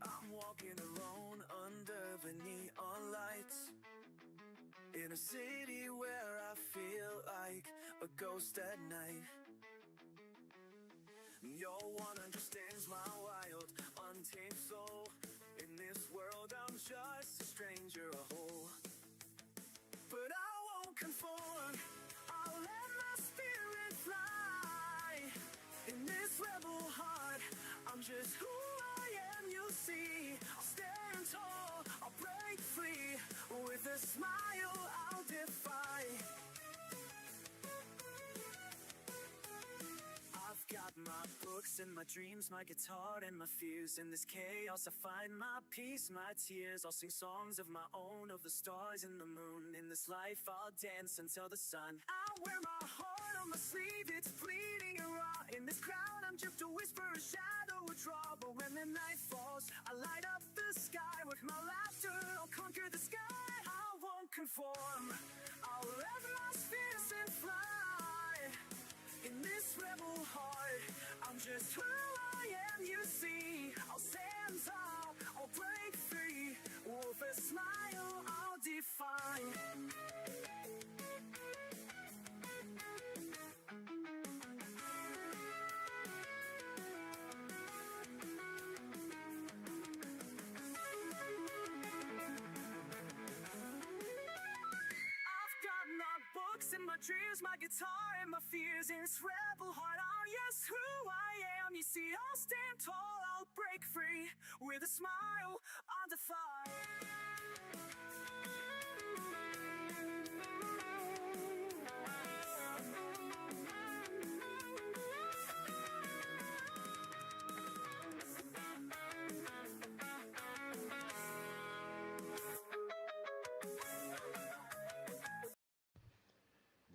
I'm walking alone under the neon lights in a city where I feel like a ghost at night. No one understands my wild, untamed soul. In this world I'm just a stranger, a whole. But I won't conform, I'll let my spirit fly. In this rebel heart, I'm just who I am, you'll see. I'll stand tall, I'll break free. With a smile I'll defy. I've got my books and my dreams, my guitar and my fears. In this chaos I find my peace, my tears. I'll sing songs of my own, of the stars and the moon. In this life I'll dance until the sun. I wear my heart on my sleeve, it's bleeding and raw. In this crowd I'm just a whisper, a shadow, a draw. But when the night falls, I light up the sky. With my laughter I'll conquer the sky. I won't conform, I'll let my fears and fly. In this rebel heart, I'm just who I am, you see. I'll stand tall, I'll break free. With a smile, I'll define. I've got my books and my dreams, my guitar and my fears. In this rebel heart, I'm just who I am. You see, I'll stand tall, I'll break free. With a smile, I'll defy.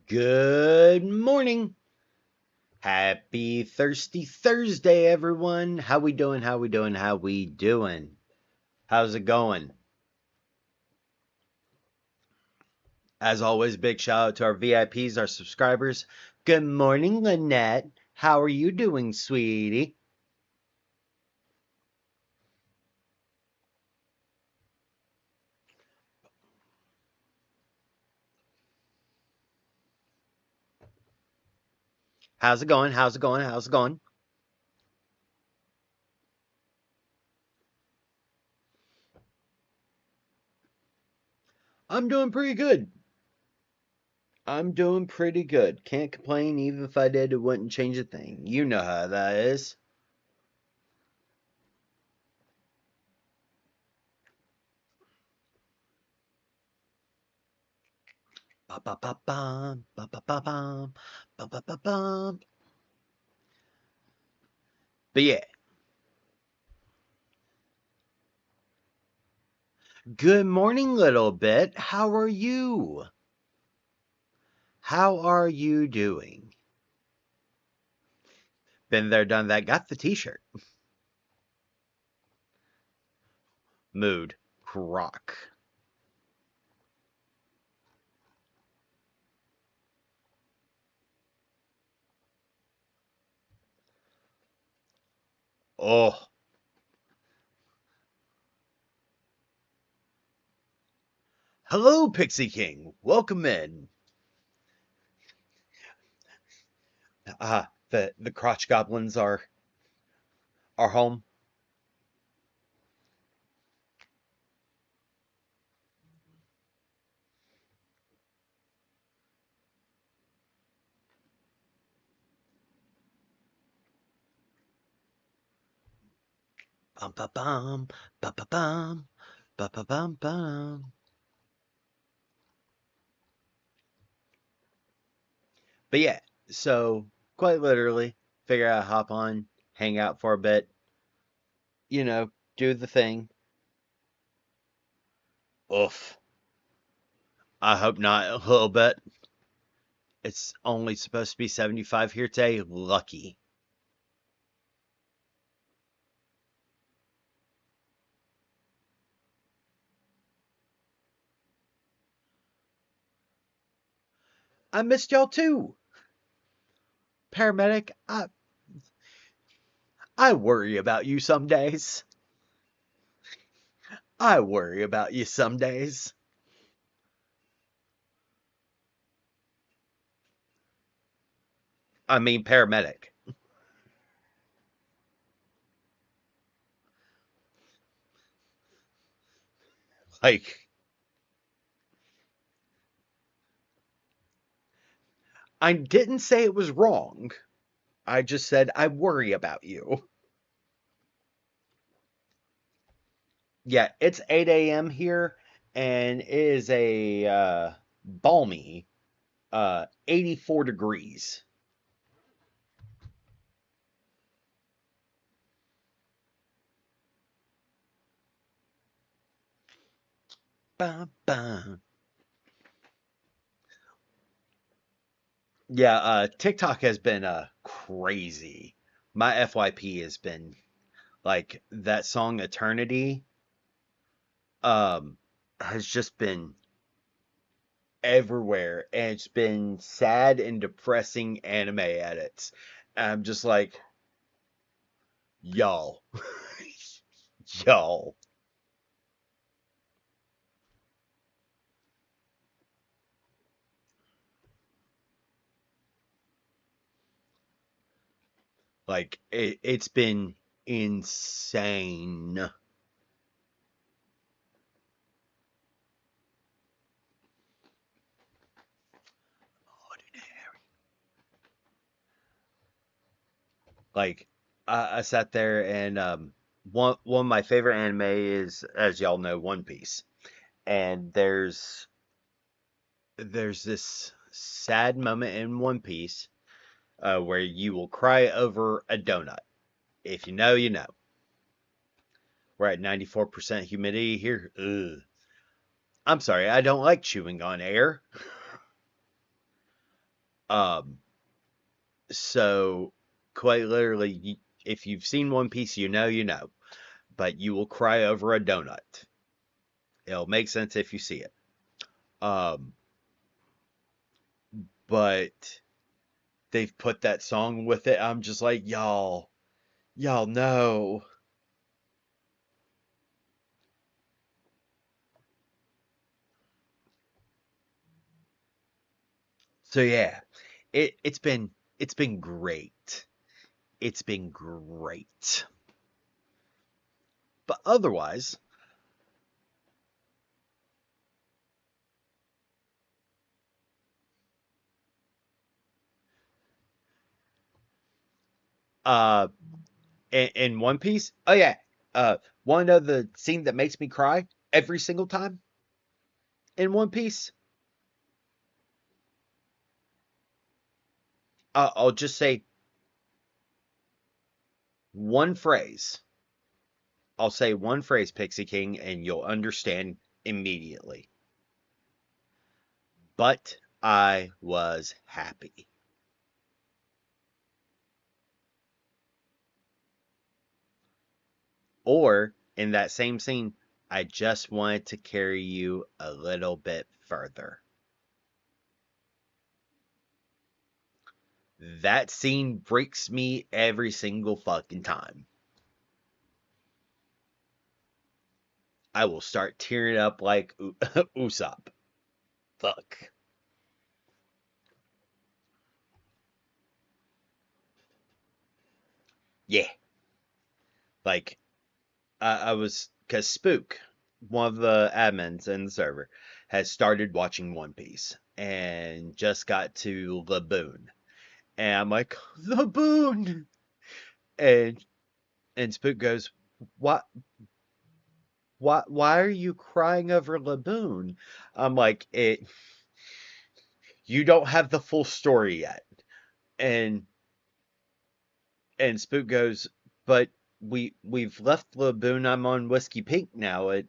Good morning. Happy Thirsty Thursday, everyone. How we doing? How we doing? How we doing? How's it going? As always, big shout out to our VIPs, our subscribers. Good morning, Lynette. How are you doing, sweetie? How's it going? How's it going? How's it going? I'm doing pretty good. I'm doing pretty good. Can't complain. Even if I did, it wouldn't change a thing. You know how that is. Ba ba ba bum, ba ba ba bum, ba ba ba bum. But yeah, good morning, little bit. How are you? How are you doing? Been there, done that. Got the t-shirt. Mood. Rock. Oh. Hello, Pixie King. Welcome in. The crotch goblins are home. Bum ba bum, ba ba bum, ba ba bum bum. But yeah, so quite literally, figure out hop on, hang out for a bit, you know, do the thing. Oof. I hope not a little bit. It's only supposed to be 75 here today. Lucky. I missed y'all too. Paramedic, I worry about you some days. I worry about you some days. I mean, paramedic. Like, I didn't say it was wrong. I just said I worry about you. Yeah, it's 8 a.m. here, and it is a balmy 84 degrees. Bum, bum. Yeah, TikTok has been crazy. My FYP has been like that song Eternity um has just been everywhere, and it's been sad and depressing anime edits. And I'm just like, y'all, y'all. Like it's been insane. Like I sat there and one of my favorite anime is, as y'all know, One Piece. And there's this sad moment in One Piece where you will cry over a donut. If you know, you know. We're at 94% humidity here. Ugh. I'm sorry, I don't like chewing on air. Um, so quite literally, if you've seen One Piece, you know, you know. But you will cry over a donut. It'll make sense if you see it. Um, but they've put that song with it. I'm just like, y'all know. So yeah, it's been great. It's been great. But otherwise, uh, in One Piece, oh yeah, one of the scene that makes me cry every single time in One Piece. I'll just say one phrase. I'll say one phrase, Pixie King, and you'll understand immediately. But I was happy. Or in that same scene, I just wanted to carry you a little bit further. That scene breaks me every single fucking time. I will start tearing up like Usopp. Fuck. Yeah. Like, I was, because Spook, one of the admins in the server, has started watching One Piece and just got to Laboon. And I'm like, Laboon! And Spook goes, what? Why are you crying over Laboon? I'm like, you don't have the full story yet. And Spook goes, but we've left Laboon. I'm on Whiskey Pink now. You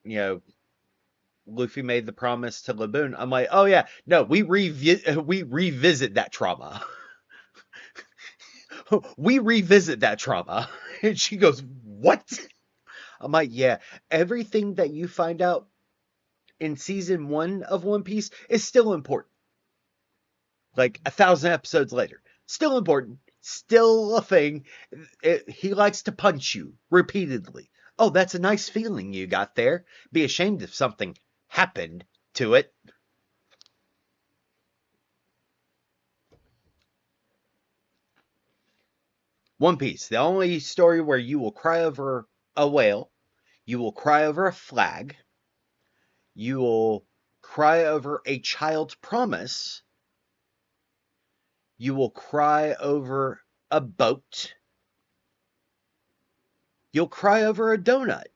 know, Luffy made the promise to Laboon. I'm like, oh yeah, no, we revisit that trauma. We revisit that trauma. And she goes, what? I'm like, yeah, everything that you find out in season 1 of One Piece is still important. Like 1,000 episodes later. Still important. Still a thing. He likes to punch you repeatedly. Oh, that's a nice feeling you got there. Be ashamed if something happened to it. One Piece, the only story where you will cry over a whale, you will cry over a flag, you will cry over a child's promise, you will cry over a boat, you'll cry over a donut.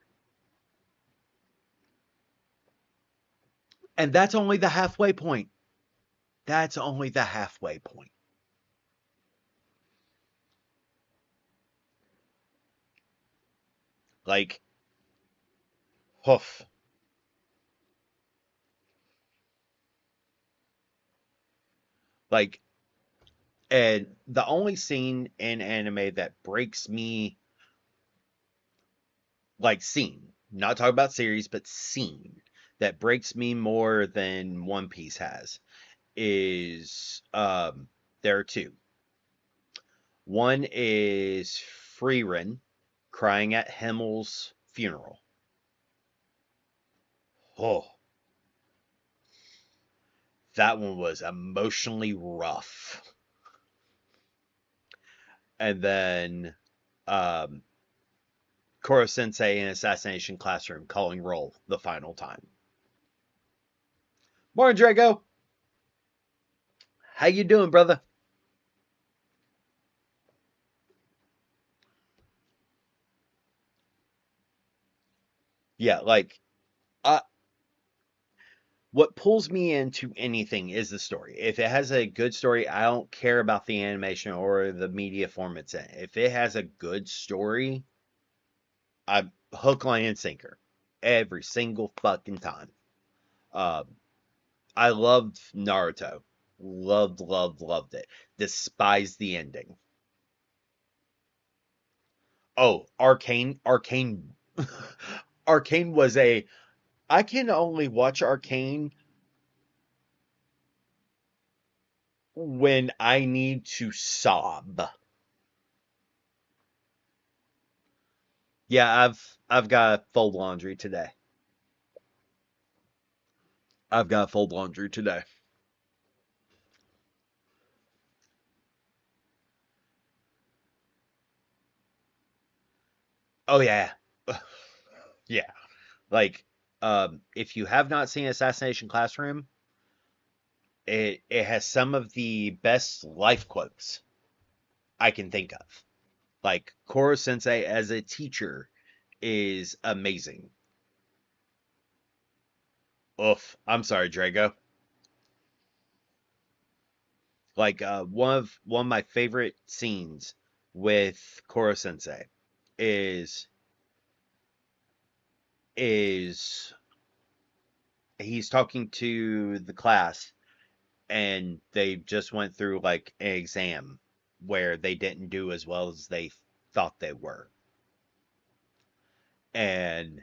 And that's only the halfway point. That's only the halfway point. Like, hoof. Like, and the only scene in anime that breaks me, like, scene, not talking about series, but scene, that breaks me more than One Piece has is there are two. One is Frieren crying at Himmel's funeral. Oh, that one was emotionally rough. And then um, Koro Sensei in Assassination Classroom calling roll the final time. Morning, Drago. How you doing, brother? Yeah, like uh, what pulls me into anything is the story. If it has a good story, I don't care about the animation or the media form it's in. If it has a good story, I hook, line, and sinker every single fucking time. Um, I loved Naruto. Loved, loved, loved it. Despised the ending. Oh, Arcane. Arcane was a. I can only watch Arcane when I need to sob. Yeah, I've got to fold laundry today. I've got to fold laundry today. Oh yeah, yeah. Like, if you have not seen Assassination Classroom, it has some of the best life quotes I can think of. Like Koro Sensei as a teacher is amazing. Oof, I'm sorry, Drago. Like one of my favorite scenes with Koro Sensei is is he's talking to the class and they just went through like an exam where they didn't do as well as they thought they were. And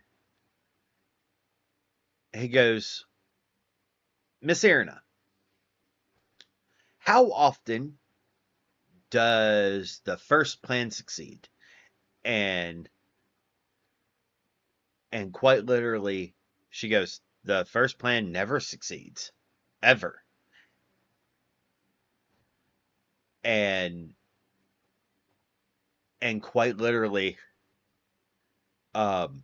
he goes, Miss Irina, how often does the first plan succeed? And and quite literally, she goes, the first plan never succeeds. Ever. And and quite literally, um,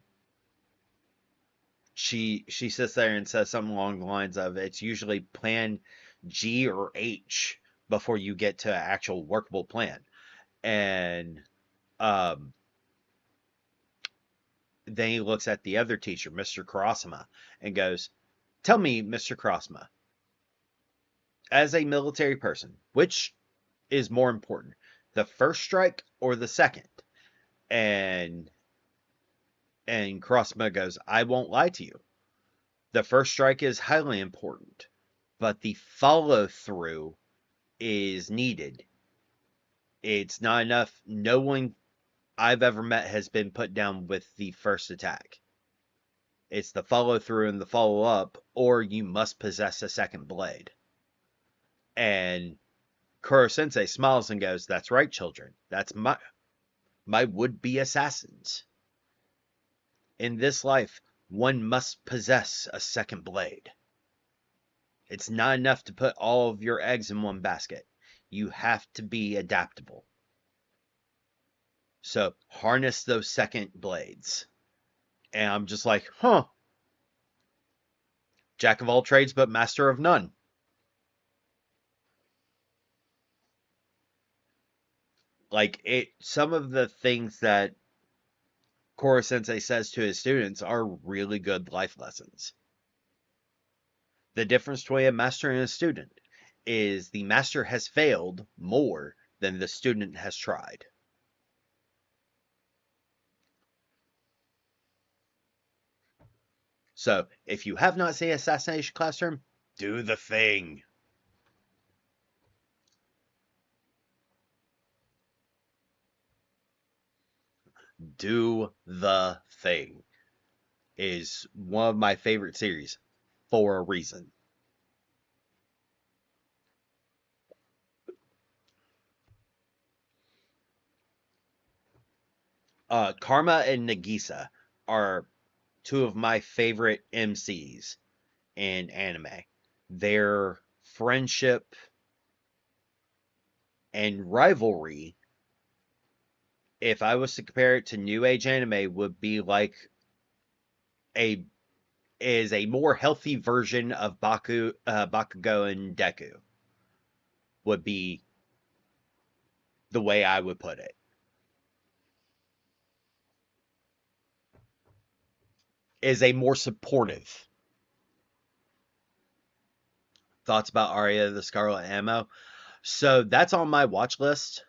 she sits there and says something along the lines of it's usually plan G or H before you get to an actual workable plan. And um, then he looks at the other teacher, Mr. Karasama, and goes, tell me, Mr. Karasama, as a military person, which is more important, the first strike or the second? And Karasama goes, I won't lie to you. The first strike is highly important, but the follow through is needed. It's not enough. No one I've ever met has been put down with the first attack. It's the follow through and the follow up, or you must possess a second blade. And Kuro Sensei smiles and goes, "That's right, children. That's my would-be assassins. In this life, one must possess a second blade. It's not enough to put all of your eggs in one basket. You have to be adaptable. So harness those second blades." And I'm just like, huh. Jack of all trades, but master of none. Like some of the things that Koro Sensei says to his students are really good life lessons. The difference between a master and a student is the master has failed more than the student has tried. So, if you have not seen Assassination Classroom, do the thing. Do the thing is one of my favorite series for a reason. Karma and Nagisa are two of my favorite MCs in anime. Their friendship and rivalry, if I was to compare it to new age anime, would be like a is a more healthy version of Bakugo and Deku. Would be the way I would put it. Is a more supportive. Thoughts about Arya the Scarlet Ammo? So that's on my watch list.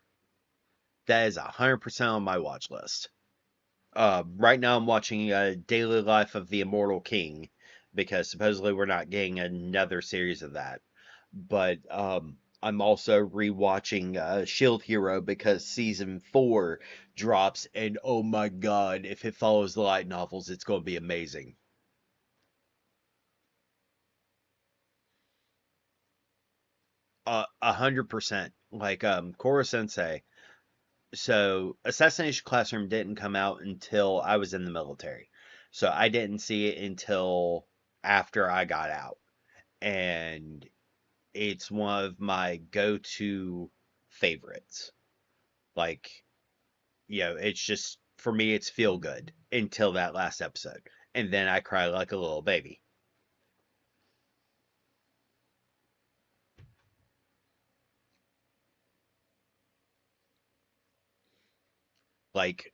That is 100% on my watch list. Right now I'm watching Daily Life of the Immortal King because supposedly we're not getting another series of that. But I'm also rewatching Shield Hero because season 4 drops, and oh my god, if it follows the light novels, it's going to be amazing. 100%. Like Koro Sensei. So Assassination Classroom didn't come out until I was in the military. So I didn't see it until after I got out. And it's one of my go-to favorites. Like, it's just for me it's feel good until that last episode. And then I cry like a little baby. Like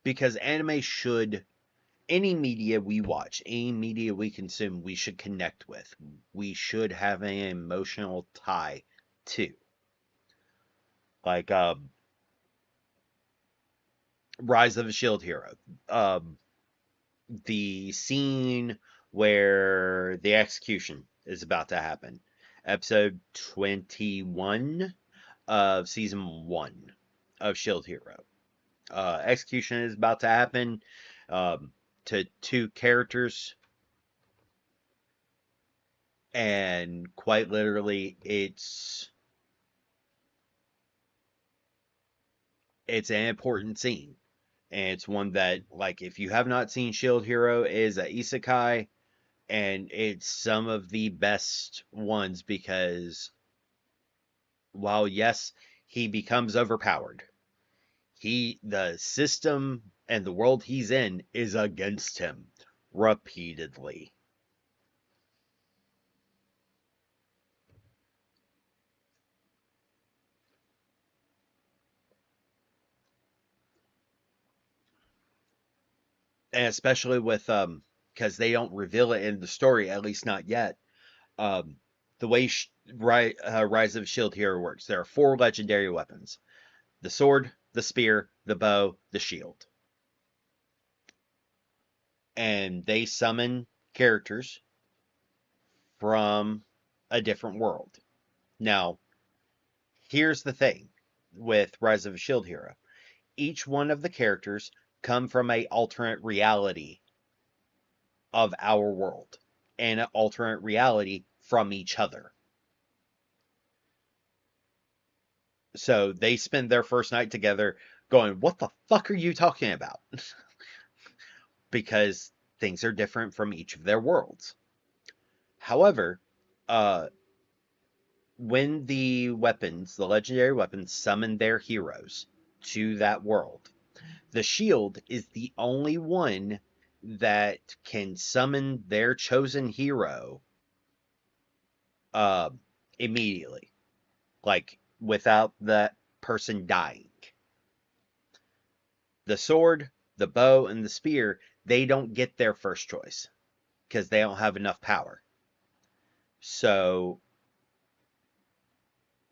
because anime should any media we watch, any media we consume, we should connect with. We should have an emotional tie to. Like Rise of a Shield Hero. The scene where the execution is about to happen. Episode 21 of season 1 of Shield Hero. Execution is about to happen to two characters, and quite literally it's an important scene, and it's one that, like, if you have not seen Shield Hero, is a isekai, and it's some of the best ones because while yes, he becomes overpowered, the system and the world he's in is against him repeatedly. And especially with because they don't reveal it in the story, at least not yet. um the way Rise of Shield Hero works, there are four legendary weapons: the sword, the spear, the bow, the shield. And they summon characters from a different world. Now, here's the thing with Rise of a Shield Hero. Each one of the characters come from a alternate reality of our world, and an alternate reality from each other. So they spend their first night together going, what the fuck are you talking about? Because things are different from each of their worlds. However, uh, when the legendary weapons, summon their heroes to that world, the shield is the only one that can summon their chosen hero uh, immediately, like without that person dying. The sword, the bow, and the spear, they don't get their first choice because they don't have enough power. So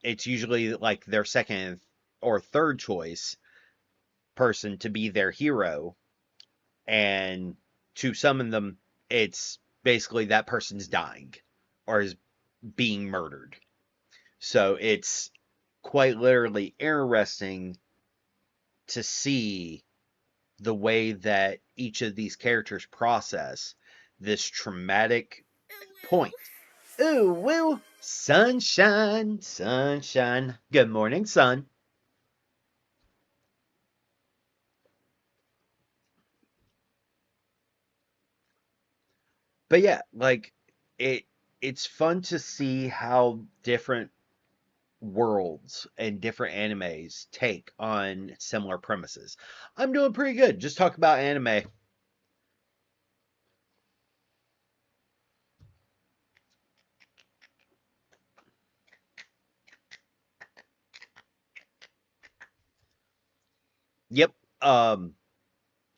it's usually like their second or third choice person to be their hero, and to summon them, it's basically that person's dying or is being murdered. So it's quite literally interesting to see the way that each of these characters process this traumatic point. Ooh, woo! Sunshine, sunshine. Good morning, sun. But yeah, like it it's fun to see how different worlds and different animes take on similar premises. I'm doing pretty good. Just talk about anime. Yep. Um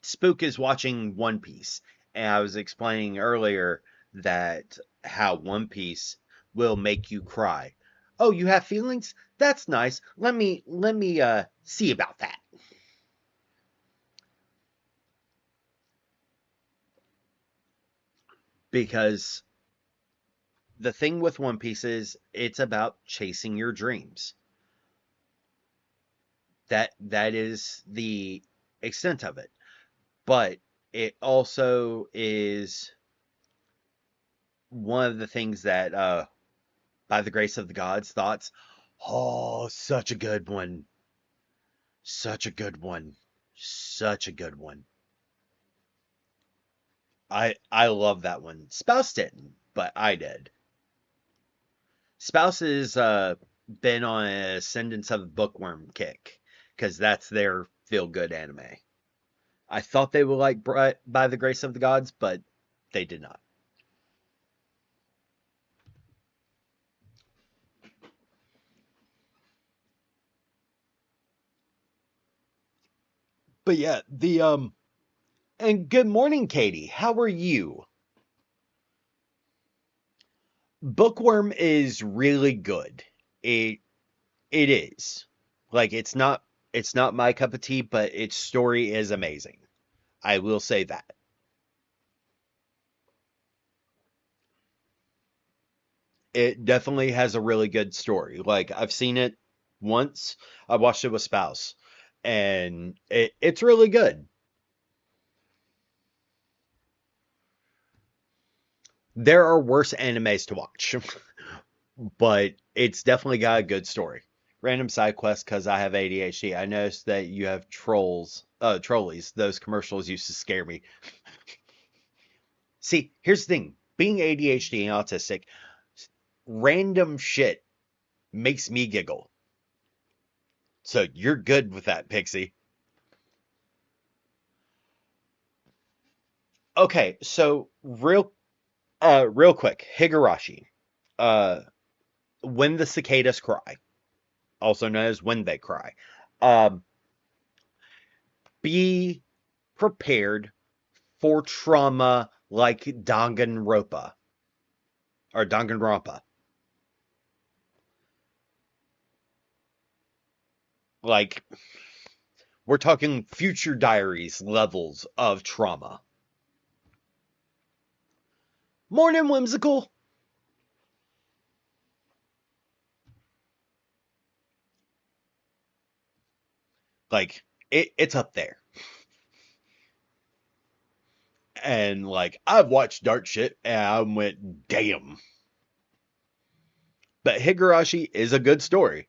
Spook is watching One Piece, and I was explaining earlier that how One Piece will make you cry. Oh, you have feelings? That's nice. Let me see about that. Because the thing with One Piece is it's about chasing your dreams. That is the extent of it. But it also is one of the things that by the grace of the gods thoughts, oh, such a good one. Such a good one. Such a good one. I love that one. Spouse didn't, but I did. Spouse has been on an ascendance of bookworm kick because that's their feel good anime. I thought they would like by the grace of the gods, but they did not. But yeah, the and good morning, Katie. How are you? Bookworm is really good. It it is. Like it's not my cup of tea, but its story is amazing. I will say that. It definitely has a really good story. Like I've seen it once. I watched it with spouse and it's really good. There are worse animes to watch, but it's definitely got a good story. Random side quest because I have ADHD. I noticed that you have trolleys. Those commercials used to scare me. See, here's the thing. Being ADHD and autistic, random shit makes me giggle. So you're good with that, Pixie. Okay, so real quick, Higurashi. Uh when the cicadas cry, also known as when they cry. Um be prepared for trauma like Danganronpa or Danganronpa. Like we're talking future diaries levels of trauma. Morning, whimsical. Like it's up there. And like I've watched dark shit and I went, damn. But Higurashi is a good story.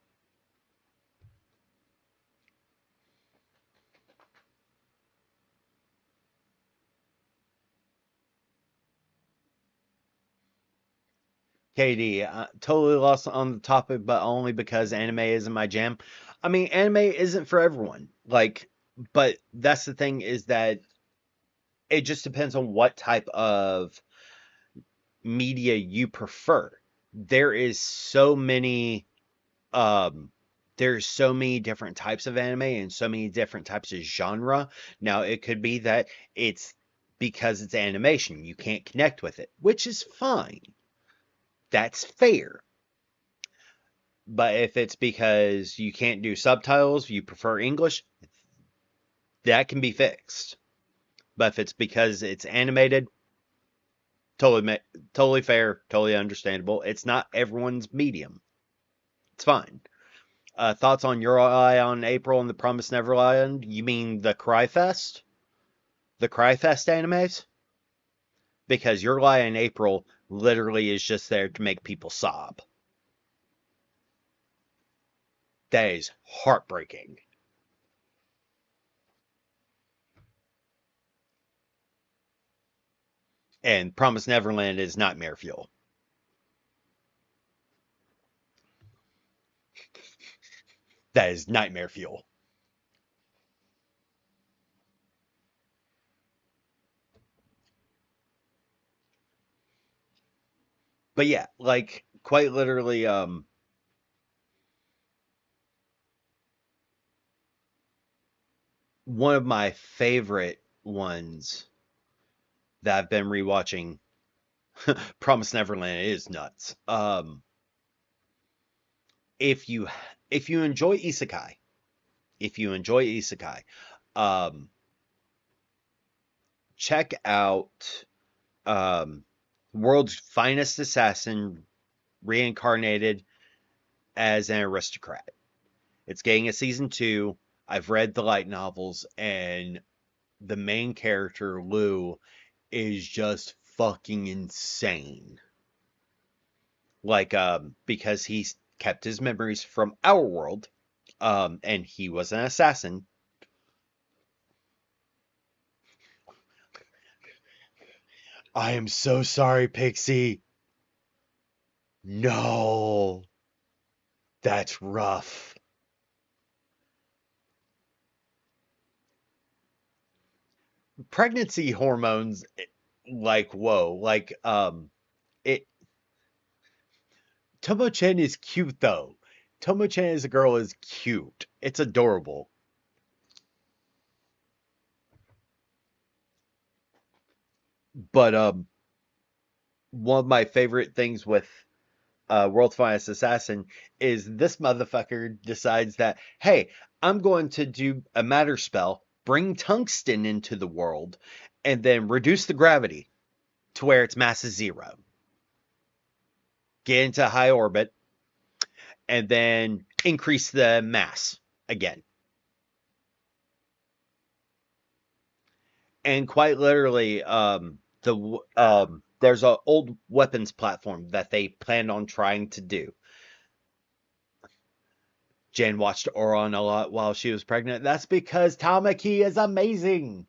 KD, totally lost on the topic, but only because anime isn't my jam. I mean, anime isn't for everyone. Like, but that's the thing is that it just depends on what type of media you prefer. There is so many um there's so many different types of anime and so many different types of genre. Now, it could be that it's because it's animation, you can't connect with it, which is fine. That's fair. But if it's because you can't do subtitles, you prefer English, that can be fixed. But if it's because it's animated, totally fair, totally understandable. It's not everyone's medium. It's fine. Thoughts on Your Eye on April and the Promised Neverland? You mean the Cry Fest? The Cry Fest animes? Because Your Lie in April literally is just there to make people sob. That is heartbreaking. And Promised Neverland is nightmare fuel. That is nightmare fuel. But yeah, like quite literally, one of my favorite ones that I've been rewatching, Promise Neverland is nuts. If you if you enjoy isekai, if you enjoy isekai, um, check out World's Finest Assassin reincarnated as an aristocrat. It's getting a season two. I've read the light novels, and the main character, Lou, is just fucking insane. Like, because he's kept his memories from our world, and he was an assassin. I am so sorry, Pixie. No, that's rough. Pregnancy hormones, like, whoa, like, it. Tomo-chan is cute though. Tomo-chan as a girl is cute. It's adorable. But one of my favorite things with World's Finest Assassin is this motherfucker decides that, hey, I'm going to do a matter spell, bring tungsten into the world, and then reduce the gravity to where its mass is zero. Get into high orbit, and then increase the mass again. And quite literally, there's an old weapons platform that they planned on trying to do. Jen watched Oron a lot while she was pregnant. That's because Tamaki is amazing.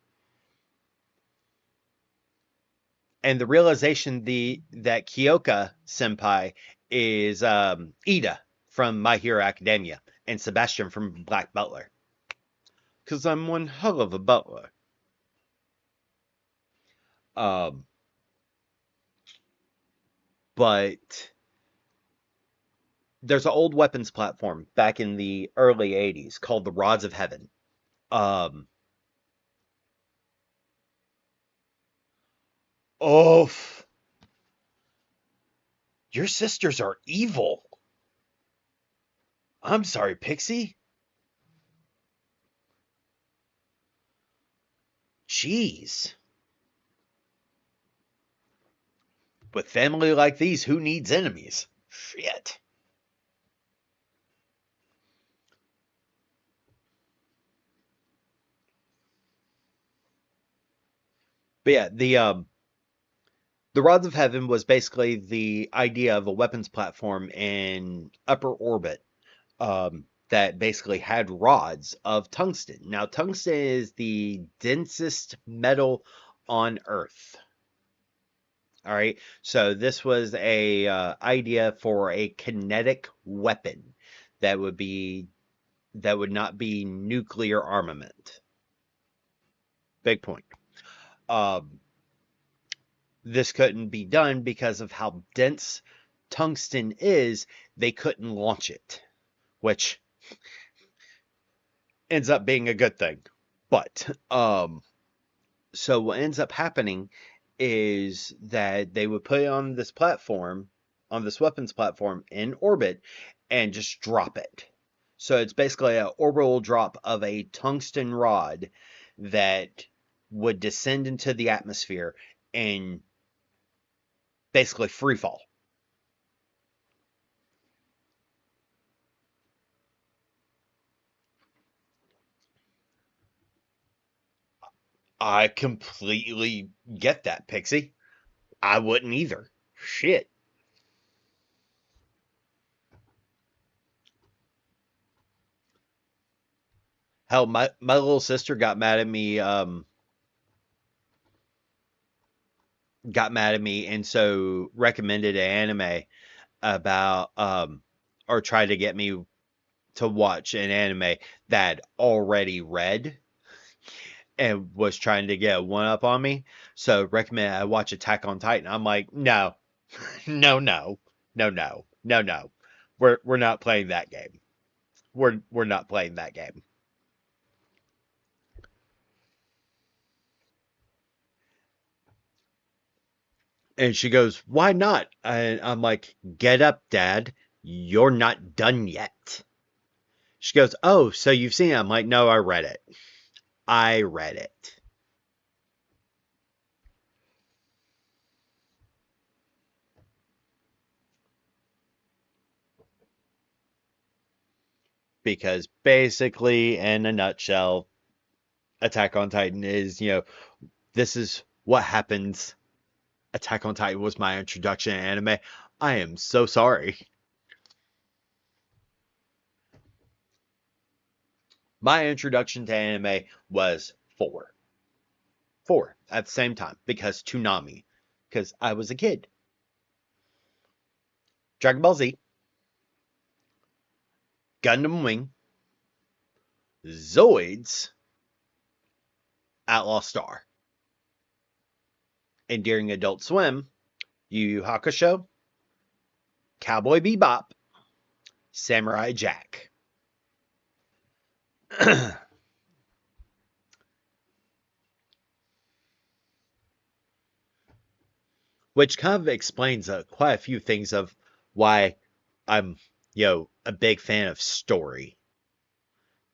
And the realization that Kyoka Senpai is Ida from My Hero Academia and Sebastian from Black Butler. Because I'm one hell of a butler. Um, but there's an old weapons platform back in the early 80s called the Rods of Heaven. Um, Oof. Your sisters are evil. I'm sorry, Pixie. Jeez. With family like these, who needs enemies? Shit. But yeah, The Rods of Heaven was basically the idea of a weapons platform in upper orbit that basically had rods of tungsten. Now, tungsten is the densest metal on Earth. All right, so this was a idea for a kinetic weapon that would not be nuclear armament. Big point. Um, this couldn't be done because of how dense tungsten is. They couldn't launch it, which ends up being a good thing. But so what ends up happening is that they would put it on this platform, on this weapons platform in orbit, and just drop it. So it's basically an orbital drop of a tungsten rod that would descend into the atmosphere and basically free fall. I completely get that, Pixie. I wouldn't either. Shit. Hell, my little sister got mad at me and so recommended an anime about or tried to get me to watch an anime that I'd already read and was trying to get one up on me. So recommend I watch Attack on Titan. I'm like, no, no, no, no, no, no, no. We're not playing that game. We're not playing that game. And she goes, why not? And I'm like, get up, Dad. You're not done yet. She goes, oh, so you've seen it? I'm like, no, I read it. I read it. Because basically, in a nutshell, Attack on Titan is, this is what happens. Attack on Titan was my introduction to anime. I am so sorry. My introduction to anime was four. Four at the same time because Toonami. Because I was a kid. Dragon Ball Z, Gundam Wing, Zoids, Outlaw Star. And during Adult Swim, Yu Yu Hakusho, Cowboy Bebop, Samurai Jack. Which kind of explains quite a few things of why I'm, a big fan of story.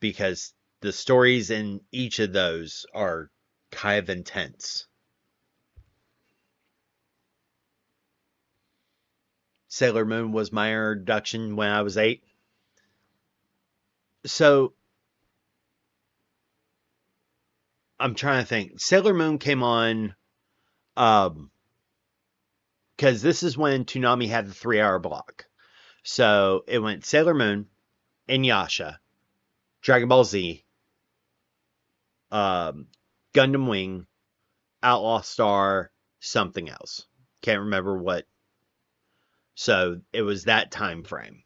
Because the stories in each of those are kind of intense. Sailor Moon was my introduction when I was 8. So I'm trying to think. Sailor Moon came on because this is when Toonami had the 3-hour block. So it went Sailor Moon, Inuyasha, Dragon Ball Z, Gundam Wing, Outlaw Star, something else. Can't remember what. So it was that time frame.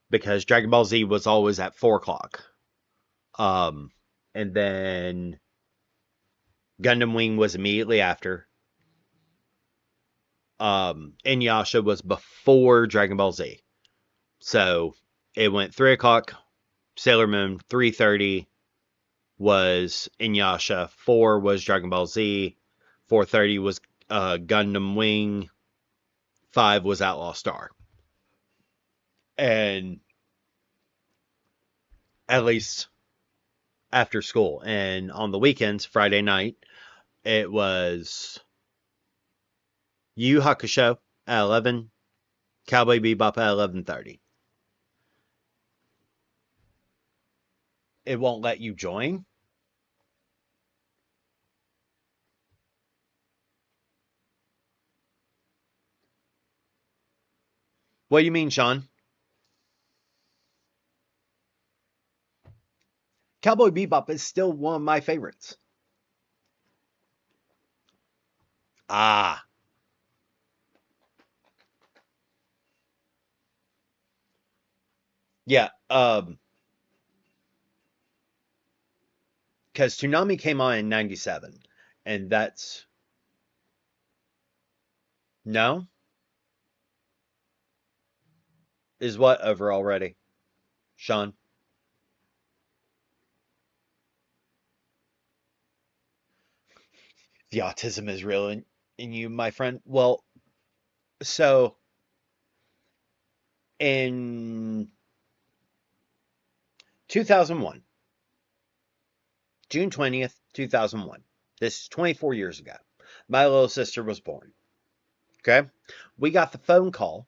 Because Dragon Ball Z was always at 4 o'clock. And then Gundam Wing was immediately after. Inuyasha was before Dragon Ball Z. So it went 3 o'clock, Sailor Moon, 3:30 was Inuyasha, 4 was Dragon Ball Z, 4:30 was Gundam Wing, 5 was Outlaw Star. And at least after school. And on the weekends, Friday night, it was Yu Hakusho at 11, Cowboy Bebop at 11:30. It won't let you join. What do you mean, Sean? Cowboy Bebop is still one of my favorites. Ah, yeah. Because Toonami came on in '97, and that's no is what over already, Sean. The autism is real in you, my friend. Well, so in 2001, June 20th, 2001. This is 24 years ago. My little sister was born. Okay? We got the phone call.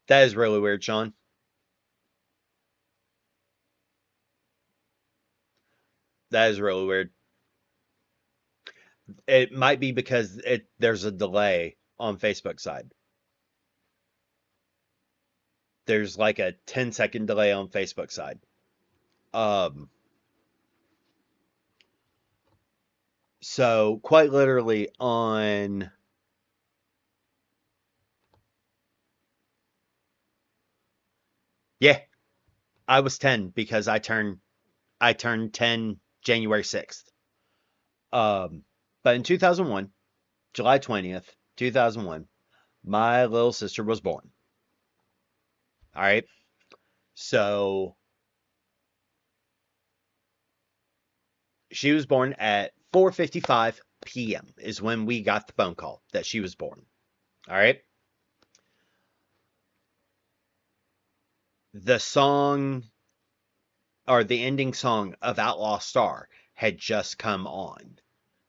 That is really weird, Sean. That is really weird. It might be because there's a delay on Facebook side. There's like a 10-second delay on Facebook side. Um, so quite literally on yeah, I was 10 because I turned 10 January 6th. But in 2001, July 20th, 2001, my little sister was born. All right. So she was born at 4:55 p.m. is when we got the phone call that she was born. All right. The song or the ending song of Outlaw Star had just come on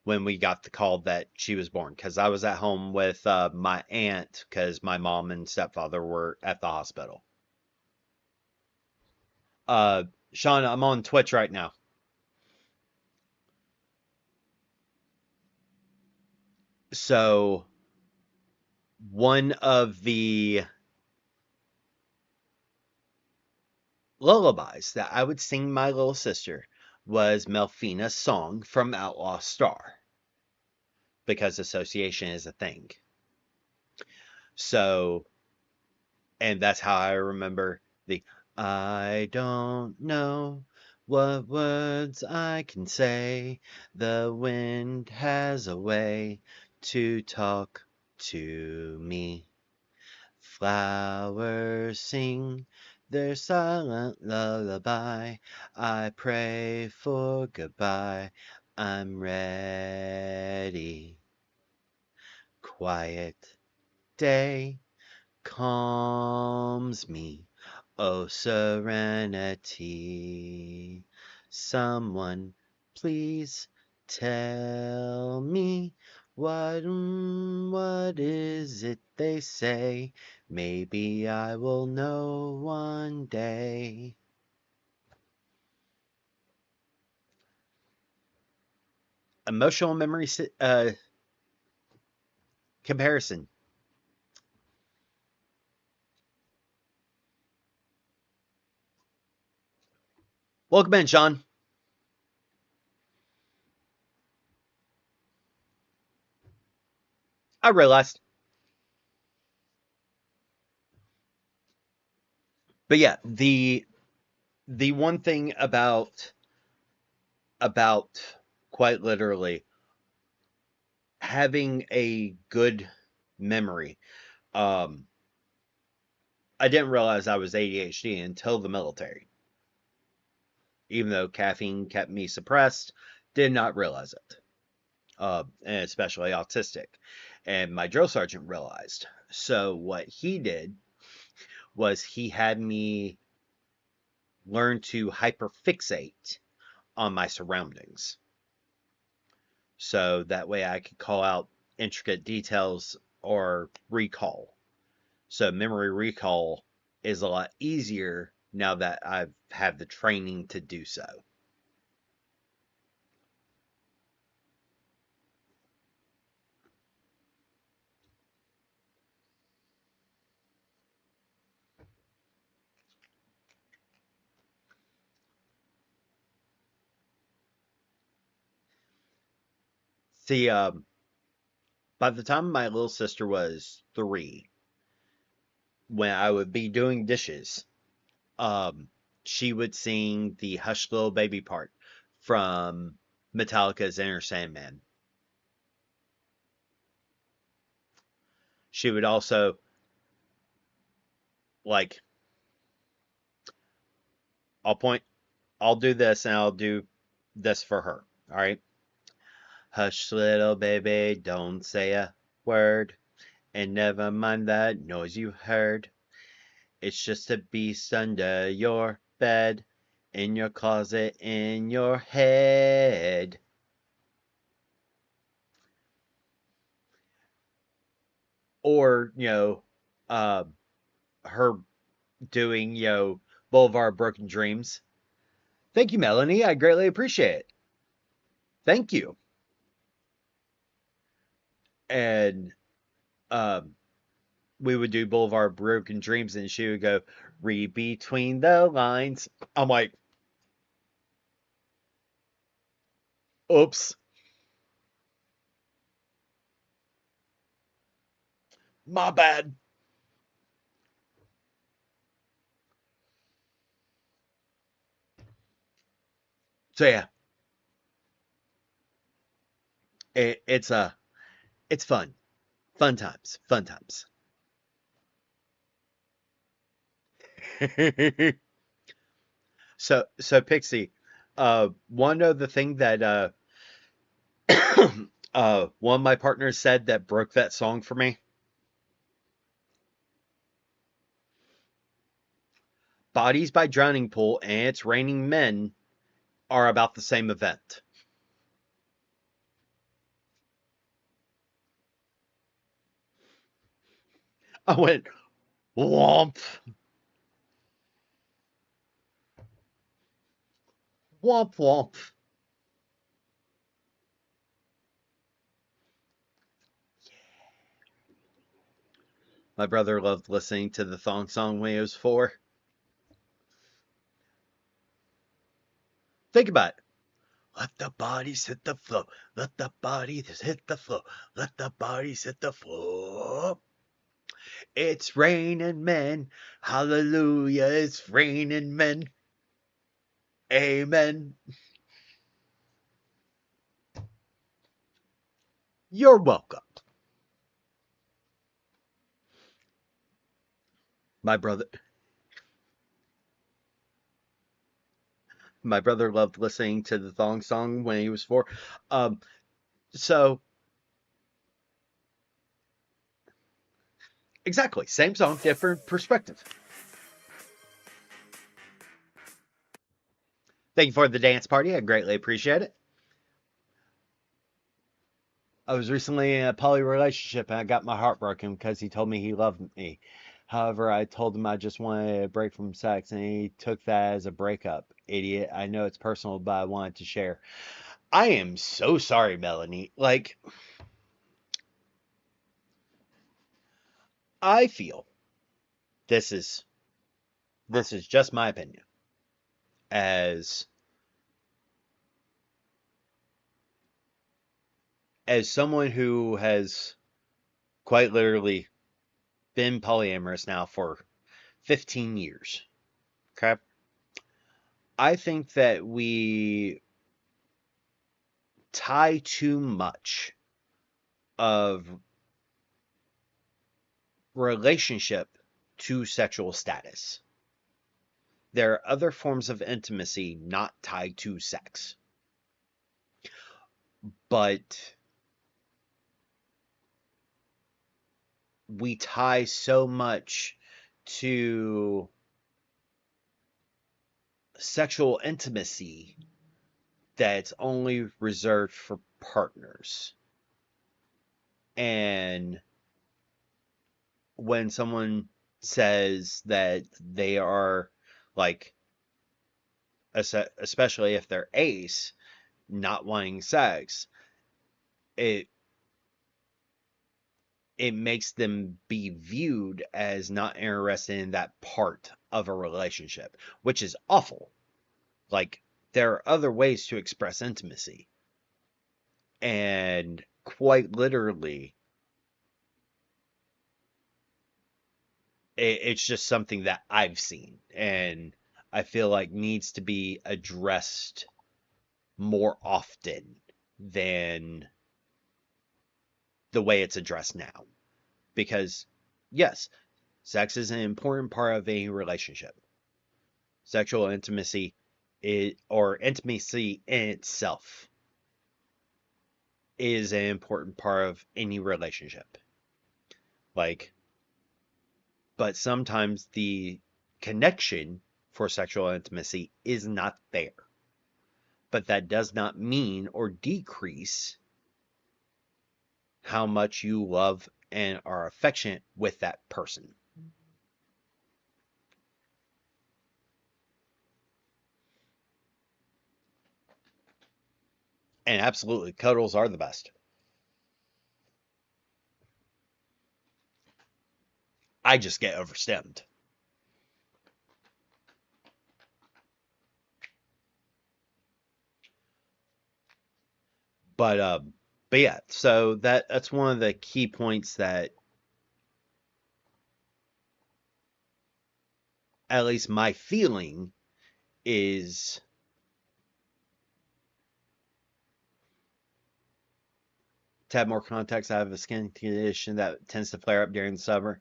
when we got the call that she was born because I was at home with my aunt because my mom and stepfather were at the hospital. Uh, Sean, I'm on Twitch right now. So one of the lullabies that I would sing my little sister was Melfina's song from Outlaw Star because association is a thing. So, and that's how I remember the I don't know what words I can say. The wind has a way to talk to me. Flowers sing their silent lullaby. I pray for goodbye. I'm ready. Quiet day calms me. Oh, serenity. Someone, please tell me what is it they say? Maybe I will know one day. Emotional memory comparison. Welcome in, Sean. I realized. But yeah, the one thing about quite literally having a good memory. Um, I didn't realize I was ADHD until the military. Even though caffeine kept me suppressed, did not realize it. And especially autistic. And my drill sergeant realized. So what he did was he had me learn to hyperfixate on my surroundings. So that way I could call out intricate details or recall. So memory recall is a lot easier now that I've had the training to do so. See, by the time my little sister was 3, when I would be doing dishes, um, she would sing the Hush Little Baby part from Metallica's Enter Sandman. She would also, like, I'll point, I'll do this and I'll do this for her. All right. Hush, little baby, don't say a word. And never mind that noise you heard. It's just a beast under your bed, in your closet, in your head. Or, uh, her doing, Boulevard of Broken Dreams. Thank you, Melanie. I greatly appreciate it. Thank you. And um, we would do Boulevard of Broken Dreams, and she would go, read between the lines. I'm like, oops, my bad. So yeah, it's fun, fun times, fun times. So Pixie, one of the thing that one of my partners said that broke that song for me. Bodies by Drowning Pool and It's Raining Men are about the same event. I went, womp, womp, womp. My brother loved listening to the thong song when he was 4. Think about it. Let the bodies hit the floor. Let the bodies hit the floor. Let the bodies hit the floor. It's raining men. Hallelujah. It's raining men. Amen. You're welcome. My brother my brother loved listening to the thong song when he was 4. Um so exactly, same song, different perspective. Thank you for the dance party. I greatly appreciate it. I was recently in a poly relationship and I got my heart broken because he told me he loved me. However, I told him I just wanted a break from sex and he took that as a breakup. Idiot. I know it's personal, but I wanted to share. I am so sorry, Melanie. Like, I feel this is just my opinion. As someone who has quite literally been polyamorous now for 15 years. Okay? I think that we tie too much of relationship to sexual status. There are other forms of intimacy not tied to sex. But we tie so much to sexual intimacy that it's only reserved for partners. And when someone says that they are, like, especially if they're ace, not wanting sex, it makes them be viewed as not interested in that part of a relationship, which is awful. Like, there are other ways to express intimacy. And quite literally, it's just something that I've seen and I feel like needs to be addressed more often than the way it's addressed now. Because, yes, sex is an important part of any relationship. Sexual intimacy or intimacy in itself is an important part of any relationship. Like, but sometimes the connection for sexual intimacy is not there. But that does not mean or decrease how much you love and are affectionate with that person. And absolutely, cuddles are the best. I just get overstimmed. But yeah, so that's one of the key points that at least my feeling is to have more context. I have a skin condition that tends to flare up during the summer.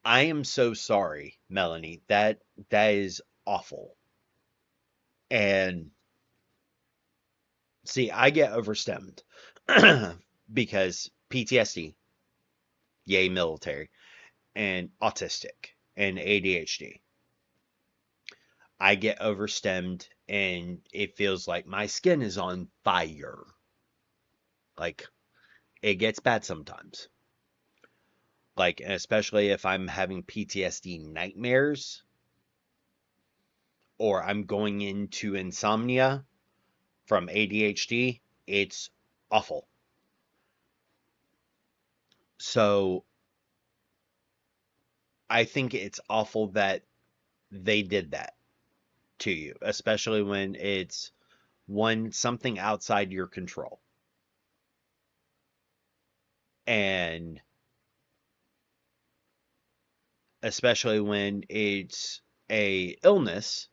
I am so sorry, Melanie. That is awful. And see, I get overstimmed because PTSD, yay military, and autistic and ADHD. I get overstimmed and it feels like my skin is on fire. Like it gets bad sometimes. Like especially if I'm having PTSD nightmares or I'm going into insomnia from ADHD, it's awful. So I think it's awful that they did that to you, especially when it's something outside your control. And especially when it's a illness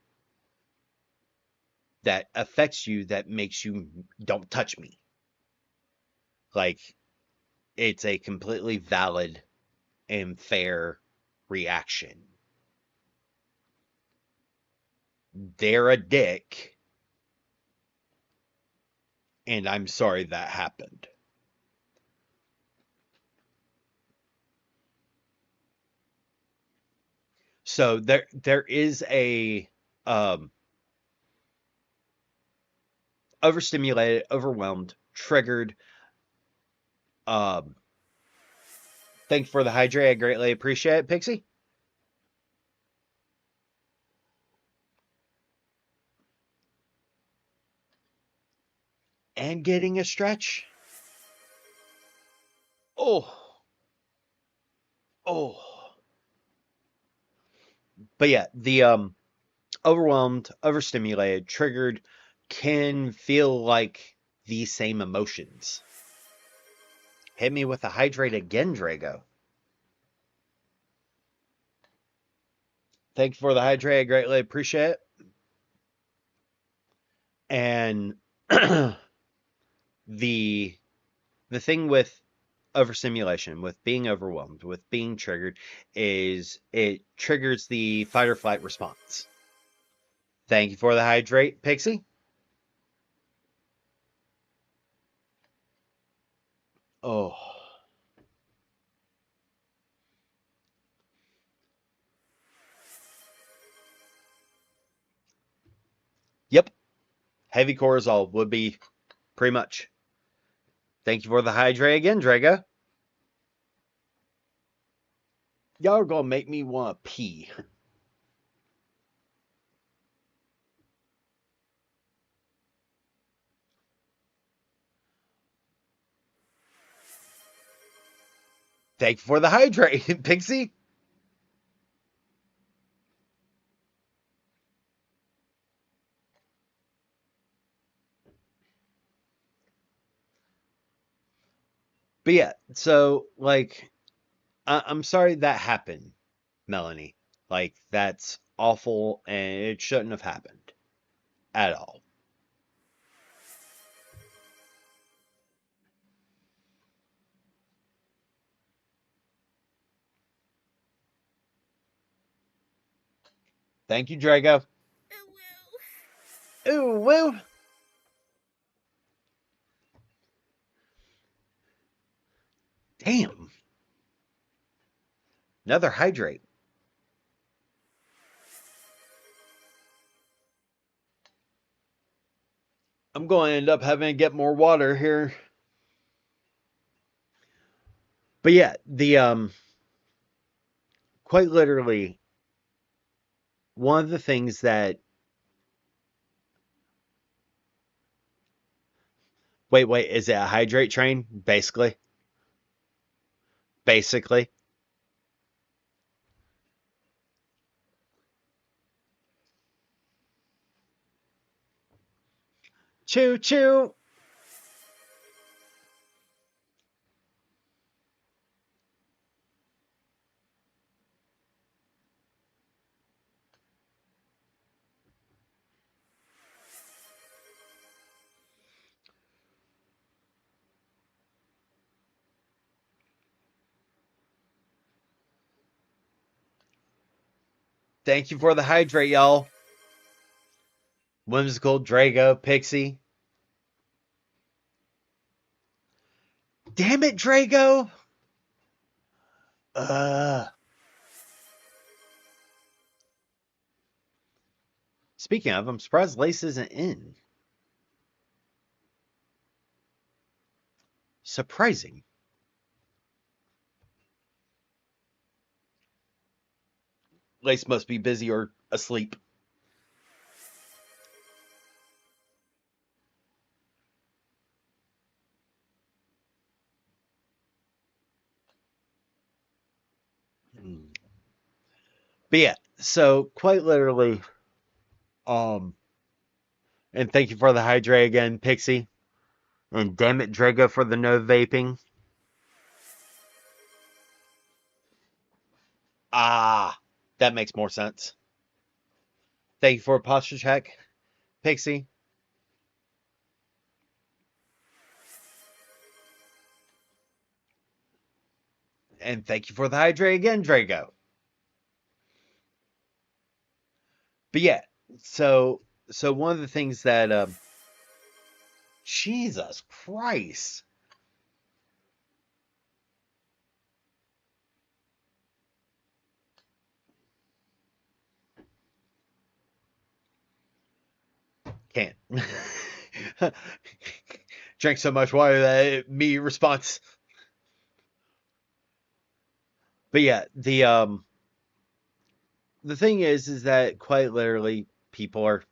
that affects you that makes you don't touch me. Like it's a completely valid and fair reaction. They're a dick and I'm sorry that happened. So there is a overstimulated, overwhelmed, triggered. Um, thank you for the hydrate. I greatly appreciate it, Pixie. And getting a stretch. Oh, oh. But yeah, the overwhelmed, overstimulated, triggered can feel like the same emotions. Hit me with a hydrate again, Drago. Thank you for the hydrate. I greatly appreciate it. And the thing with overstimulation, with being overwhelmed, with being triggered, is it triggers the fight or flight response. Thank you for the hydrate, Pixie. Oh. Yep. Heavy cortisol would be pretty much. Thank you for the hydrate again, Drago. Y'all are gonna make me want to pee. Thank you for the hydrate, Pixie. But yeah, so like I'm sorry that happened, Melanie. Like that's awful and it shouldn't have happened at all. Thank you, Drago. Ooh, woo. Damn. Another hydrate. I'm going to end up having to get more water here. But yeah, the quite literally one of the things that wait, is it a hydrate train? Basically. Choo choo. Thank you for the hydrate, y'all. Whimsical, Drago, Pixie. Damn it, Drago. Uh. Speaking of, I'm surprised Lace isn't in. Surprising. Lace must be busy or asleep. Hmm. But yeah, so quite literally, um, and thank you for the hydrate again, Pixie. And damn it, Drago, for the no vaping. Ah, that makes more sense. Thank you for a posture check, Pixie. And thank you for the hydrate again, Drago. But yeah, so one of the things that Jesus Christ. Can't. Drank so much water that me response. But yeah, the thing is that quite literally people are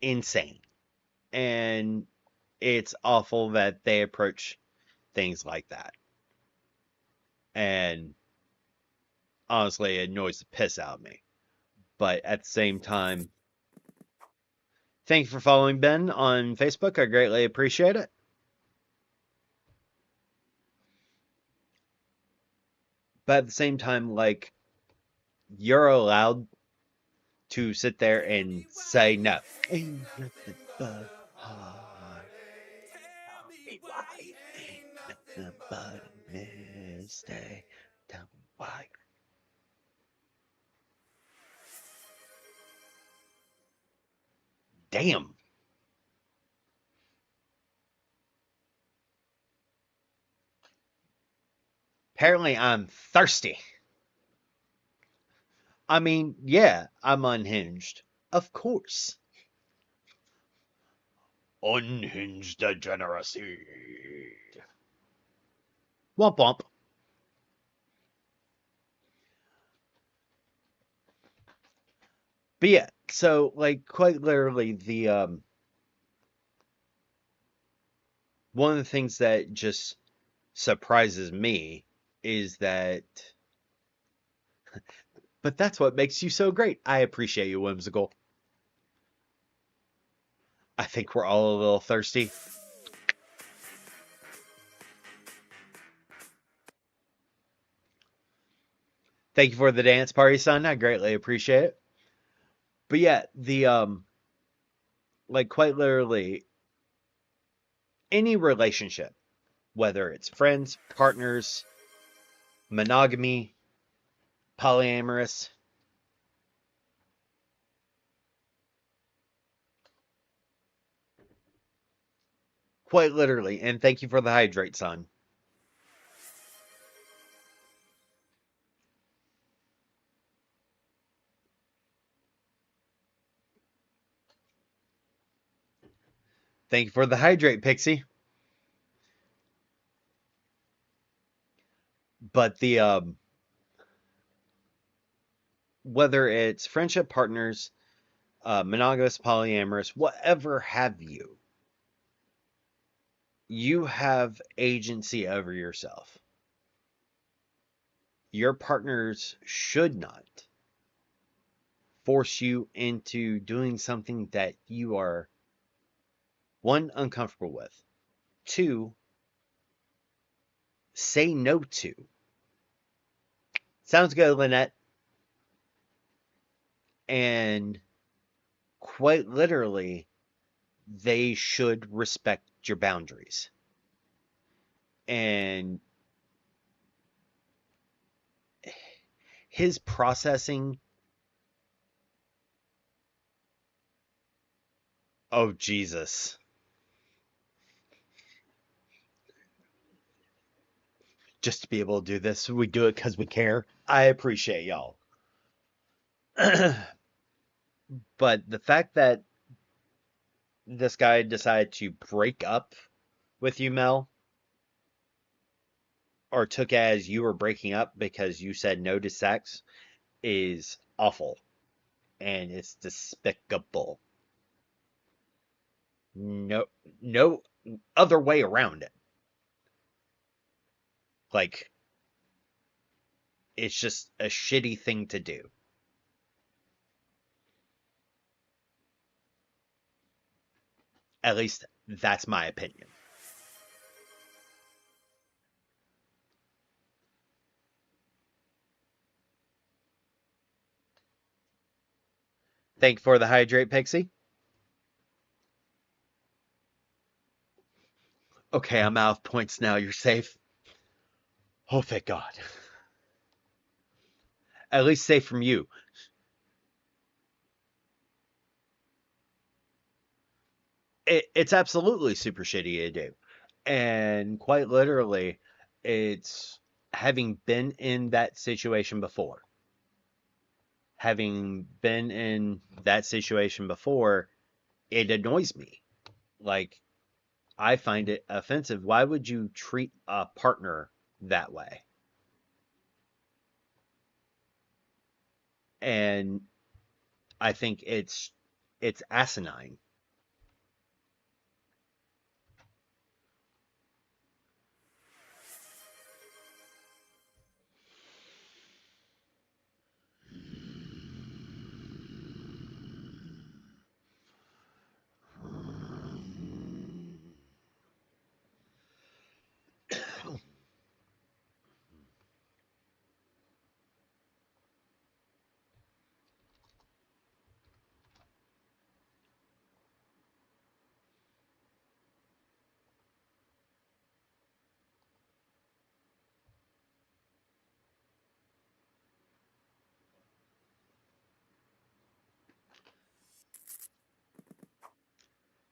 insane. And it's awful that they approach things like that. And honestly, it annoys the piss out of me. But at the same time, thank you for following Ben on Facebook. I greatly appreciate it. But at the same time, like, you're allowed to sit there and say no. Ain't nothing but heartache. Tell me why. Ain't nothing but a mistake. Tell me why. Damn. Apparently, I'm thirsty. I mean, yeah, I'm unhinged. Of course. Unhinged degeneracy. Womp womp. But yeah, so like quite literally the one of the things that just surprises me is that but that's what makes you so great. I appreciate you, Whimsical. I think we're all a little thirsty. Thank you for the dance party, son. I greatly appreciate it. But yeah, the like quite literally any relationship, whether it's friends, partners, monogamy, polyamorous, quite literally. And thank you for the hydrate, son. Thank you for the hydrate, Pixie. But the whether it's friendship partners, monogamous, polyamorous, whatever have you, you have agency over yourself. Your partners should not force you into doing something that you are, one, uncomfortable with, two, say no to. Sounds good, Lynette. And quite literally, they should respect your boundaries. And his processing, oh Jesus. Just to be able to do this, we do it because we care. I appreciate y'all. But the fact that this guy decided to break up with you, Mel, or took as you were breaking up because you said no to sex, is awful. And it's despicable. No, no other way around it. Like, it's just a shitty thing to do. At least that's my opinion. Thank you for the hydrate, Pixie. Okay, I'm out of points now. You're safe. Oh, thank God. At least safe from you. It's absolutely super shitty to do. And quite literally, it's having been in that situation before. Having been in that situation before, it annoys me. Like, I find it offensive. Why would you treat a partner that way? And I think it's asinine.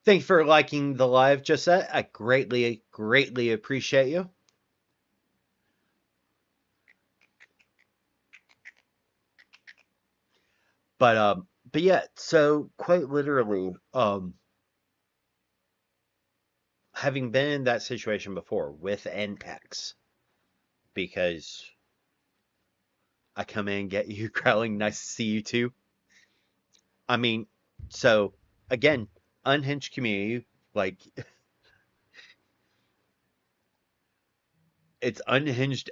Thank you for liking the live, Josette. I greatly, greatly appreciate you. But yeah, so quite literally, having been in that situation before with an ex, because I come in and get you growling, nice to see you too. I mean, so again, unhinged community, like it's unhinged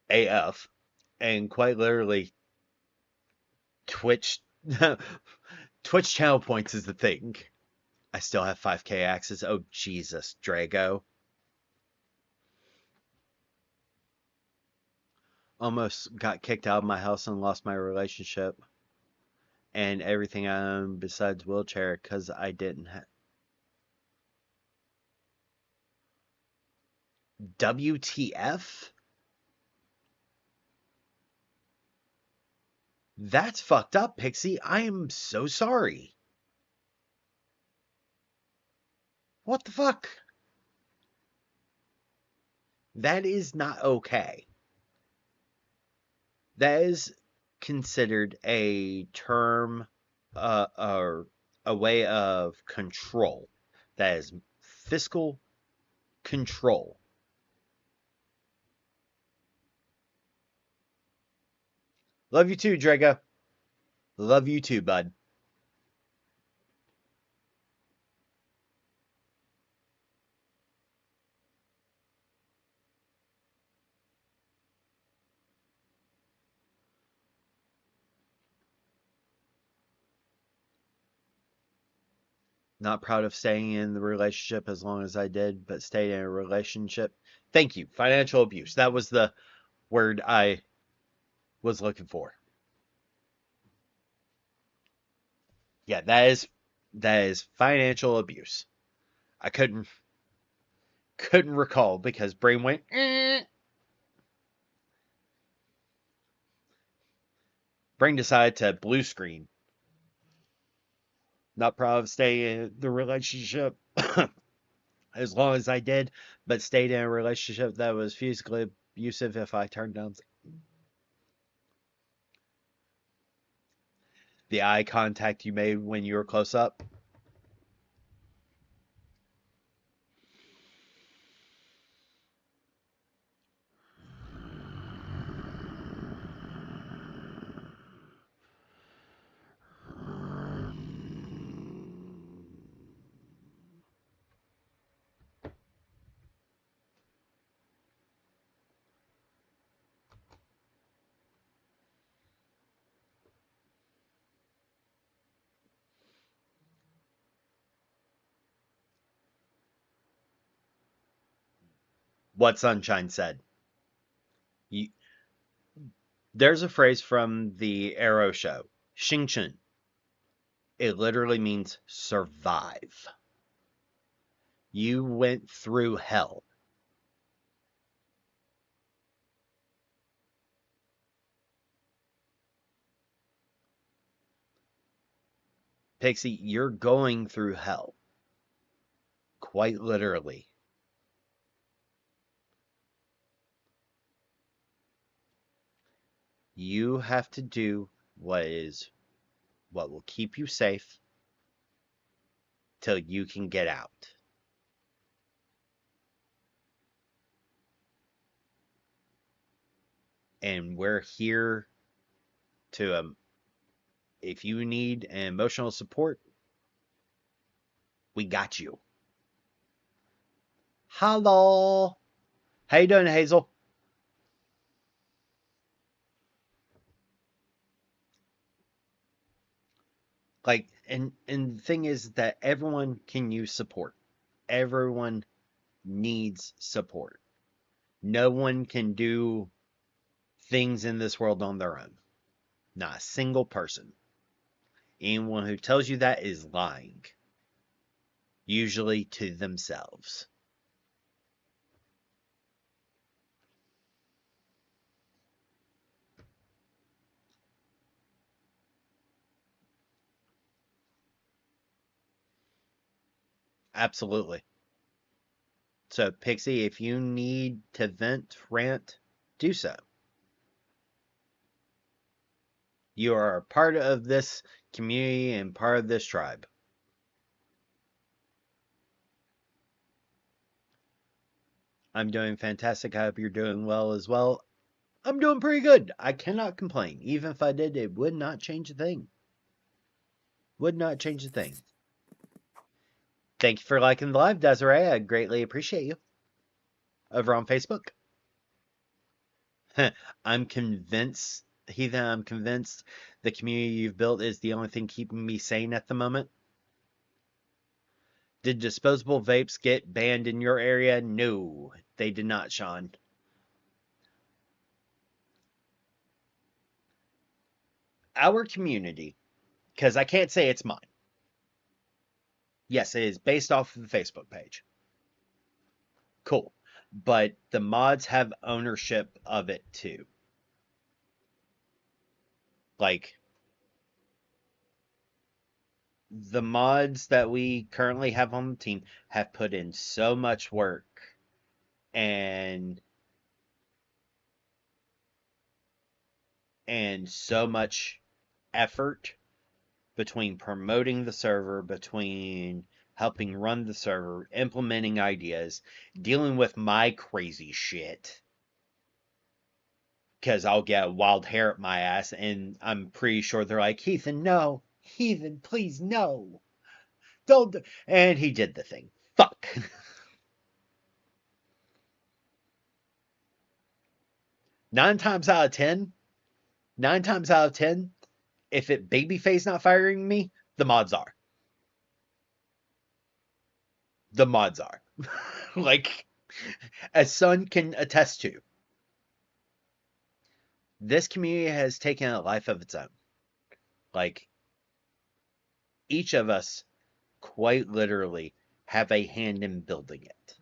AF, and quite literally, Twitch, Twitch channel points is the thing. I still have 5K access. Oh Jesus, Drago. almost got kicked out of my house and lost my relationship and everything I own besides wheelchair because I didn't have WTF? That's fucked up, Pixie. I am so sorry. What the fuck? That is not okay. That is considered a term or a way of control. That is fiscal control. Love you too, Drago. Love you too, bud. Not proud of staying in the relationship as long as I did, but stayed in a relationship. Thank you. Financial abuse. That was the word I was looking for. Yeah, that is financial abuse. I couldn't recall because brain went brain decided to blue screen. Not proud of staying in the relationship as long as I did, but stayed in a relationship that was physically abusive if I turned down the eye contact you made when you were close up. What Sunshine said. You, there's a phrase from the Arrow show, Xingchen. It literally means survive. You went through hell. Pixie, you're going through hell. Quite literally. You have to do what will keep you safe till you can get out. And we're here to if you need emotional support, we got you. Hello. How you doing, Hazel? Like, and the thing is that everyone can use support. Everyone needs support. No one can do things in this world on their own. Not a single person. Anyone who tells you that is lying. Usually to themselves. Absolutely. So, Pixie, if you need to vent, rant, do so. You are a part of this community and part of this tribe. I'm doing fantastic. I hope you're doing well as well. I'm doing pretty good. I cannot complain. Even if I did, it would not change a thing. Would not change a thing. Thank you for liking the live, Desiree. I greatly appreciate you. Over on Facebook. I'm convinced, Heathen, I'm convinced the community you've built is the only thing keeping me sane at the moment. Did disposable vapes get banned in your area? No, they did not, Sean. our community, because I can't say it's mine. Yes, it is based off of the Facebook page. Cool. But the mods have ownership of it too. Like, the mods that we currently have on the team have put in so much work and so much effort between promoting the server, between helping run the server, implementing ideas, dealing with my crazy shit. Because I'll get wild hair at my ass, and I'm pretty sure they're like, Heathen, no. Heathen, please, no. Don't. And he did the thing. Fuck. 9 times out of 10, 9 times out of 10, if it babyface not firing me, the mods are. The mods are. Like, as Son can attest to, this community has taken a life of its own. Like, each of us quite literally have a hand in building it.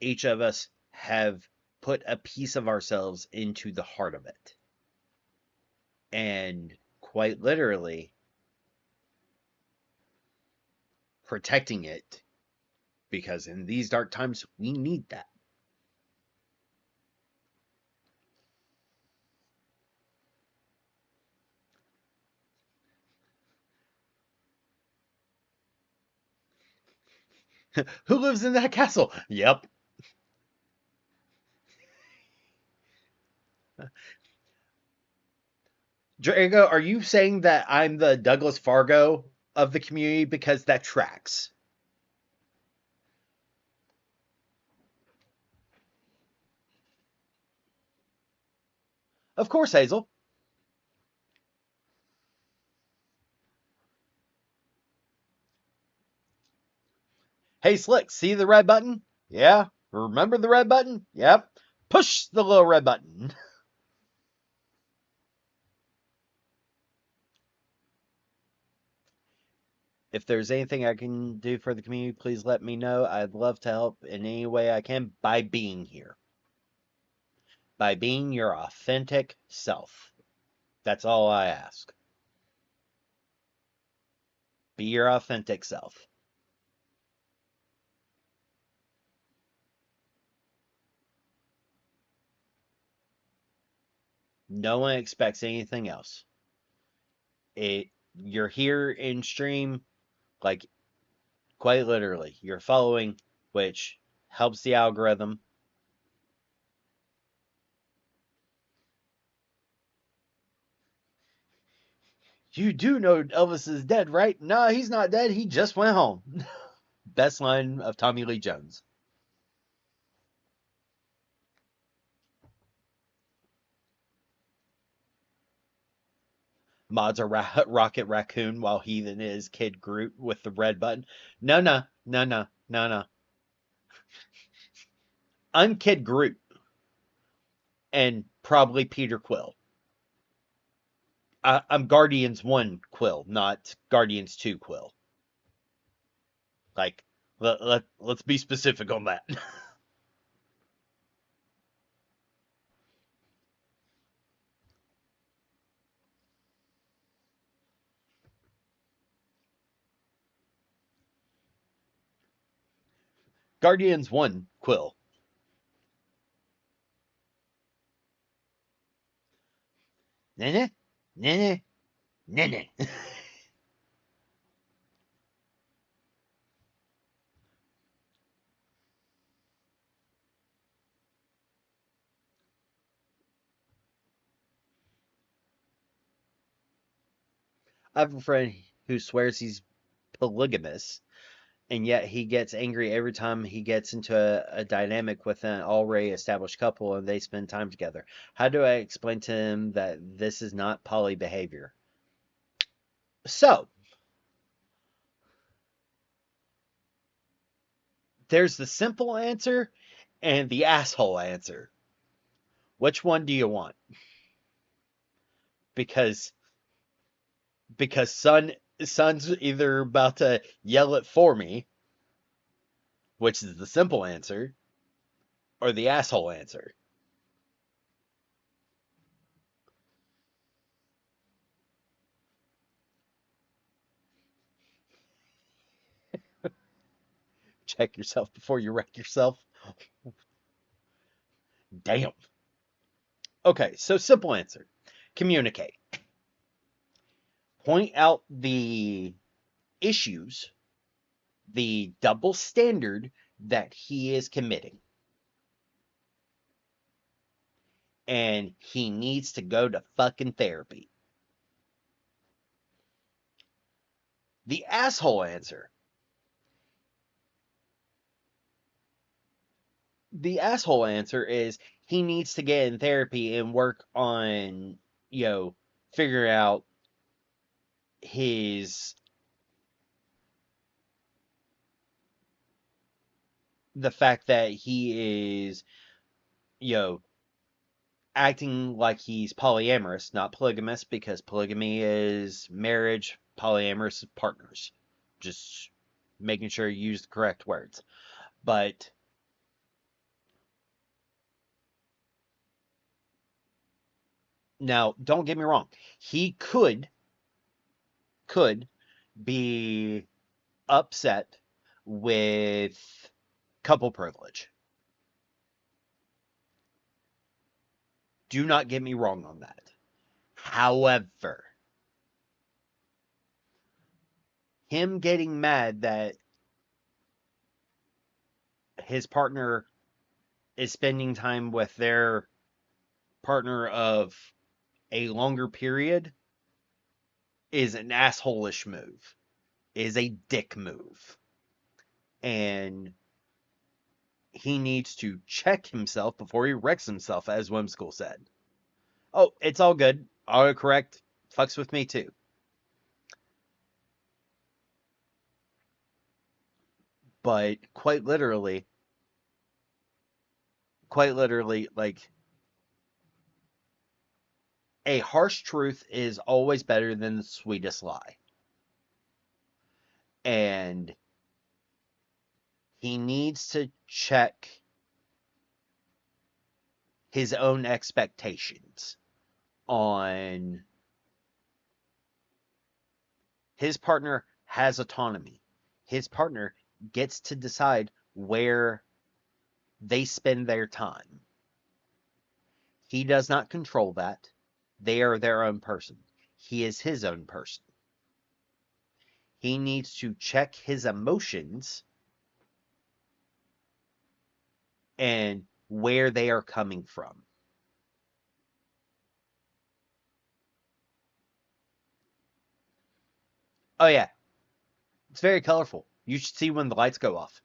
Each of us have put a piece of ourselves into the heart of it. And quite literally protecting it, because in these dark times, we need that. Who lives in that castle? Yep. Drago, are you saying that I'm the Douglas Fargo of the community? Because that tracks. Of course, Hazel. Hey, Slick, see the red button? Yeah. Remember the red button? Yep. Push the little red button. If there's anything I can do for the community, please let me know. I'd love to help in any way I can by being here. By being your authentic self. That's all I ask. Be your authentic self. No one expects anything else. You're here in stream, like, quite literally. You're following, which helps the algorithm. You do know Elvis is dead, right? No, he's not dead. He just went home. Best line of Tommy Lee Jones. Mods are Rocket Raccoon while Heathen is Kid Groot with the red button. No, no, no, no, no, no. I'm Kid Groot and probably Peter Quill. I'm Guardians 1 Quill, not Guardians 2 Quill. Like, let's be specific on that. Guardians 1 Quill. Nene? Nene? Nene. I have a friend who swears he's polygamous, and yet he gets angry every time he gets into a dynamic with an already established couple and they spend time together. How do I explain to him that this is not poly behavior? So, there's the simple answer and the asshole answer. Which one do you want? because son's either about to yell it for me, which is the simple answer, or the asshole answer. Check yourself before you wreck yourself. Damn. Okay, so simple answer. Communicate. Point out the issues, the double standard that he is committing. And he needs to go to fucking therapy. The asshole answer. The asshole answer is he needs to get in therapy and work on, figuring out his the fact that he is, you know, acting like he's polyamorous, not polygamous, because polygamy is marriage, polyamorous is partners. Just making sure you use the correct words. But now, don't get me wrong. He could be upset with couple privilege. Do not get me wrong on that. However, him getting mad that his partner is spending time with their partner of a longer period is an asshole-ish move, is a dick move. And he needs to check himself before he wrecks himself, as Whimsical said. Oh, it's all good. Autocorrect fucks with me too. But quite literally, like, a harsh truth is always better than the sweetest lie. And he needs to check his own expectations on his partner has autonomy. His partner gets to decide where they spend their time. He does not control that. They are their own person. He is his own person. He needs to check his emotions and where they are coming from. Oh, yeah. It's very colorful. You should see when the lights go off.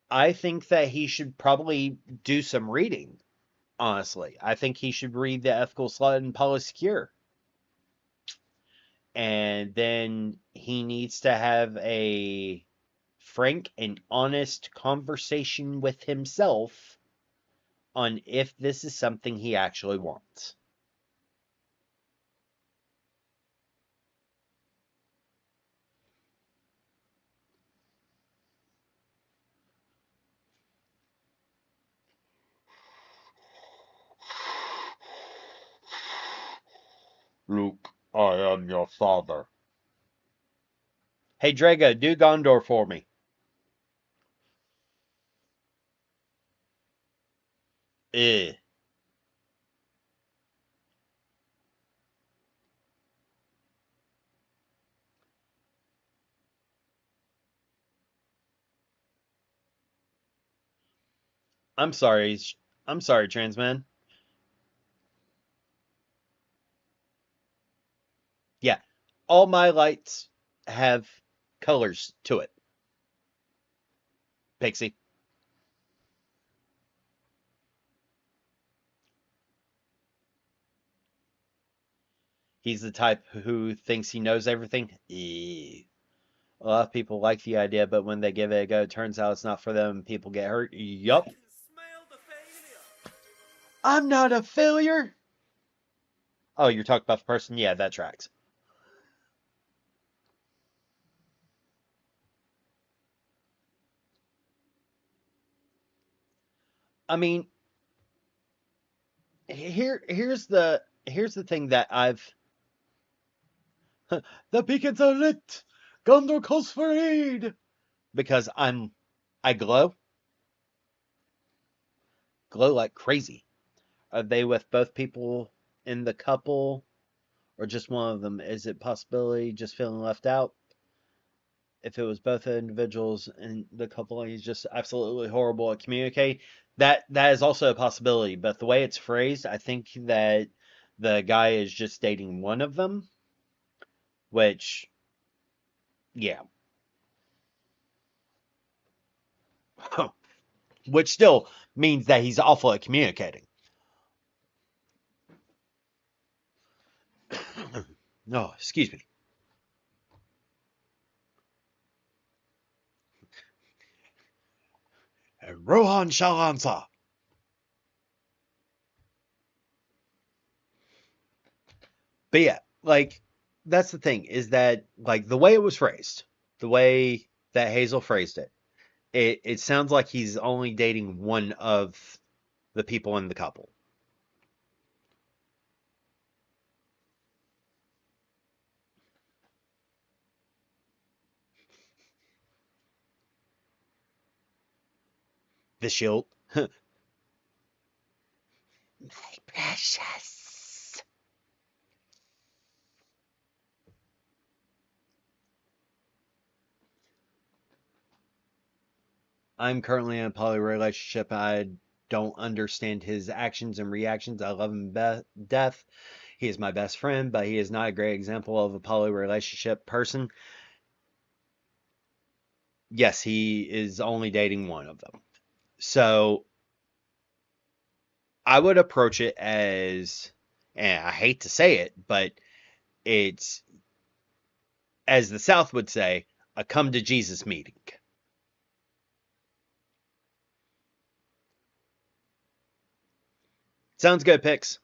I think that he should probably do some reading, honestly. I think he should read The Ethical Slut and Polysecure. And then he needs to have a frank and honest conversation with himself on if this is something he actually wants. Luke, I am your father. Hey, Drago, do Gondor for me. Eh. I'm sorry. I'm sorry, trans man. Yeah. All my lights have colors to it. Pixie. He's the type who thinks he knows everything. A lot of people like the idea, but when they give it a go, it turns out it's not for them. People get hurt. Yup. Smell the failure. I'm not a failure. Oh, you're talking about the person? Yeah, that tracks. I mean, here's the thing that I've the beacons are lit. Gondor calls for aid. Because I glow like crazy. Are they with both people in the couple, or just one of them? Is it possibility just feeling left out? If it was both individuals in the couple and he's just absolutely horrible at communicating, that is also a possibility. But the way it's phrased, I think that the guy is just dating one of them, which, yeah, which still means that he's awful at communicating. No, excuse me. And Rohan shall answer. But yeah, like that's the thing is that like the way it was phrased, the way that Hazel phrased it, it sounds like he's only dating one of the people in the couple. The shield. My precious. I'm currently in a poly relationship. I don't understand his actions and reactions. I love him death. He is my best friend, but he is not a great example of a poly relationship person. Yes, he is only dating one of them. So I would approach it as, and I hate to say it, but it's, as the South would say, a come to Jesus meeting. Sounds good, Pix.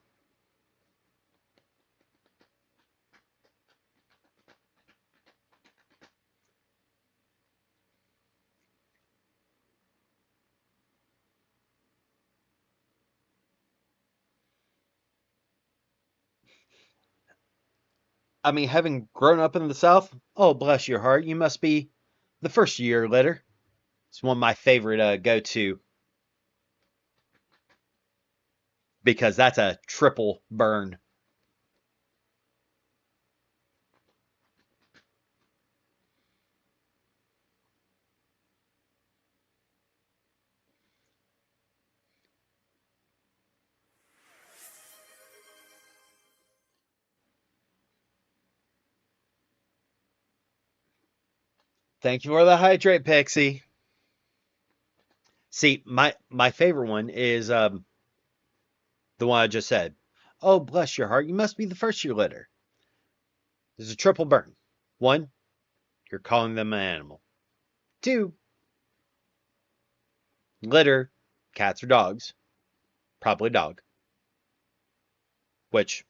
I mean, having grown up in the South, oh, bless your heart, you must be the first year letter. It's one of my favorite go to because that's a triple burn. Thank you for the hydrate, Pixie. See, my favorite one is the one I just said. Oh, bless your heart, you must be the first year letter. There's a triple burn. One, you're calling them an animal. Two, litter, cats or dogs, probably dog, which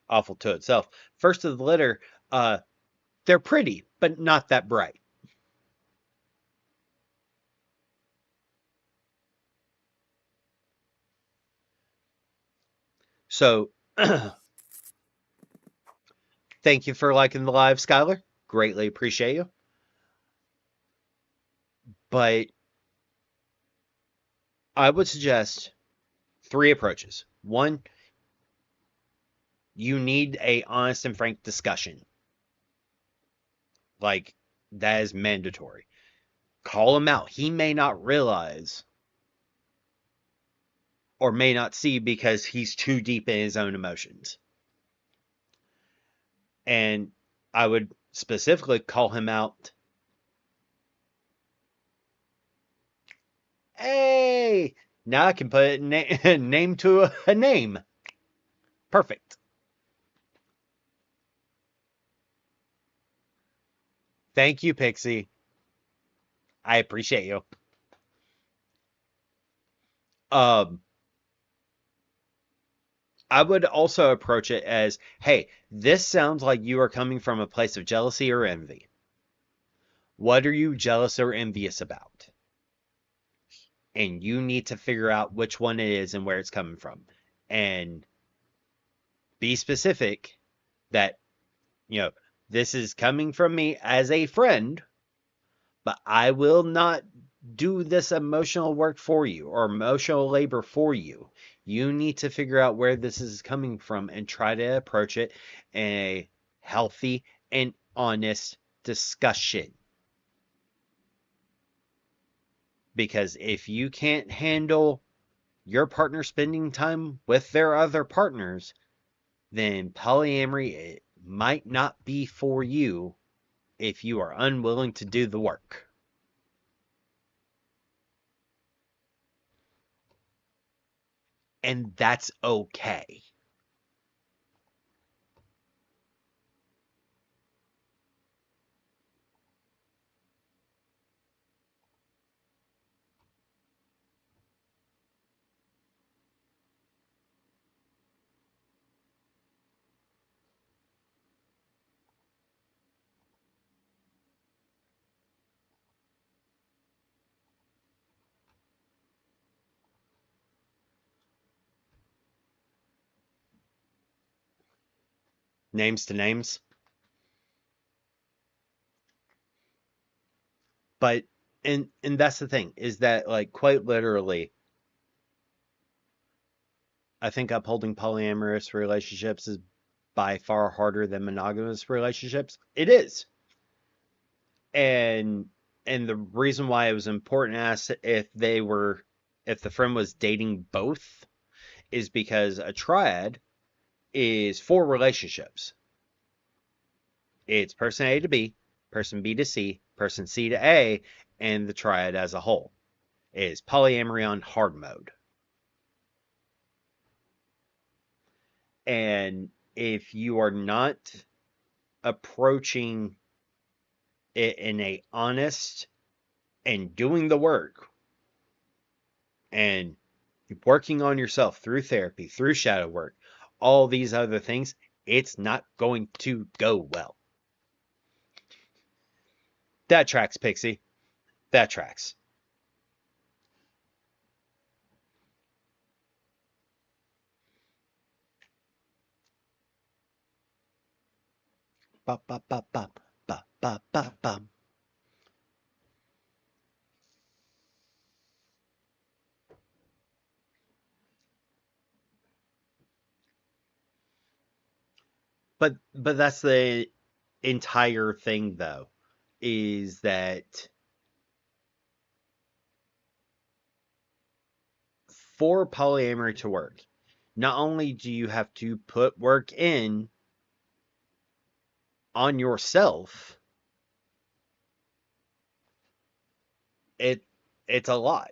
awful to itself. First of the litter, they're pretty, but not that bright. So, thank you for liking the live, Skylar. Greatly appreciate you. But I would suggest three approaches. One, you need a honest and frank discussion. Like that is mandatory. Call him out. He may not realize or may not see because he's too deep in his own emotions. And I would specifically call him out. Hey, now I can put a name to a name. Perfect. Thank you, Pixie. I appreciate you. Um, I would also approach it as, hey, this sounds like you are coming from a place of jealousy or envy. What are you jealous or envious about? And you need to figure out which one it is and where it's coming from. And be specific that, you know, this is coming from me as a friend, but I will not do this emotional work for you or emotional labor for you. You need to figure out where this is coming from and try to approach it in a healthy and honest discussion. Because if you can't handle your partner spending time with their other partners, then polyamory it might not be for you if you are unwilling to do the work. And that's okay. Names to names. But and that's the thing is that like quite literally I think upholding polyamorous relationships is by far harder than monogamous relationships. It is. And the reason why it was important to ask if the friend was dating both is because a triad is four relationships. It's person A to B, person B to C, person C to A, and the triad as a whole. It is polyamory on hard mode. And if you are not approaching it in a honest and doing the work and working on yourself through therapy, through shadow work, all these other things, it's not going to go well. That tracks, Pixie. That tracks. Ba, ba, ba, ba, ba, ba, ba, ba. But that's the entire thing though, is that for polyamory to work, not only do you have to put work in on yourself, it it's a lot.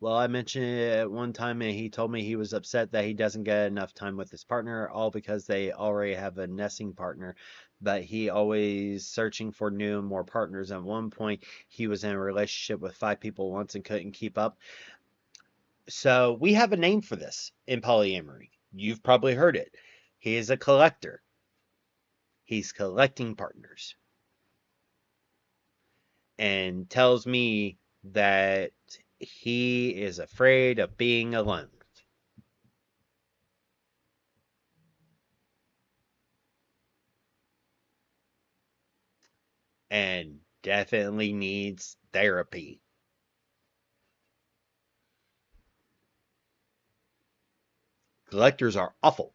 Well, I mentioned it at one time, and he told me he was upset that he doesn't get enough time with his partner, all because they already have a nesting partner. But he always searching for new and more partners. At one point, he was in a relationship with 5 people once and couldn't keep up. So we have a name for this in polyamory. You've probably heard it. He is a collector. He's collecting partners and tells me that he is afraid of being alone and definitely needs therapy. Collectors are awful.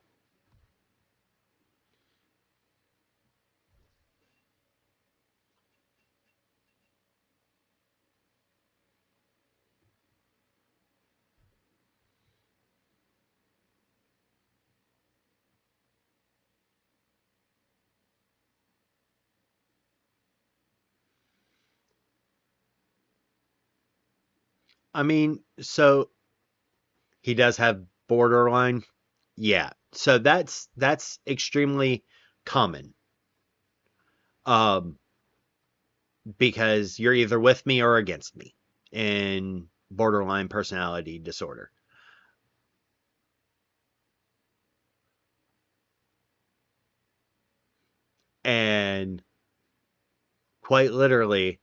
I mean, so he does have borderline. Yeah. So that's extremely common. Um because you're either with me or against me in borderline personality disorder. And quite literally,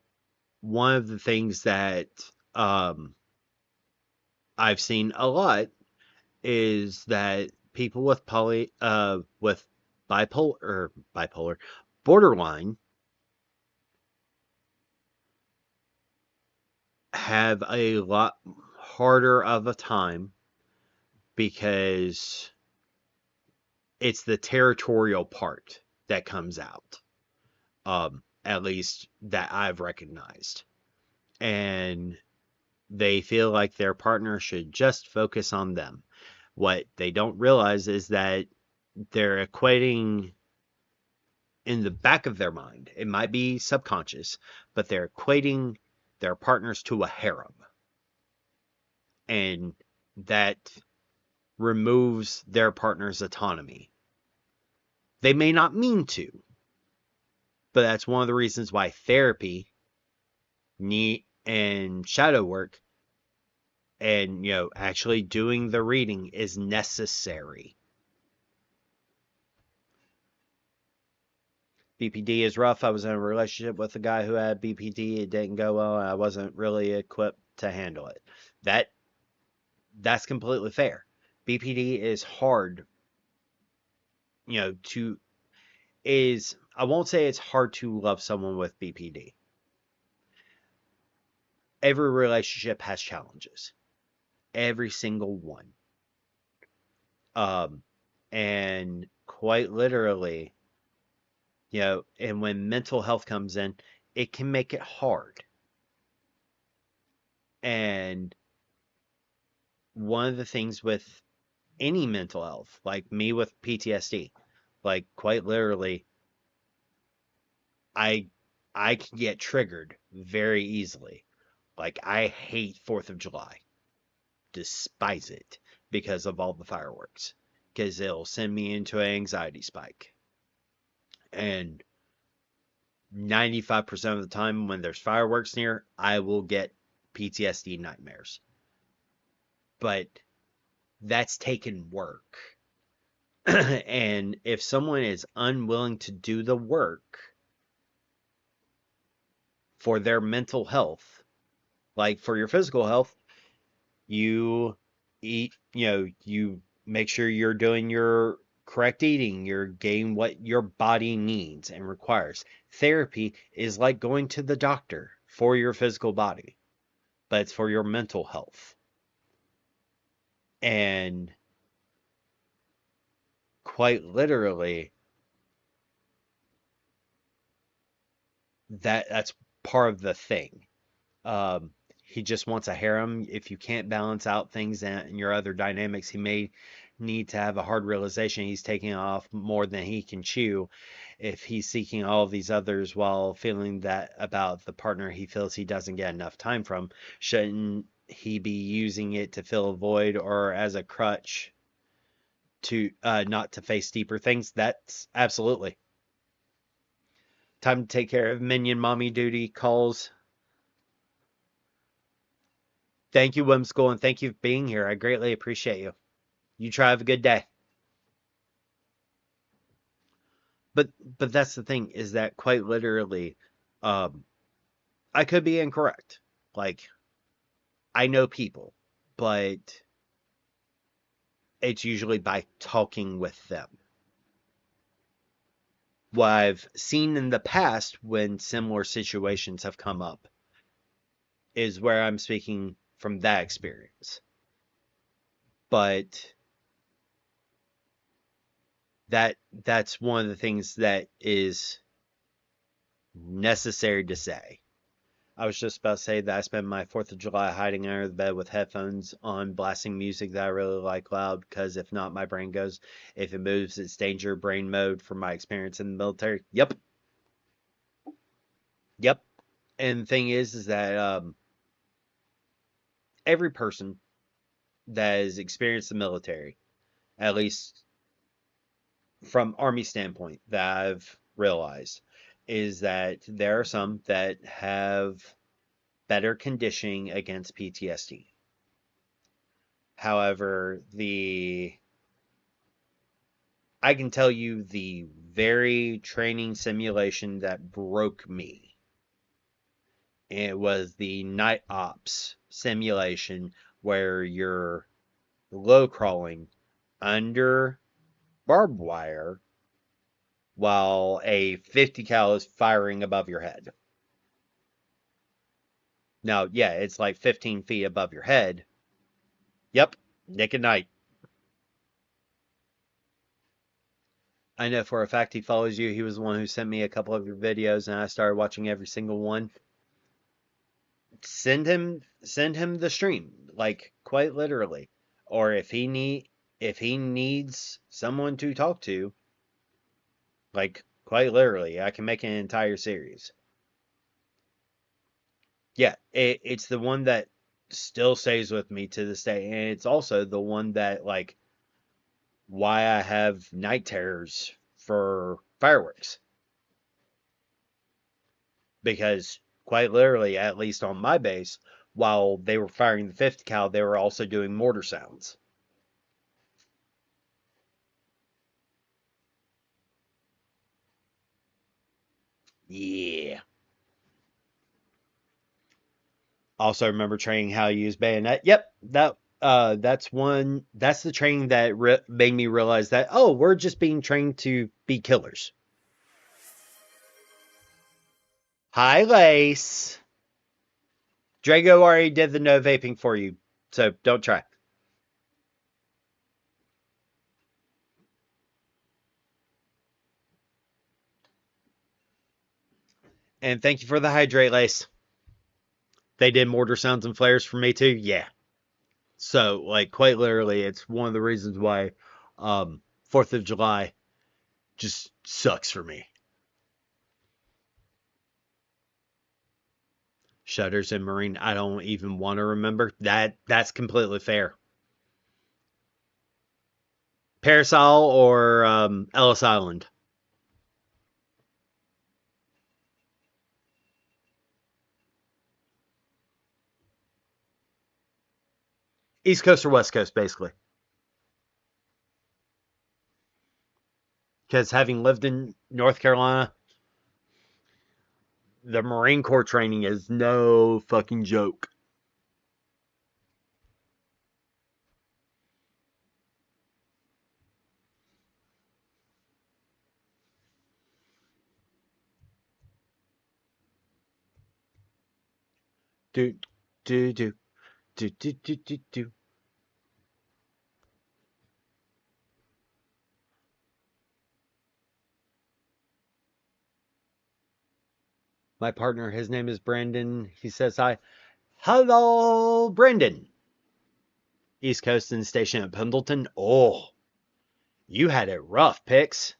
one of the things that I've seen a lot is that people with bipolar borderline have a lot harder of a time because it's the territorial part that comes out, at least that I've recognized. And they feel like their partner should just focus on them. What they don't realize is that they're equating in the back of their mind, it might be subconscious, but they're equating their partners to a harem. And that removes their partner's autonomy. They may not mean to, but that's one of the reasons why therapy and shadow work and actually doing the reading is necessary. BPD is rough. I was in a relationship with a guy who had BPD. It didn't go well, and I wasn't really equipped to handle it. That's completely fair. BPD is hard, I won't say it's hard to love someone with BPD. Every relationship has challenges. Every single one. And quite literally, and when mental health comes in, it can make it hard. And one of the things with any mental health, like me with PTSD, like quite literally, I can get triggered very easily. Like I hate 4th of July. Despise it because of all the fireworks. Because it'll send me into an anxiety spike. And 95% of the time when there's fireworks near, I will get PTSD nightmares. But that's taken work. And if someone is unwilling to do the work for their mental health, like for your physical health, you eat, you make sure you're doing your correct eating, you're getting what your body needs and requires. Therapy is like going to the doctor for your physical body, but it's for your mental health. And quite literally, that's part of the thing. He just wants a harem. If you can't balance out things and your other dynamics, he may need to have a hard realization he's taking off more than he can chew if he's seeking all of these others while feeling that about the partner he feels he doesn't get enough time from. Shouldn't he be using it to fill a void or as a crutch to not to face deeper things? That's absolutely. Time to take care of minion mommy duty calls. Thank you, Whimsical, and thank you for being here. I greatly appreciate you. You try have a good day. But that's the thing, is that quite literally, um, I could be incorrect. Like, I know people, but it's usually by talking with them. What I've seen in the past when similar situations have come up is where I'm speaking from that experience. But that's one of the things that is necessary to say. I was just about to say that I spent my 4th of July hiding under the bed with headphones on, blasting music that I really like loud, because if not, my brain goes. If it moves, it's danger brain mode from my experience in the military. Yep. Yep. And the thing is that every person that has experienced the military, at least from Army standpoint, that I've realized, is that there are some that have better conditioning against PTSD. However, the I can tell you the very training simulation that broke me. It was the night ops simulation where you're low crawling under barbed wire while a 50 cal is firing above your head. Now, yeah, it's like 15 feet above your head. Yep, Nick at Night. I know for a fact he follows you. He was the one who sent me a couple of your videos, and I started watching every single one. Send him the stream, like quite literally. Or if he needs someone to talk to, like quite literally, I can make an entire series. Yeah, it's the one that still stays with me to this day, and it's also the one that like why I have night terrors for fireworks. Because quite literally, at least on my base, while they were firing the 50 cal, they were also doing mortar sounds. Yeah. Also remember training how to use bayonet. Yep, that's the training that made me realize that, oh, we're just being trained to be killers. Hi, Lace. Drago already did the no vaping for you, so don't try. And thank you for the hydrate, Lace. They did mortar sounds and flares for me too. Yeah. So, like, quite literally, it's one of the reasons why 4th of July just sucks for me. Shutters and Marine, I don't even want to remember. That's completely fair. Parasol or Ellis Island? East Coast or West Coast, basically. Because having lived in North Carolina, the Marine Corps training is no fucking joke. Do, do, do, do, do, do, do, do. My partner, his name is Brandon. He says hi. Hello, Brandon. East Coast and station at Pendleton. Oh, you had it rough, Pix.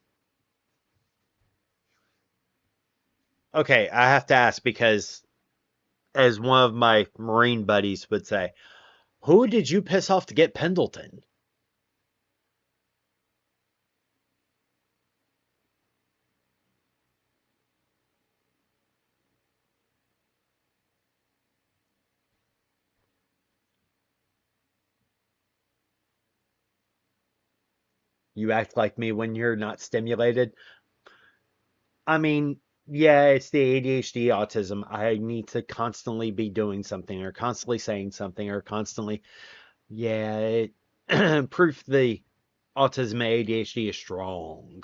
Okay, I have to ask because, as one of my Marine buddies would say, who did you piss off to get Pendleton? You act like me when you're not stimulated. I mean, yeah, it's the ADHD autism. I need to constantly be doing something or constantly saying something or constantly, yeah, proof the autism and ADHD is strong.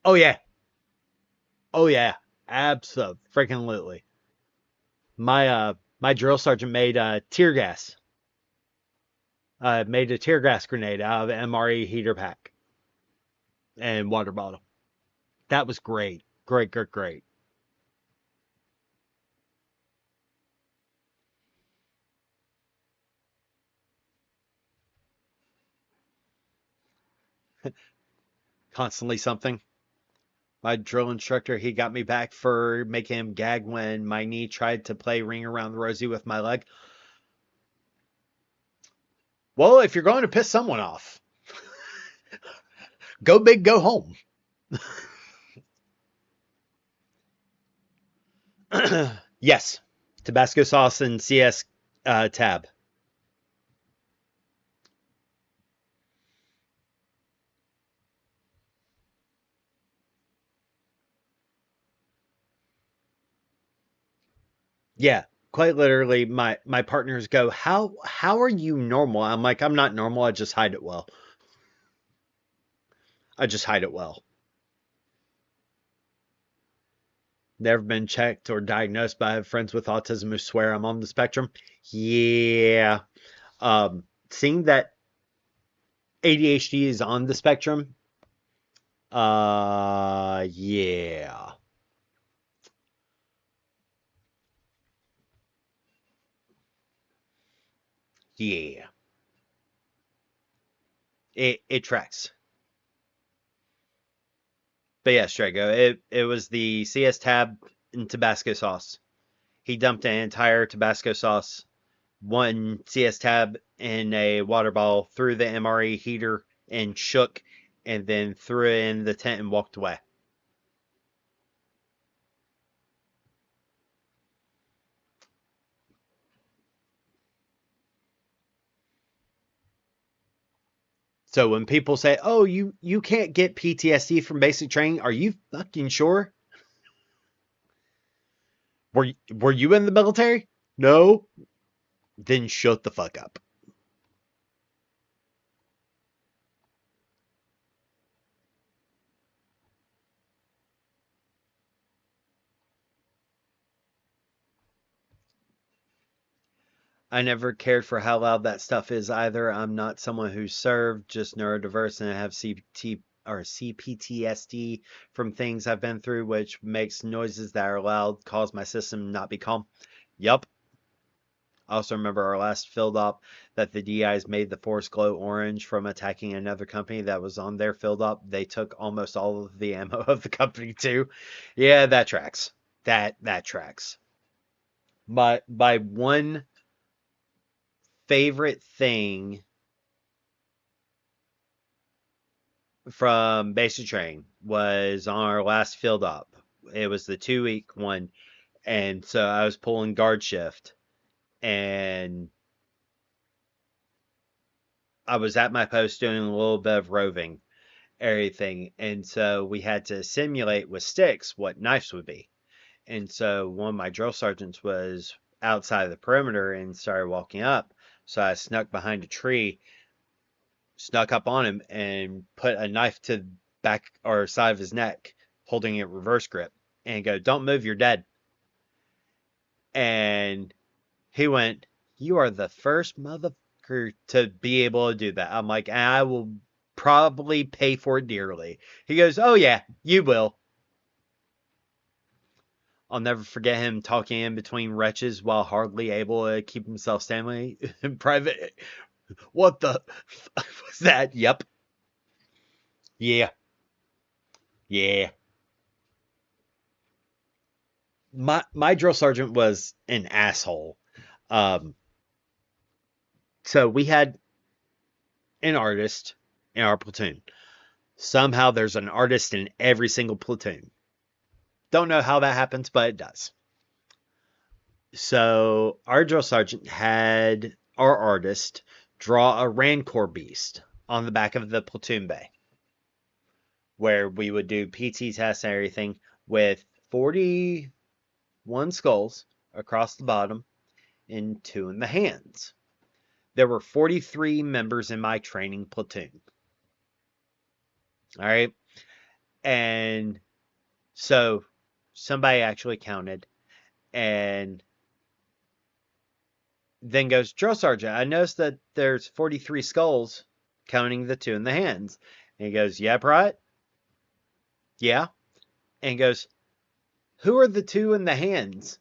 Oh yeah. Oh yeah. Absolutely. My drill sergeant made tear gas. Made a tear gas grenade out of an MRE heater pack and water bottle. That was great. Great, great, great. Constantly something. My drill instructor, he got me back for making him gag when my knee tried to play Ring Around the Rosie with my leg. Well, if you're going to piss someone off, go big, go home. Yes. Tabasco sauce and CS tab. Yeah, quite literally, my partners go, how are you normal? I'm like, I'm not normal. I just hide it well. I just hide it well. Never been checked or diagnosed, but I have friends with autism who swear I'm on the spectrum. Yeah. Seeing that ADHD is on the spectrum. Yeah. Yeah. It tracks. But yeah, Strago, it was the CS tab and Tabasco sauce. He dumped an entire Tabasco sauce, one CS tab in a water bottle, threw the MRE heater and shook, and then threw it in the tent and walked away. So when people say, "Oh, you can't get PTSD from basic training," are you fucking sure? Were you in the military? No. Then shut the fuck up. I never cared for how loud that stuff is either. I'm not someone who served, just neurodiverse and I have CPT or CPTSD from things I've been through, which makes noises that are loud cause my system not be calm. Yup. I also remember our last field op that the DIs made the forest glow orange from attacking another company that was on their field op. They took almost all of the ammo of the company too. Yeah, that tracks. That tracks. My one favorite thing from basic training was on our last field op. It was the 2 week one, and so I was pulling guard shift, and I was at my post doing a little bit of roving, everything, and so we had to simulate with sticks what knives would be. And so one of my drill sergeants was outside of the perimeter and started walking up, so I snuck behind a tree, snuck up on him, and put a knife to the back or side of his neck, holding it reverse grip, and go, "Don't move, you're dead." And he went, "You are the first motherfucker to be able to do that." I'm like, "I will probably pay for it dearly." He goes, "Oh yeah, you will." I'll never forget him talking in between wretches while hardly able to keep himself standing in private. What the fuck was that? Yep. Yeah. Yeah. My drill sergeant was an asshole. Um, so we had an artist in our platoon. Somehow there's an artist in every single platoon. Don't know how that happens, but it does. So our drill sergeant had our artist draw a Rancor beast on the back of the platoon bay, where we would do PT tests and everything with 41 skulls across the bottom and 2 in the hands. There were 43 members in my training platoon. All right. And so somebody actually counted and then goes, "Drill Sergeant, I noticed that there's 43 skulls, counting the 2 in the hands." And he goes, "Yeah, right? Yeah." And he goes, "Who are the 2 in the hands?"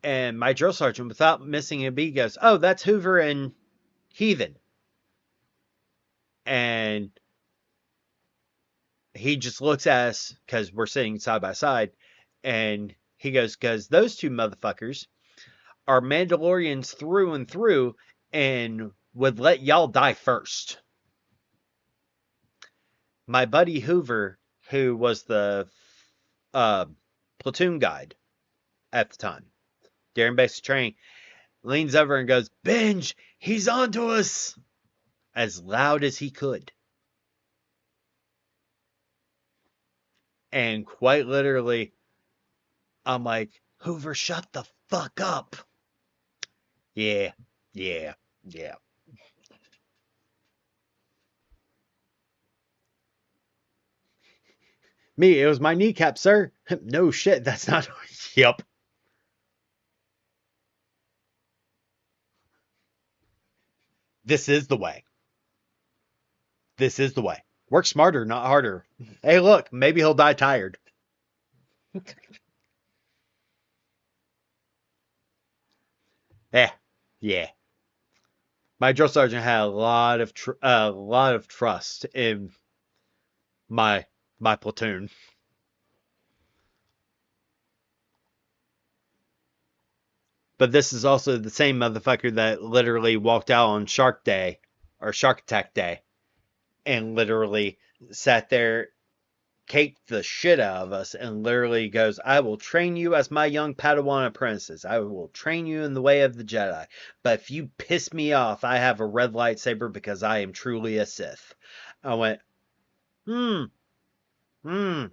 And my drill sergeant, without missing a beat, goes, "Oh, that's Hoover and Heathen." And he just looks at us because we're sitting side by side. And he goes, "Because those 2 motherfuckers are Mandalorians through and through and would let y'all die first." My buddy Hoover, who was the uh, platoon guide at the time during basic training, leans over and goes, "Benj, he's onto us," as loud as he could. And quite literally, I'm like, "Hoover, shut the fuck up. Yeah. Me, it was my kneecap, sir. No shit, that's not. Yep. This is the way. This is the way. Work smarter, not harder. Hey, look, maybe he'll die tired. Eh, yeah. My drill sergeant had a lot of trust in my my platoon. But this is also the same motherfucker that literally walked out on Shark Day or Shark Attack Day and literally sat there, caked the shit out of us, and literally goes, I will train you as my young Padawan apprentices. I will train you in the way of the Jedi. But if you piss me off, I have a red lightsaber because I am truly a Sith. I went, hmm, hmm.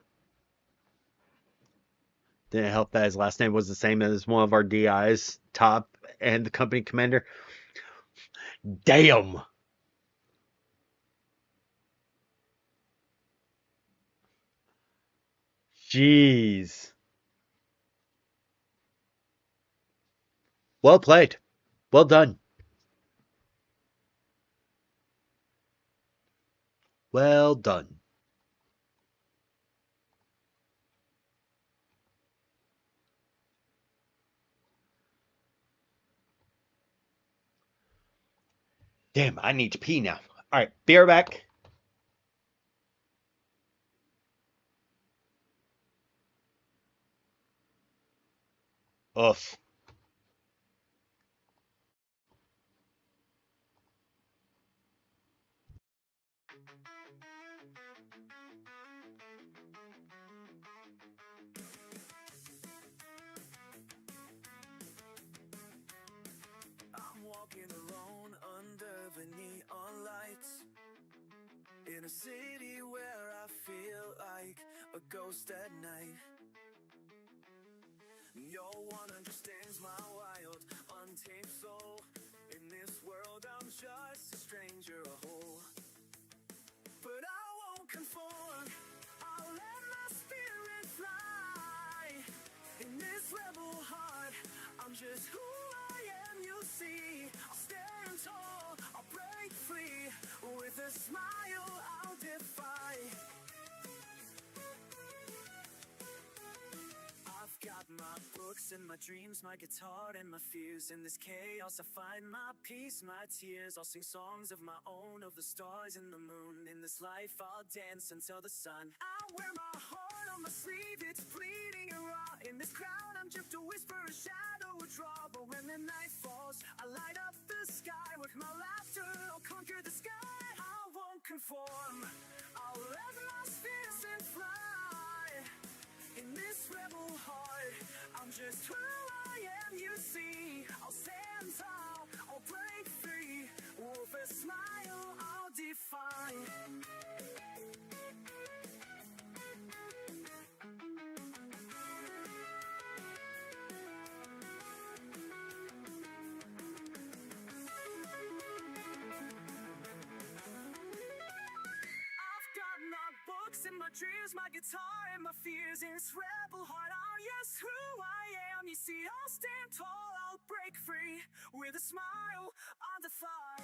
Didn't help that his last name was the same as one of our DIs, top, and the company commander. Damn. Jeez. Well played. Well done. Well done. Damn, I need to pee now. All right, be right back. Oof. I'm walking alone under the neon lights in a city where I feel like a ghost at night. No one understands my wild, untamed soul. In this world I'm just a stranger, a whole. But I won't conform, I'll let my spirit fly. In this rebel heart, I'm just who I am, you'll see. I'll stand tall, I'll break free. With a smile I'll defy. I've got my books and my dreams, my guitar and my fears. In this chaos I find my peace, my tears. I'll sing songs of my own, of the stars and the moon. In this life I'll dance until the sun. I wear my heart on my sleeve, it's bleeding and raw. In this crowd I'm just a whisper, a shadow, a draw. But when the night falls, I light up the sky. With my laughter I'll conquer the sky. I won't conform, I'll let my spirit fly. In this rebel heart, I'm just who I am, you see. I'll stand tall, I'll break free. With a smile, I'll define. I've got my books and my dreams, my guitar and my fears. In this rebel heart, oh yes, who I am. You see, I'll stand tall, I'll break free. With a smile, I'll defy.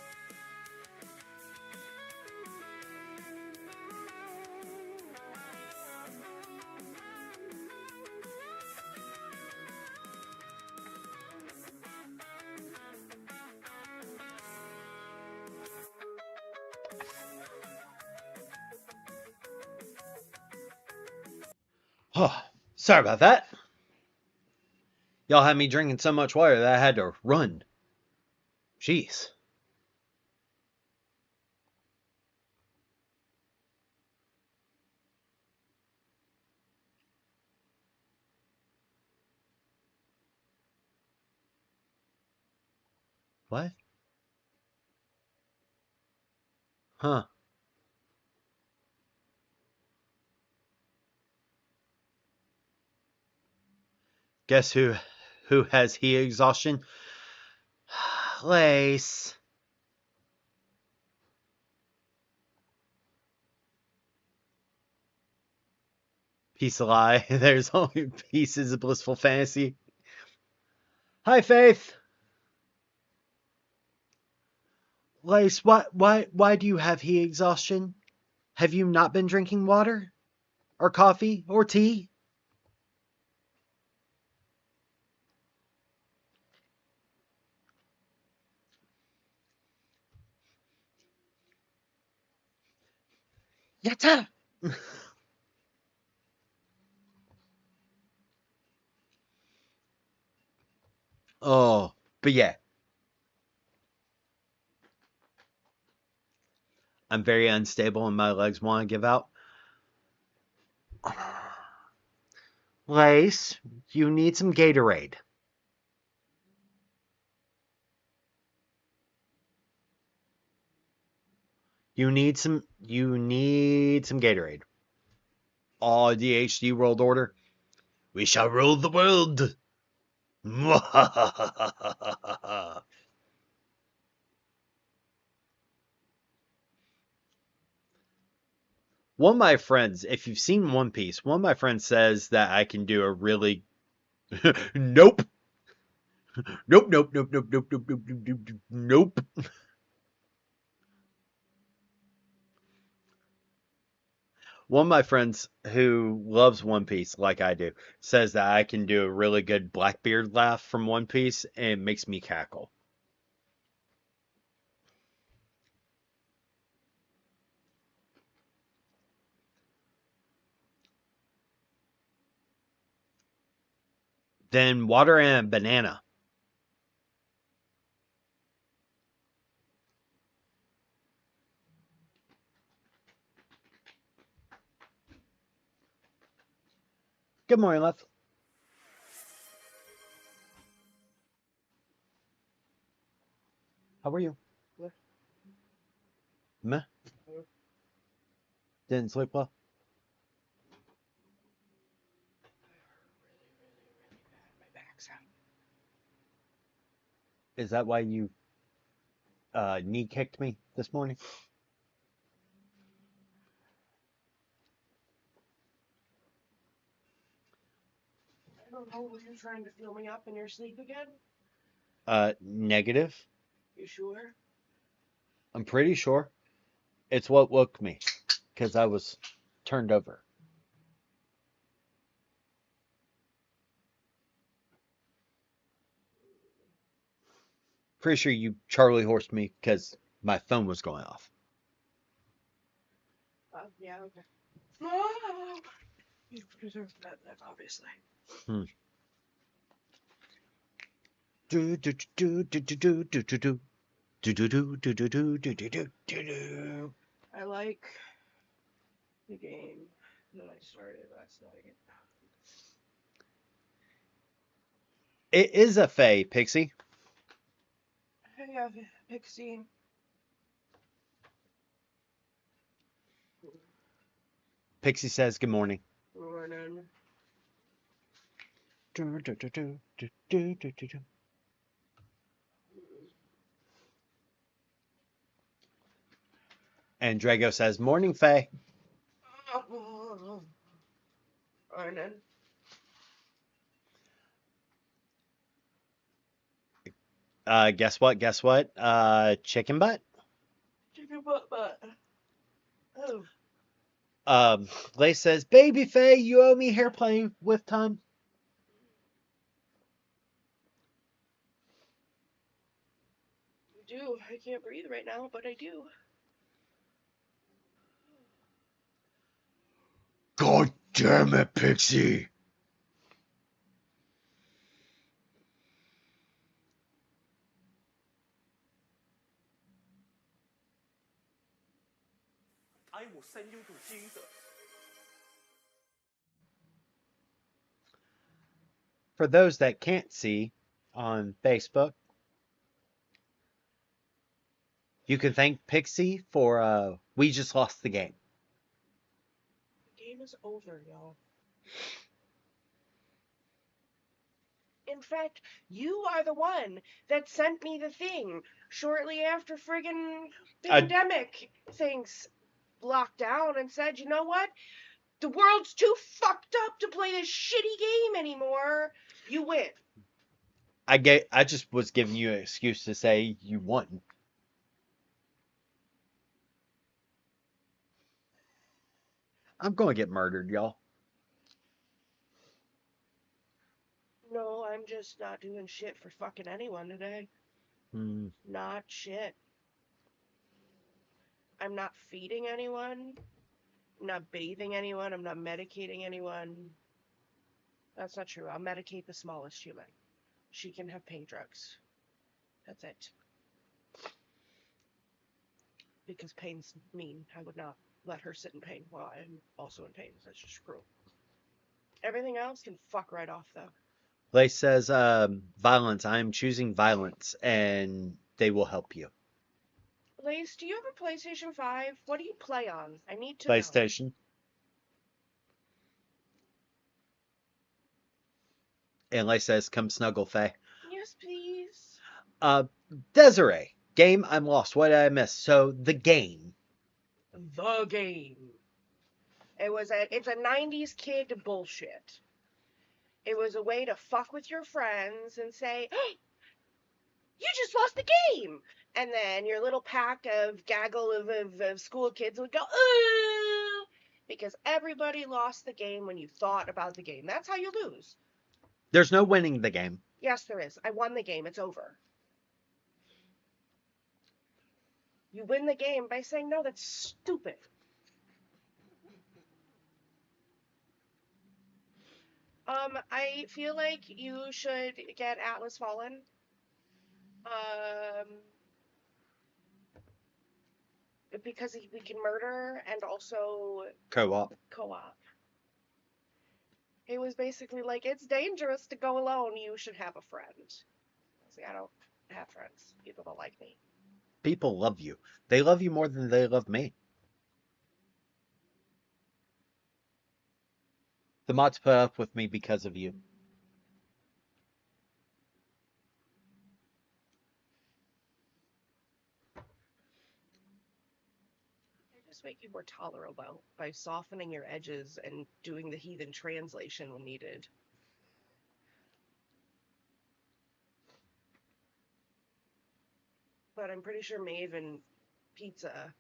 Oh, sorry about that. Y'all had me drinking so much water that I had to run. Jeez. What? Huh. Guess who who has heat exhaustion? Lace. Peace a lie. There's only pieces of blissful fantasy. Hi, Faith. Lace, why do you have heat exhaustion? Have you not been drinking water? Or coffee? Or tea? Yatta! Oh, but yeah. I'm very unstable and my legs want to give out. Lace, you need some Gatorade. You need some Gatorade. Oh, DHD world order. We shall rule the world. One of my friends, if you've seen One Piece, one of my friends says that I can do a really nope. Nope, nope, nope, nope, nope, nope, nope, nope, nope, nope. One of my friends who loves One Piece, like I do, says that I can do a really good Blackbeard laugh from One Piece and it makes me cackle. Then water and a banana. Good morning, love. How are you? Meh. Didn't sleep well? Is that why you knee kicked me this morning? I don't know. Were you trying to fill me up in your sleep again? Negative. You sure? I'm pretty sure. It's what woke me because I was turned over. Pretty sure you Charlie horsed me because my phone was going off. Yeah, okay. Oh, you deserve that, obviously. Hmm. Do do do do do do do do do. Do do do do do do do do do do. I like the game that I started last night. It is a Fae, Pixie. Hey, Pixie. Pixie says good morning. Morning. Do do do do do do do do do. And Drago says morning, Fae. Morning. Guess what? Guess what? Chicken butt. Chicken butt. Oh. Lace says, baby Faye, you owe me hair playing with time. You do. I can't breathe right now, but I do. God damn it, Pixie. I will send you to Jesus. For those that can't see on Facebook, you can thank Pixie for we just lost the game. The game is over, y'all. In In fact, you are the one that sent me the thing shortly after friggin' pandemic things locked down and said, you know what? The world's too fucked up to play this shitty game anymore. You win. I just was giving you an excuse to say you won. I'm going to get murdered, y'all. No, I'm just not doing shit for fucking anyone today. Not shit. I'm not feeding anyone. I'm not bathing anyone. I'm not medicating anyone. That's not true. I'll medicate the smallest human. She can have pain drugs. That's it. Because pain's mean. I would not let her sit in pain while I'm also in pain. That's just cruel. Everything else can fuck right off, though. Lace says, violence. I am choosing violence, and they will help you. Lace, do you have a PlayStation 5? What do you play on? I need to know. PlayStation. And Lace says, come snuggle, Faye. Yes, please. Desiree. Game, I'm lost. What did I miss? So, the game. The game. It's a 90s kid bullshit. It was a way to fuck with your friends and say, oh, you just lost the game! And then your little pack of gaggle of school kids would go, ooh! Because everybody lost the game when you thought about the game. That's how you lose. There's no winning the game. Yes, there is. I won the game. It's over. You win the game by saying, no, that's stupid. I feel like you should get Atlas Fallen. Because we can murder and also Co-op. It was basically like, it's dangerous to go alone. You should have a friend. See, I don't have friends. People don't like me. People love you. They love you more than they love me. The mods put up with me because of you. Just make you more tolerable by softening your edges and doing the heathen translation when needed. But I'm pretty sure Maeve and Pizza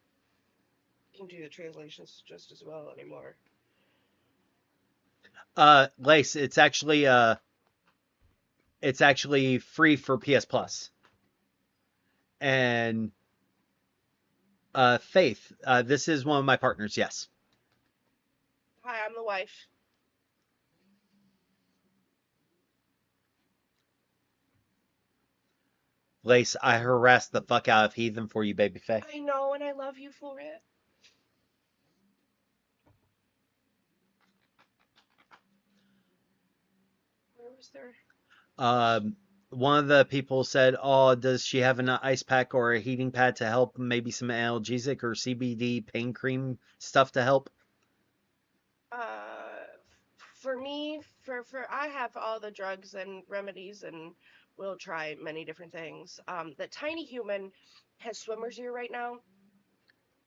can do the translations just as well anymore. Lace, it's actually free for PS Plus. And Faith, this is one of my partners, yes. Hi, I'm the wife. Lace, I harassed the fuck out of Heathen for you, baby Faye. I know, and I love you for it. Where was there? One of the people said, oh, does she have an ice pack or a heating pad to help? Maybe some analgesic or CBD pain cream stuff to help? For me, I have all the drugs and remedies and will try many different things. The tiny human has swimmer's ear right now.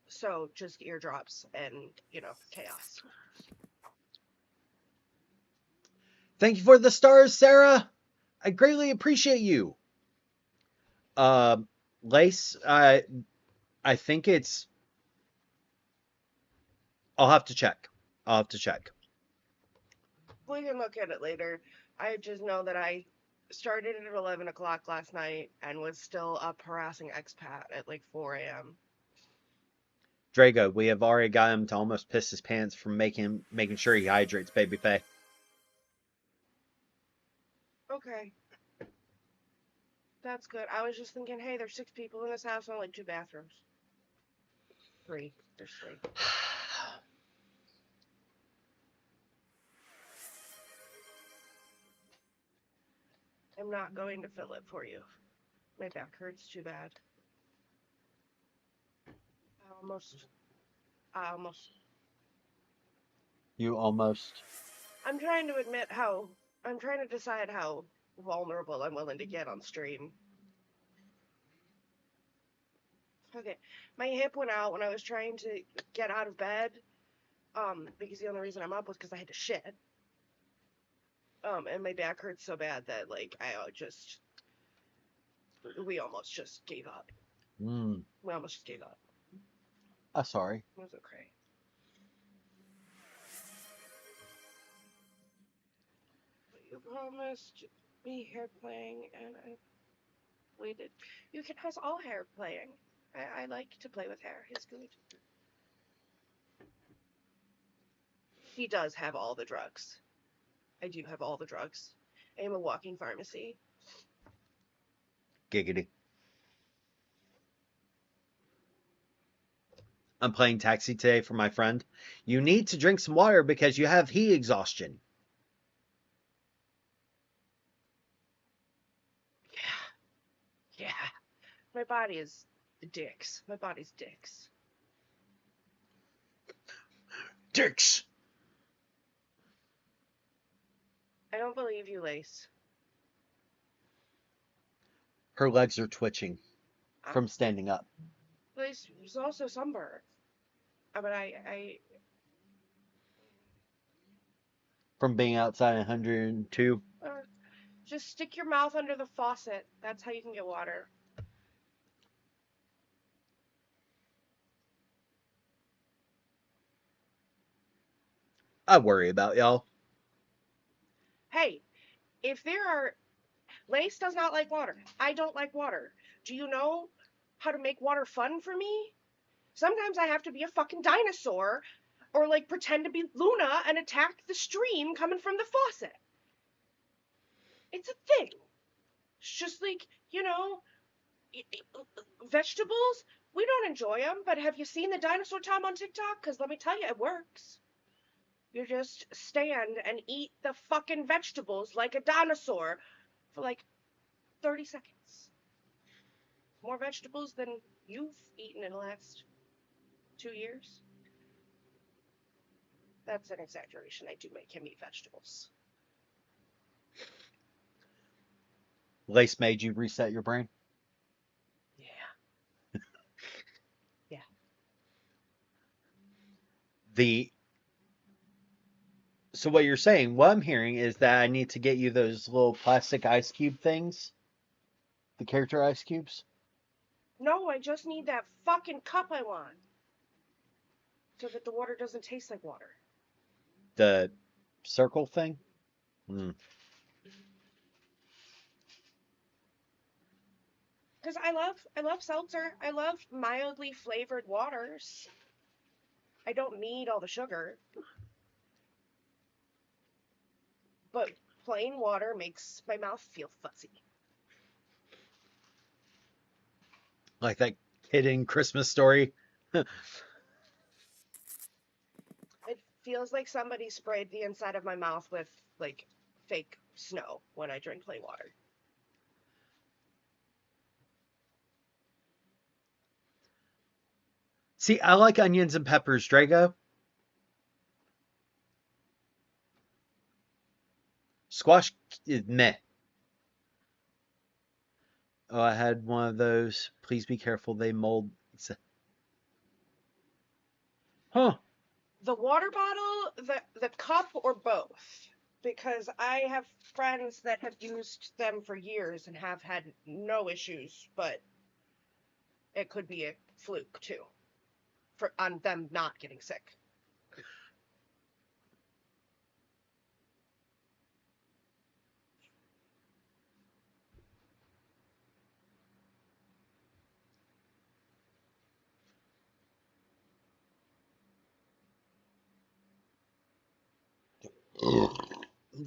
So just eardrops and, chaos. Thank you for the stars, Sarah. I greatly appreciate you. Lace, I think it's... I'll have to check. We can look at it later. I just know that I started at 11 o'clock last night and was still up harassing expat at like 4 a.m. Drago, we have already got him to almost piss his pants from making sure he hydrates, baby Faye. Okay. That's good. I was just thinking, hey, there's 6 people in this house and only 2 bathrooms. 3. There's 3. I'm not going to fill it for you. My back hurts too bad. I almost. You almost. I'm trying to decide how vulnerable I'm willing to get on stream. Okay, my hip went out when I was trying to get out of bed, because the only reason I'm up was because I had to shit. And my back hurts so bad that, like, we almost just gave up. Mm. We almost just gave up. I'm sorry. It was okay. But you promised me hair playing, and I waited. You can have all hair playing. I like to play with hair. It's good. He does have all the drugs. I do have all the drugs. I am a walking pharmacy. Giggity. I'm playing taxi today for my friend. You need to drink some water because you have heat exhaustion. Yeah. Yeah. My body is dicks. My body's dicks. Dicks. I don't believe you, Lace. Her legs are twitching from standing up. Lace is also sunburned. But From being outside 102. just stick your mouth under the faucet. That's how you can get water. I worry about y'all. Hey, if there are... Lace does not like water. I don't like water. Do you know how to make water fun for me? Sometimes I have to be a fucking dinosaur or, like, pretend to be Luna and attack the stream coming from the faucet. It's a thing. It's just like, vegetables, we don't enjoy them, but have you seen the dinosaur time on TikTok? Because let me tell you, it works. You just stand and eat the fucking vegetables like a dinosaur for like 30 seconds. More vegetables than you've eaten in the last 2 years. That's an exaggeration. I do make him eat vegetables. Lace made you reset your brain? Yeah. Yeah. So what you're saying, what I'm hearing is that I need to get you those little plastic ice cube things? The character ice cubes? No, I just need that fucking cup I want. So that the water doesn't taste like water. The circle thing? Mm. Because I love seltzer. I love mildly flavored waters. I don't need all the sugar. But plain water makes my mouth feel fuzzy. Like that kid in Christmas Story? It feels like somebody sprayed the inside of my mouth with, like, fake snow when I drink plain water. See, I like onions and peppers, Drago. Squash is meh. Oh, I had one of those. Please be careful, they mold. Huh. The water bottle, the cup, or both? Because I have friends that have used them for years and have had no issues, but it could be a fluke too, on them not getting sick.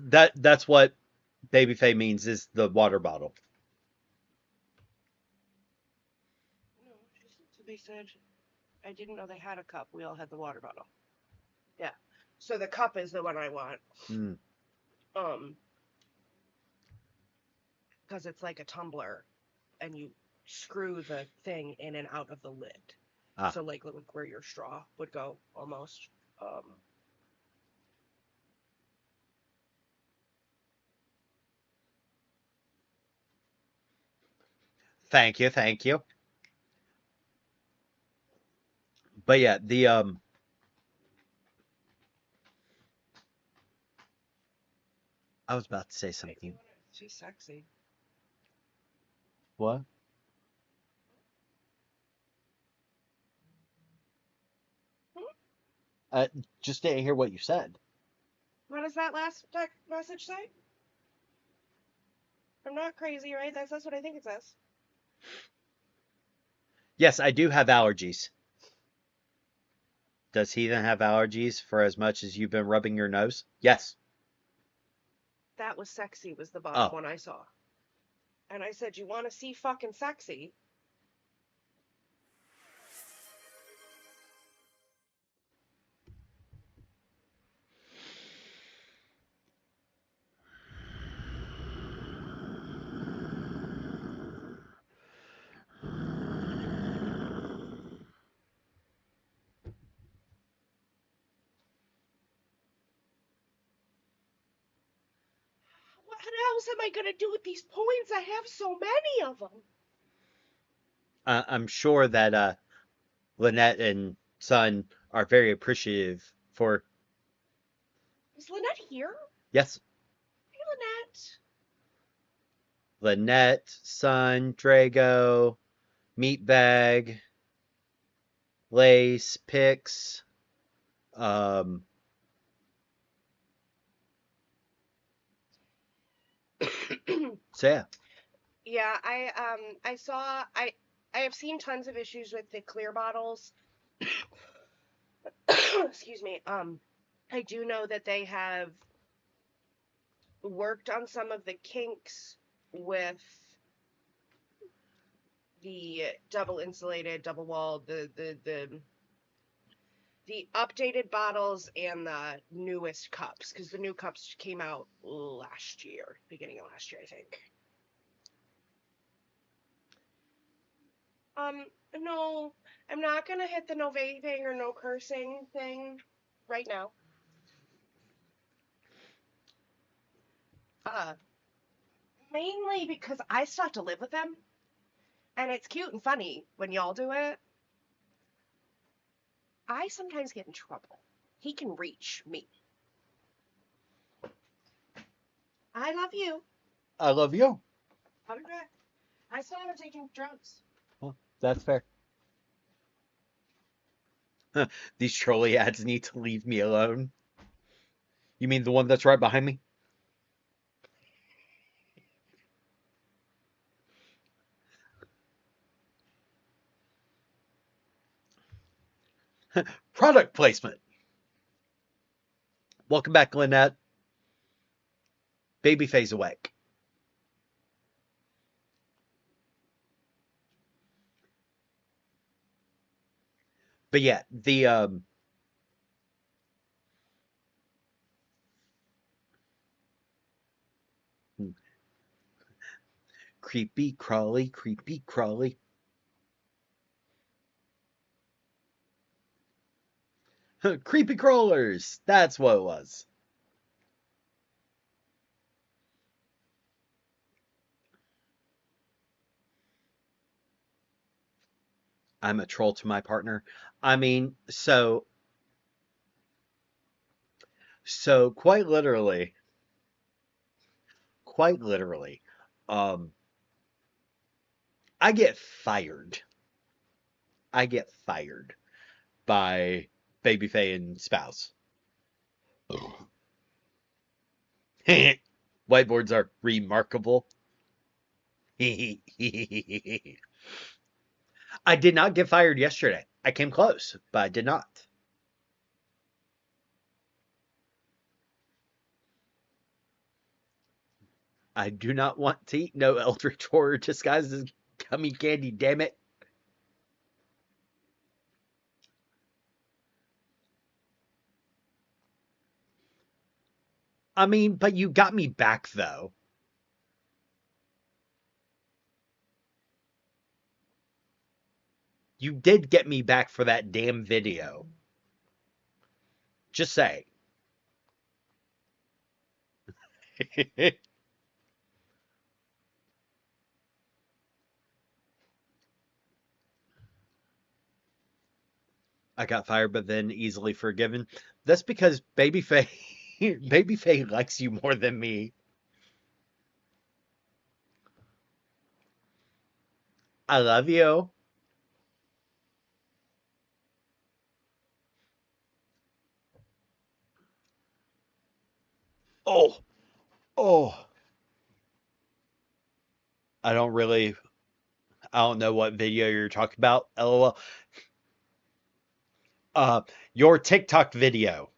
That's what Babyface means, is the water bottle. No, they said I didn't know they had a cup. We all had the water bottle. Yeah. So the cup is the one I want. Mm. Because it's like a tumbler, and you screw the thing in and out of the lid. Ah. So like where your straw would go almost. Thank you, thank you. But yeah, I was about to say something. She's sexy. What? Hmm? Uh, just didn't hear what you said. What does that last message say? I'm not crazy, right? That's what I think it says. Yes, I do have allergies. Does he then have allergies for as much as you've been rubbing your nose? Yes. That was sexy was the bottom Oh, one I saw. And I said, you want to see fucking sexy? What else am I going to do with these points? I have so many of them. I'm sure that Lynette and Son are very appreciative for. Is Lynette here? Yes, Hey, Lynette. Lynette, Son, Drago, Meatbag, Lace, Pix. Um, so yeah. Yeah, I saw I have seen tons of issues with the clear bottles. Excuse me. I do know that they have worked on some of the kinks with the double insulated, double walled, the updated bottles and the newest cups, because the new cups came out last year, beginning of last year, I think. No, I'm not gonna hit the no vaping or no cursing thing right now. Uh, Mainly because I still have to live with him, and it's cute and funny when y'all do it. I sometimes get in trouble. He can reach me. I love you. I love you. I'll be back. I still haven't taken drugs. Well, that's fair. These trolley ads need to leave me alone. You mean the one that's right behind me? Product placement. Welcome back, Lynette. Baby phase awake. But yeah, the creepy crawly, creepy crawly. Creepy crawlers. That's what it was. I'm a troll to my partner. I mean, so quite literally, um, I get fired. I get fired by Babyface and spouse. Whiteboards are remarkable. I did not get fired yesterday. I came close, but I did not. I do not want to eat no Eldritch Horror disguised as gummy candy, damn it. I mean, but you got me back, though. You did get me back for that damn video. Just say. I got fired, but then easily forgiven. That's because Babyface, Babyface likes you more than me. I love you. Oh, oh. I don't really, I don't know what video you're talking about. LOL. Uh, your TikTok video.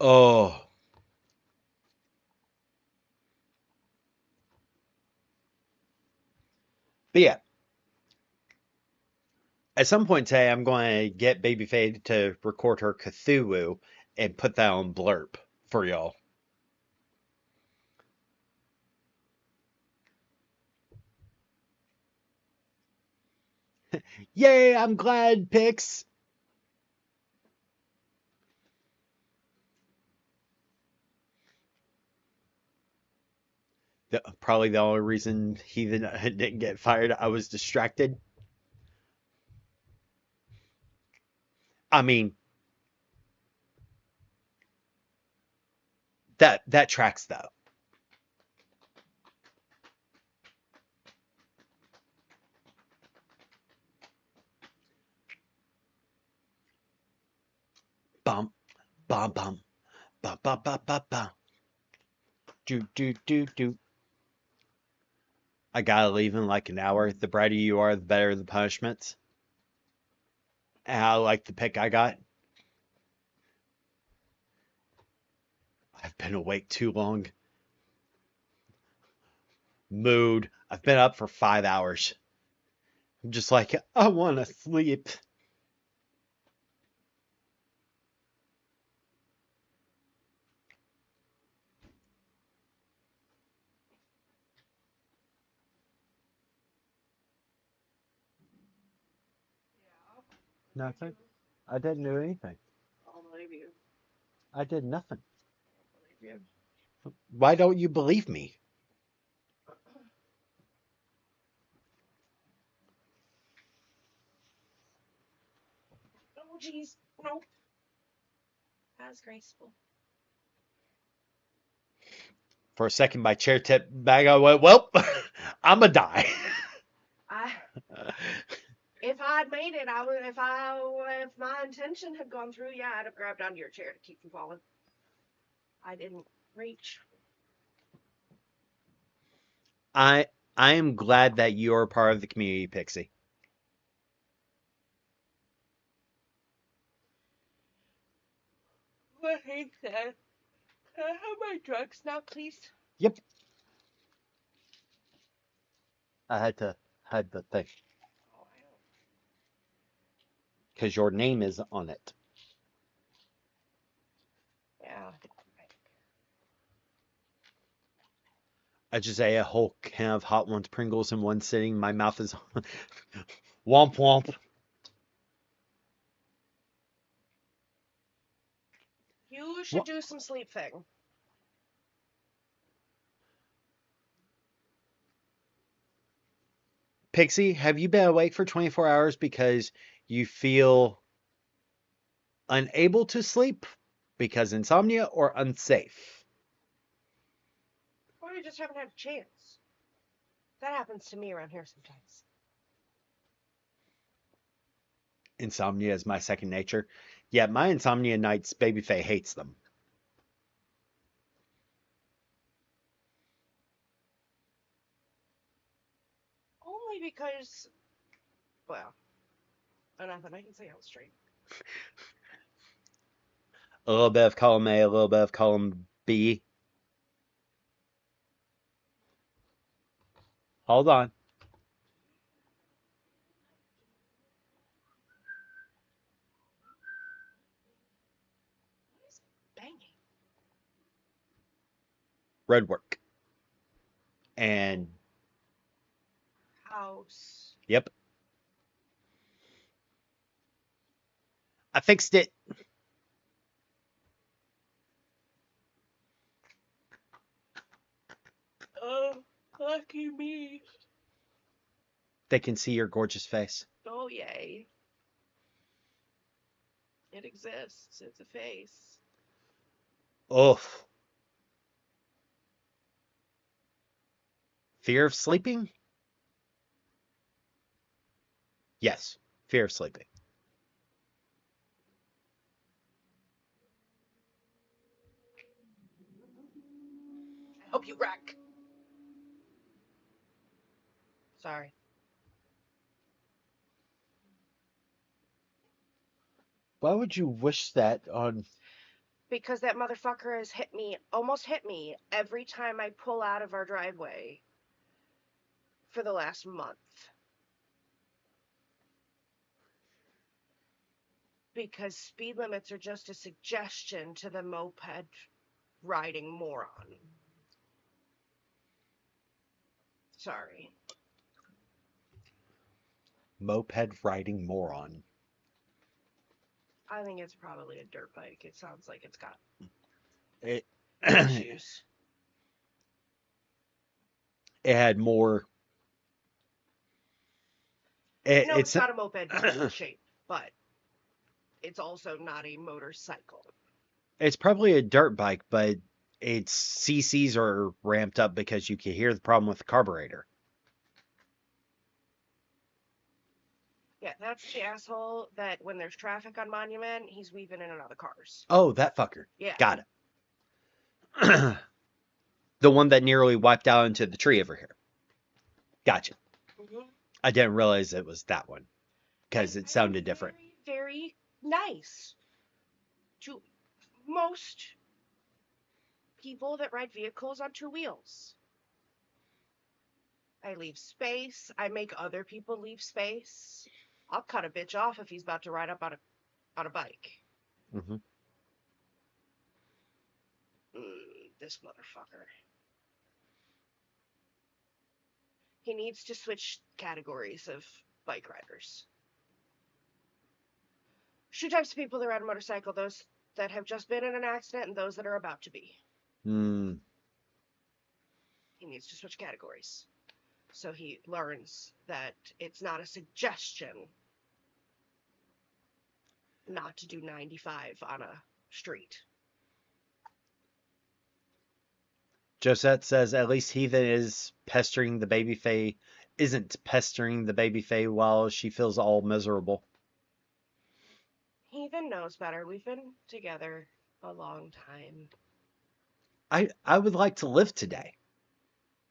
Oh, but yeah, at some point today, I'm going to get Babyface to record her Cthulhu and put that on blurb for y'all. Yay, I'm glad, Pix. Probably the only reason he didn't get fired, I was distracted. I mean, that tracks though. Bum, bum, bum, bum, bum, bum, bum, bum. Do, do, do, do. I gotta leave in like an hour. The brighter you are, the better the punishments. And I like the pick I got. I've been awake too long. Mood. I've been up for 5 hours. I'm just like, I want to sleep. Nothing. I didn't do anything. I'll believe you. I did nothing. I'll believe Why don't you believe me? you. Oh, jeez. Nope. That was graceful. For a second, my chair tipped back. I went, well, I'm going to die. If I'd made it, I would. If my intention had gone through, yeah, I'd have grabbed onto your chair to keep from falling. I didn't reach. I am glad that you're part of the community, Pixie. What he said. Can I have my drugs now, please? Yep. I had the thing Oh, I know. because your name is on it. Yeah. I just ate a whole can of Hot Ones Pringles in one sitting. My mouth is womp womp. You should What? do some sleep thing. Pixie, have you been awake for 24 hours because you feel unable to sleep because insomnia or unsafe? Or you just haven't had a chance. That happens to me around here sometimes. Insomnia is my second nature. Yeah, my insomnia nights, Babyface hates them. Only because, well, nothing I can say out straight. A little bit of column A, a little bit of column B. Hold on. road work. And House. yep, I fixed it. Oh, lucky me. They can see your gorgeous face. Oh, yay. It exists. It's a face. Oh, fear of sleeping? Yes, fear of sleeping. I hope you wreck. Sorry. Why would you wish that on? Because that motherfucker has almost hit me every time I pull out of our driveway for the last month. Because speed limits are just a suggestion to the moped riding moron. Sorry. Moped riding moron. I think it's probably a dirt bike. It sounds like it's got It issues. it had more. No, it's It's not a moped because of the shape, but it's also not a motorcycle. it's probably a dirt bike, but its CCs are ramped up because you can hear the problem with the carburetor. Yeah, that's the asshole that when there's traffic on Monument, he's weaving in and out of cars. Oh, that fucker. Yeah. Got it. The one that nearly wiped out into the tree over here. Gotcha. Mm-hmm. I didn't realize it was that one because it sounded different. Very, very nice to most people that ride vehicles on two wheels. I leave space. I make other people leave space. I'll cut a bitch off if he's about to ride up on a bike. Mm-hmm. This motherfucker. He needs to switch categories of bike riders. Two types of people that ride a motorcycle: those that have just been in an accident and those that are about to be. Mm. He needs to switch categories. So he learns that it's not a suggestion not to do 95 on a street. Josette says at least Heathen is pestering the baby Fae isn't pestering the baby Fae while she feels all miserable. Heathen knows better. We've been together a long time. I would like to live today.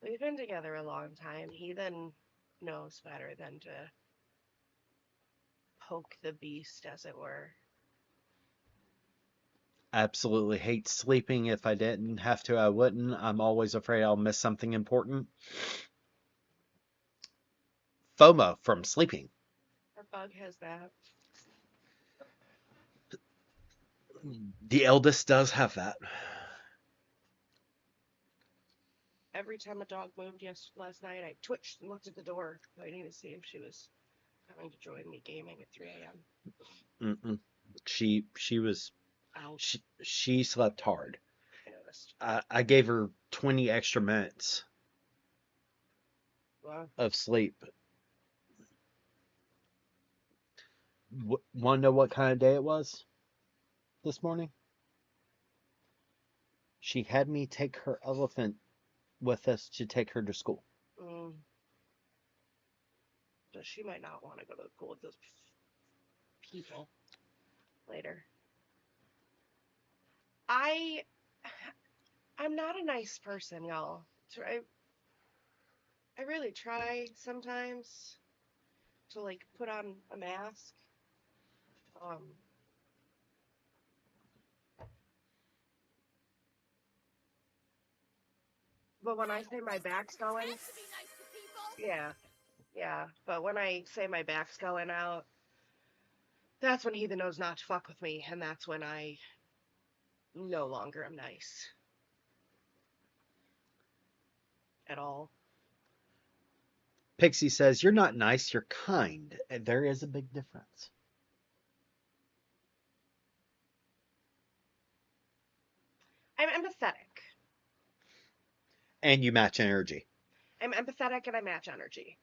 We've been together a long time. Heathen knows better than to poke the beast, as it were. Absolutely hate sleeping. If I didn't have to, I wouldn't. I'm always afraid I'll miss something important. FOMO from sleeping. Our bug has that. The eldest does have that. Every time a dog moved last night, I twitched and looked at the door, waiting to see if she was coming to join me gaming at 3 a.m. Mm-mm. She was Ouch. she slept hard. I noticed. I gave her 20 extra minutes Wow. of sleep. Want to know what kind of day it was this morning? She had me take her elephant with us to take her to school. But she might not want to go to the pool with those people later. I'm not a nice person, y'all. I really try sometimes to like put on a mask. But when I say my back's going, yeah. But when I say my back's going out, that's when Heathen knows not to fuck with me, and that's when I no longer am nice. at all. Pixie says, "You're not nice, you're kind." And there is a big difference. I'm empathetic. And you match energy. I'm empathetic and I match energy.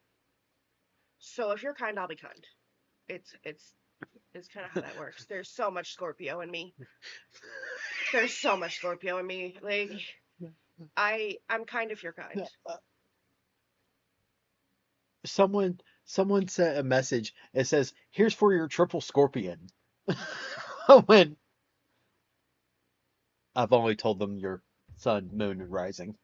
So if you're kind, I'll be kind. It's kind of how that works. There's so much Scorpio in me. There's so much Scorpio in me. Like I'm kind if you're kind. Someone sent a message. It says, "Here's for your triple scorpion." When I've only told them your sun, moon, and rising.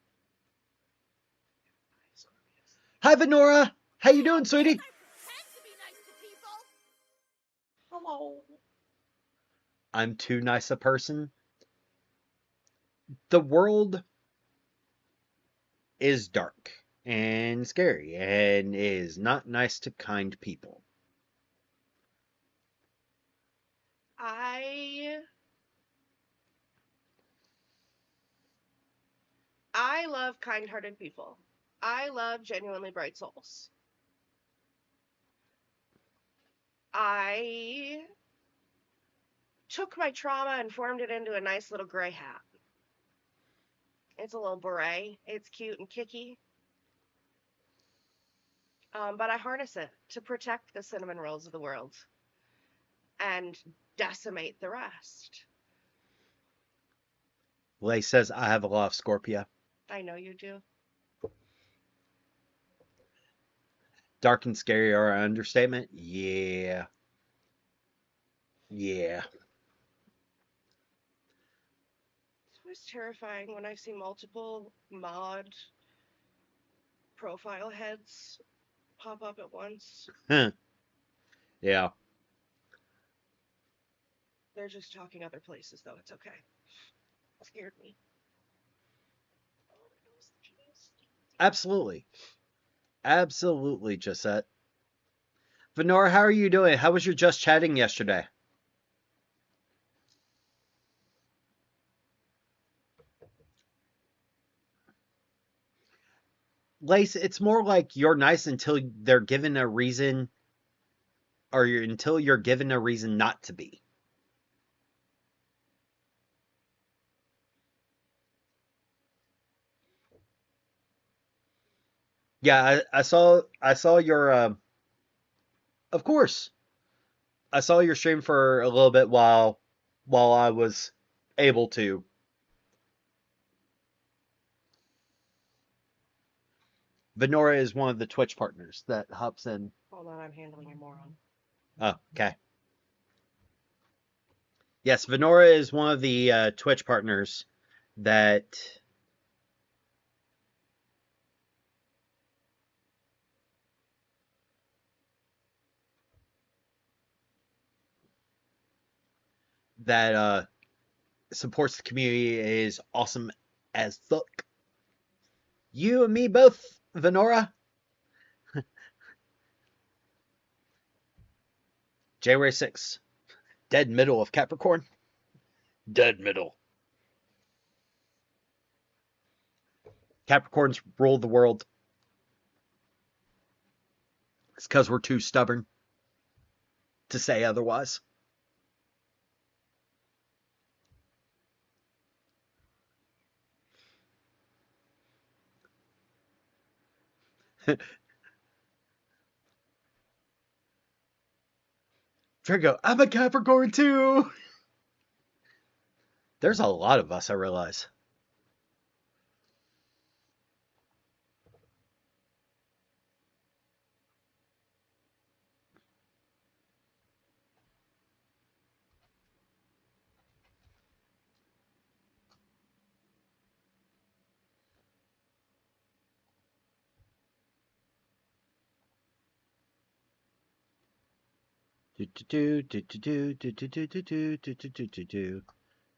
Hi, Venora. How you doing, sweetie? Hello. I'm too nice a person. The world is dark and scary and is not nice to kind people. I love kind-hearted people. I love genuinely bright souls. I took my trauma and formed it into a nice little gray hat. It's a little beret. It's cute and kicky. But I harness it to protect the cinnamon rolls of the world and decimate the rest. Lay says, "I have a lot of Scorpio." I know you do. Dark and scary are an understatement. Yeah. Yeah. It's always terrifying when I see multiple mod profile heads pop up at once. Yeah. They're just talking other places, though. It's okay. It scared me. Absolutely. Absolutely, Josette. Venora, how are you doing? How was your just chatting yesterday? Lace, it's more like you're nice until they're given a reason, or until you're given a reason not to be. Yeah, I saw your of course. I saw your stream for a little bit while I was able to. Venora is one of the Twitch partners that hops in. Hold on, I'm handling your moron. Oh, okay. Yes, Venora is one of the Twitch partners that supports the community, is awesome as fuck. You and me both, Venora. January 6th. Dead middle of Capricorn. Dead middle. Capricorns rule the world. It's because we're too stubborn to say otherwise. Draco, I'm a Capricorn too. There's a lot of us, I realize. Do do do do do do do do do do do do do do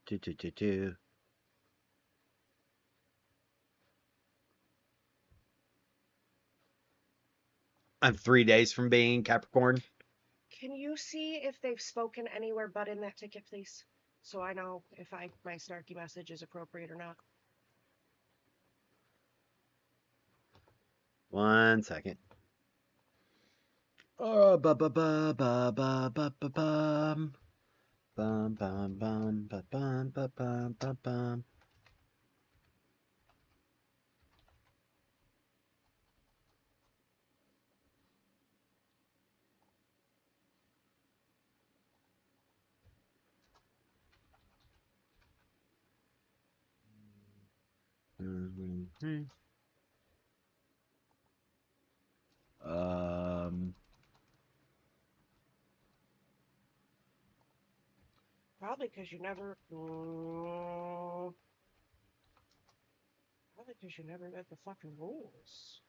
do do do do. I'm 3 days from being Capricorn. Can you see if they've spoken anywhere but in that ticket, please? So I know if my snarky message is appropriate or not. 1 second. Ba ba ba ba ba ba ba bum. Bum bum bum ba bum ba bum ba bum. Um, Probably because you never. Probably because you never read the fucking rules.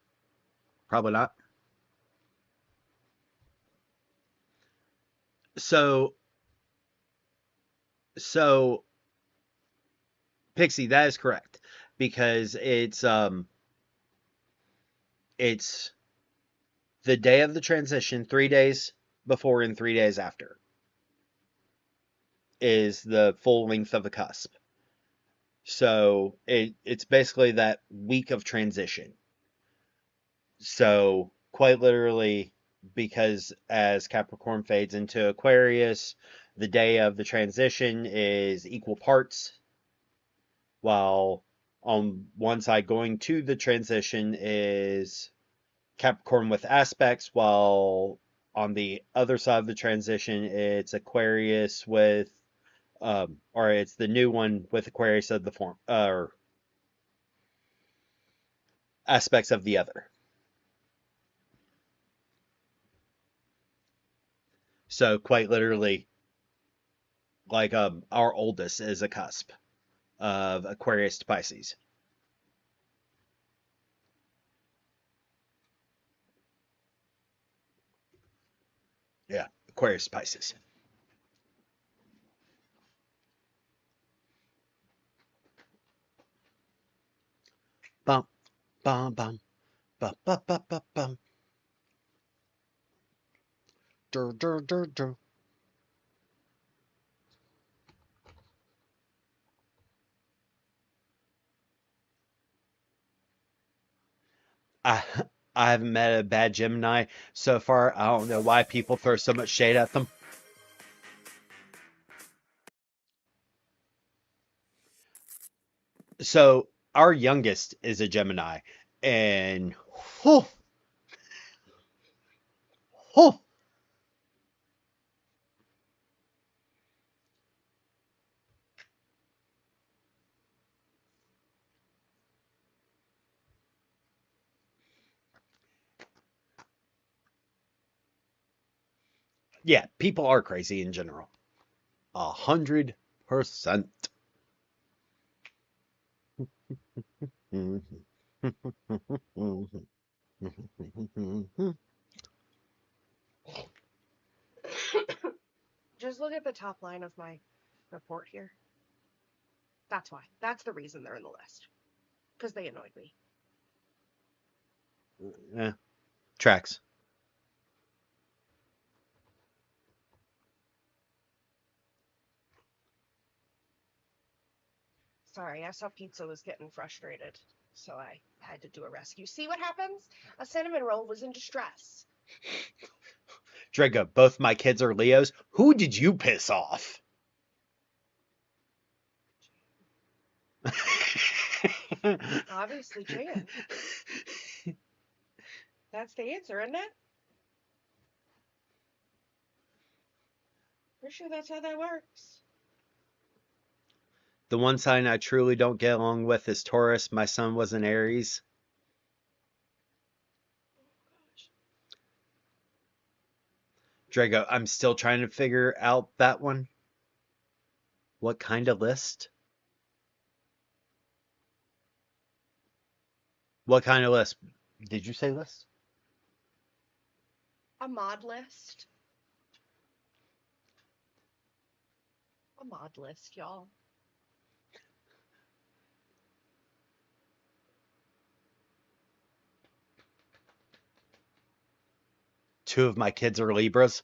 probably not. So, so Pixie, that is correct because it's the day of the transition, 3 days before and 3 days after is the full length of the cusp. So it's basically that week of transition. So quite literally, because as Capricorn fades into Aquarius, the day of the transition is equal parts, while on one side going to the transition is Capricorn with aspects, while on the other side of the transition it's Aquarius with or it's the new one with Aquarius of the form or aspects of the other. So quite literally, like our oldest is a cusp of Aquarius to Pisces. Yeah, Aquarius to Pisces. Bum bum bum bum bum bum bum bum. Dur, dur, dur, dur. I I haven't met a bad Gemini so far. I don't know why people throw so much shade at them. So our youngest is a Gemini, and whew, whew, yeah, people are crazy in general. 100%. Just look at the top line of my report here. That's why. That's the reason they're in the list. Because they annoyed me. Yeah, tracks. Sorry, I saw pizza was getting frustrated. So I had to do a rescue. See what happens? A cinnamon roll was in distress. Draco, both my kids are Leos. Who did you piss off? Obviously, Chan. That's the answer, isn't it? Pretty sure that's how that works. The one sign I truly don't get along with is Taurus. My son was an Aries. Drago, I'm still trying to figure out that one. What kind of list? What kind of list? Did you say list? A mod list. A mod list, y'all. Two of my kids are Libras.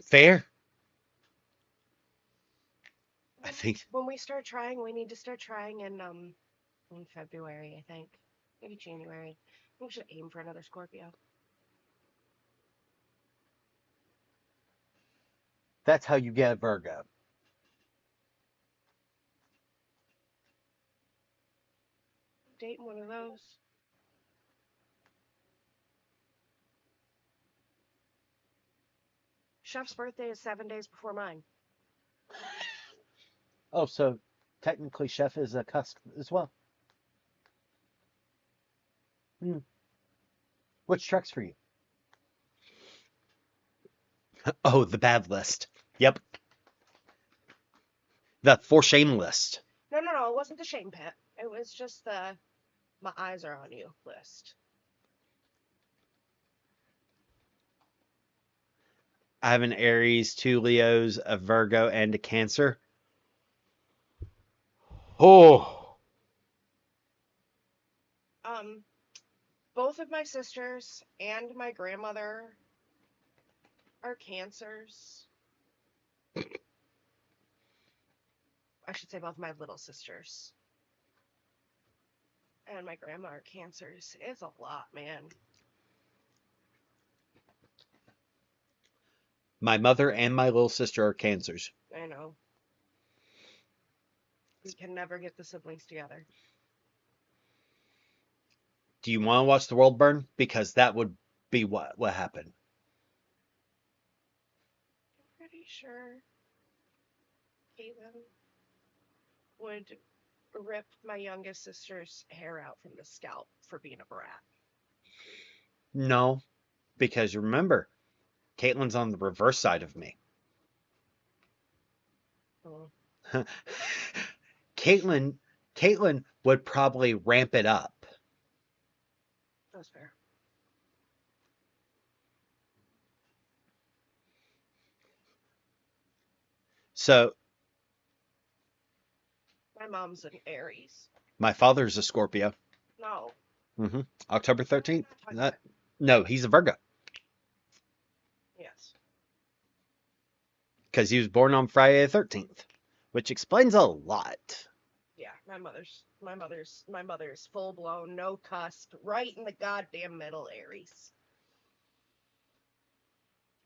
Fair. think when we start trying, we need to start trying in February, I think. Maybe January. We should aim for another Scorpio. that's how you get a Virgo. Dating one of those. Chef's birthday is 7 days before mine. Oh, so technically Chef is a cusp as well. Hmm. Which tracks for you? Oh, the bad list. Yep. The for shame list. No, it wasn't the shame pit. It was just the my eyes are on you list. I have an Aries, 2 Leos, a Virgo, and a Cancer. Oh. Both of my sisters and my grandmother are Cancers. I should say both my little sisters and my grandma are Cancers. It's a lot, man. My mother and my little sister are Cancers. I know. We can never get the siblings together. Do you want to watch the world burn? Because that would be what happened. I'm pretty sure Caitlin would rip my youngest sister's hair out from the scalp for being a brat. No, because you remember, Caitlin's on the reverse side of me. Oh. Caitlin would probably ramp it up. That's fair. So My mom's an Aries. my father's a Scorpio. No. October 13th. I'm not talking No, he's a Virgo Yes. because he was born on Friday the 13th, which explains a lot. Yeah, my mother's full blown, no cusp, right in the goddamn middle Aries.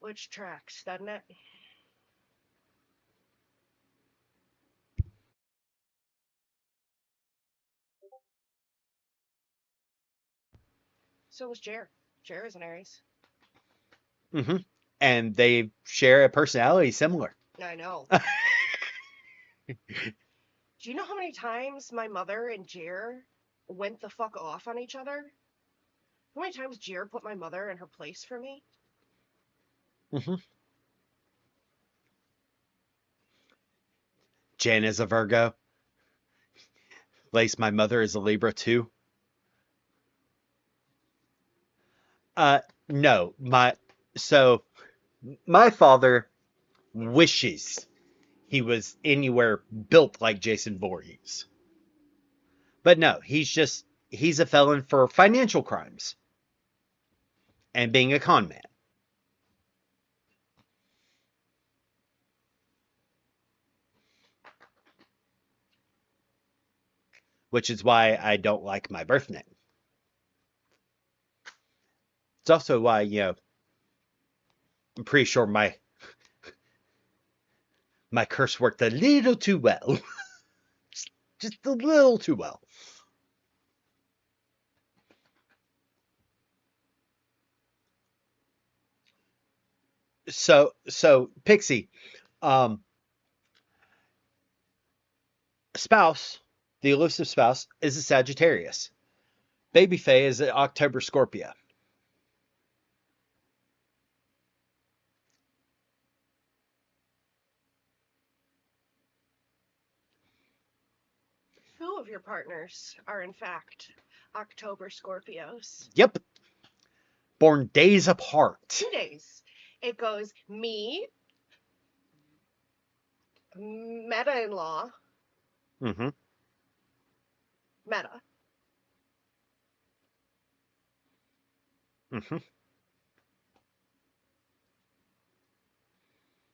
Which tracks, doesn't it? So was Jer. Jer is an Aries. And they share a personality similar. I know. Do you know how many times my mother and Jer went the fuck off on each other? How many times Jer put my mother in her place for me? Jen is a Virgo. Lace, my mother, is a Libra too. No, my father wishes he was anywhere built like Jason Voorhees. But no, he's a felon for financial crimes and being a con man. Which is why I don't like my birth name. It's also why, I'm pretty sure my curse worked a little too well. just a little too well. So Pixie, spouse, the elusive spouse, is a Sagittarius. Baby Faye is an October Scorpio. Two of your partners are, in fact, October Scorpios. Yep. Born days apart. 2 days. It goes me, meta-in-law, Mm-hmm. meta. Mm-hmm.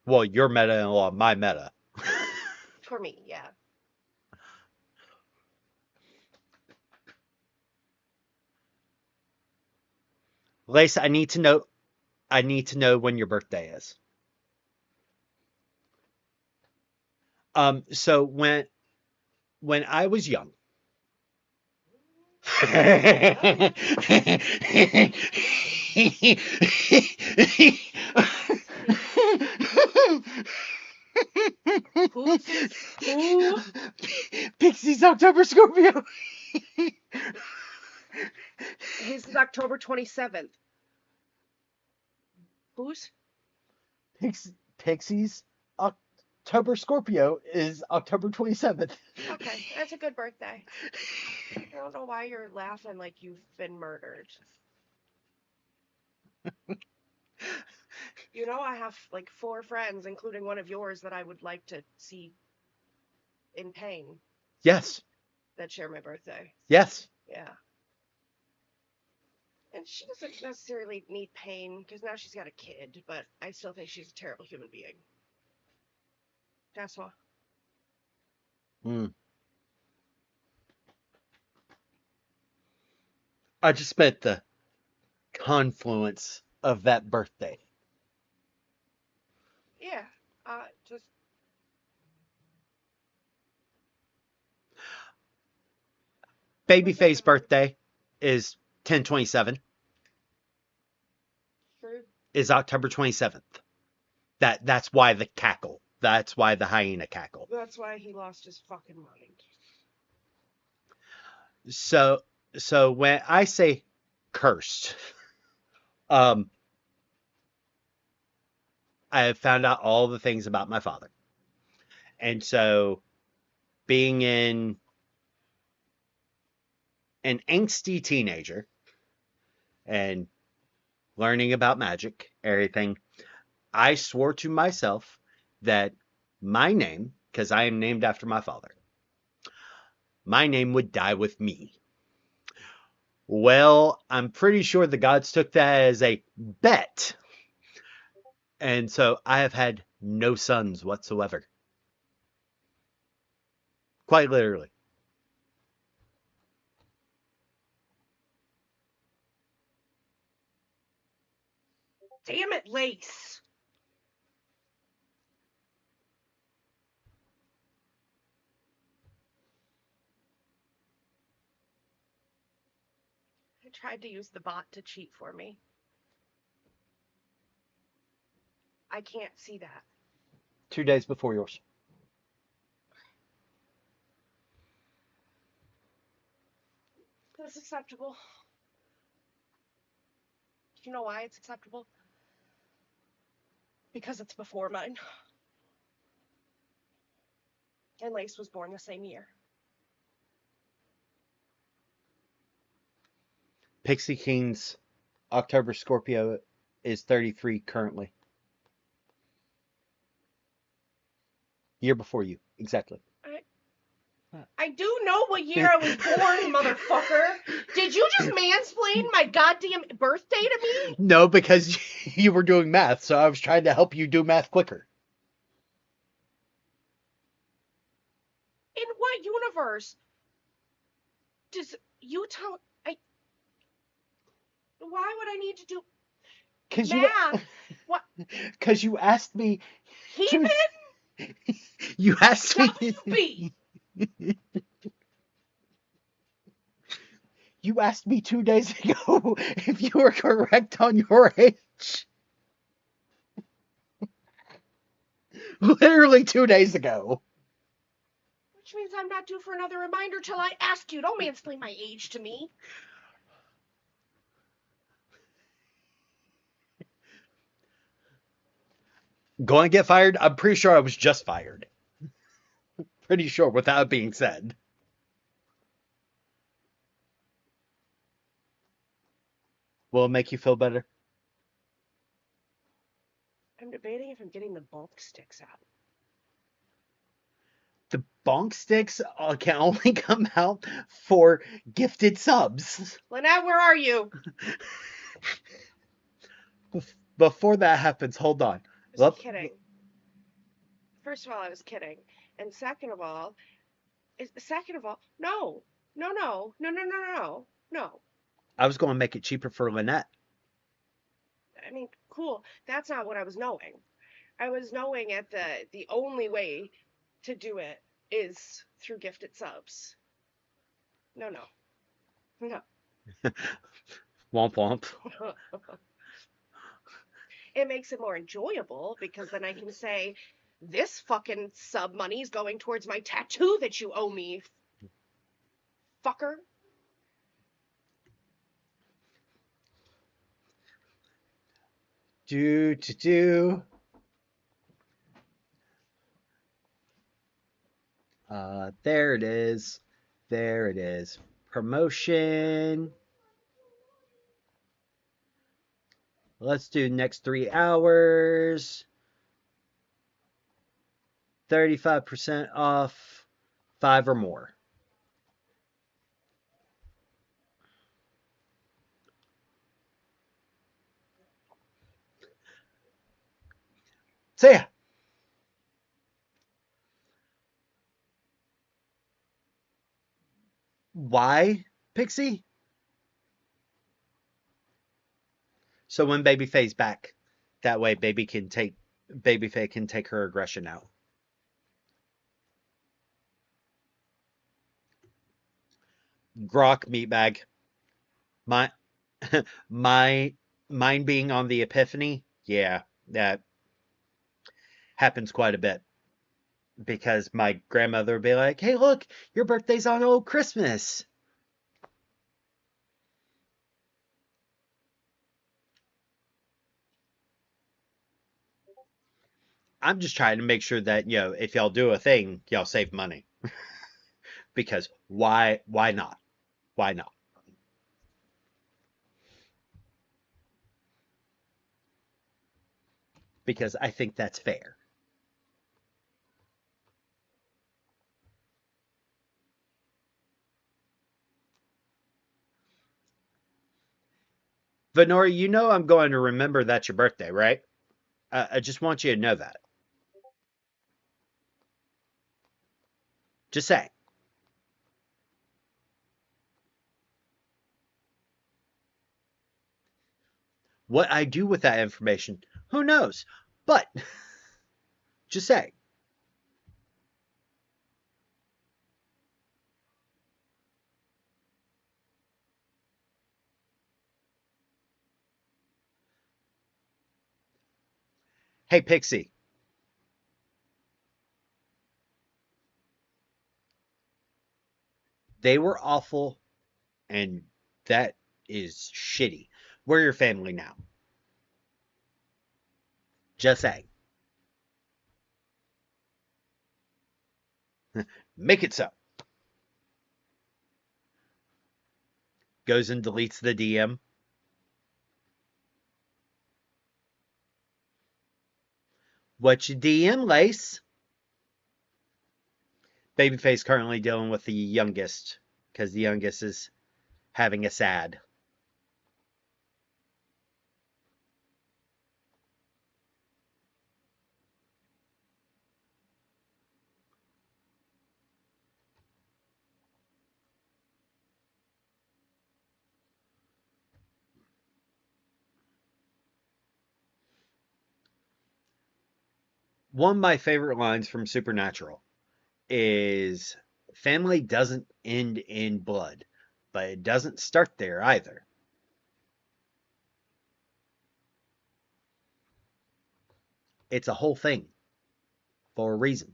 Well, your meta-in-law, my meta. For me, yeah. Lace, I need to know when your birthday is. So when I was young. Who? Pixie's October Scorpio. His is October 27th. Whose? Pixie's October Scorpio is October 27th. Okay, that's a good birthday. I don't know why you're laughing like you've been murdered. You know, I have like 4 friends, including one of yours, that I would like to see in pain Yes. that share my birthday. Yes. Yeah. And she doesn't necessarily need pain because now she's got a kid, but I still think she's a terrible human being. That's all. I just meant the confluence of that birthday. Yeah. Just Babyface birthday is 10/27. true. Is October 27th. That's why the cackle. That's why the hyena cackle. That's why he lost his fucking mind. So when I say cursed, I have found out all the things about my father. And so being an angsty teenager and learning about magic, everything, I swore to myself that my name, because I am named after my father, my name would die with me. Well, I'm pretty sure the gods took that as a bet. And so I have had no sons whatsoever. Quite literally. Damn it, Lace. I tried to use the bot to cheat for me. I can't see that. 2 days before yours. That's acceptable. Do you know why it's acceptable? Because it's before mine. And Lace was born the same year. Pixie King's October Scorpio is 33 currently. Year before you, exactly. I do know what year I was born, motherfucker. Did you just mansplain my goddamn birthday to me? No, because you were doing math, so I was trying to help you do math quicker. In what universe does you tell why would I need to do math? What? Because you asked me. Heathen? You asked me. WB. You asked me 2 days ago if you were correct on your age. Literally 2 days ago. Which means I'm not due for another reminder till I ask you. Don't mansplain my age to me. Going to get fired? I'm pretty sure I was just fired. Pretty sure, without being said. Will it make you feel better? I'm debating if I'm getting the bulk sticks out. The bonk sticks can only come out for gifted subs. Lynette, where are you? Before that happens, hold on. I was kidding. First of all, I was kidding. And second of all, no, no, no, no, no, no, no, no. I was going to make it cheaper for Lynette. I mean, cool. That's not what I was knowing. I was knowing at the only way to do it is through gifted subs. No, no, no. Womp womp. It makes it more enjoyable because then I can say, this fucking sub money is going towards my tattoo that you owe me, fucker. Do. There it is. There it is. Promotion. Let's do next 3 hours. 35% off 5 or more. So yeah. Why, Pixie? So when Babyface back, that way Babyface can take her aggression out. Grok meatbag. My my mine being on the Epiphany, yeah, that happens quite a bit. Because my grandmother would be like, "Hey, look, your birthday's on old Christmas." I'm just trying to make sure that, if y'all do a thing, y'all save money. Because why not? Why not? Because I think that's fair. Venora, you know I'm going to remember that's your birthday, right? I just want you to know that. Just say. What I do with that information, who knows? But just say. Hey, Pixie. They were awful, and that is shitty. We're your family now. Just say. Make it so. Goes and deletes the DM. What you DM, Lace? Babyface currently dealing with the youngest because the youngest is having a sad. One of my favorite lines from Supernatural is family doesn't end in blood, but it doesn't start there either. It's a whole thing for a reason.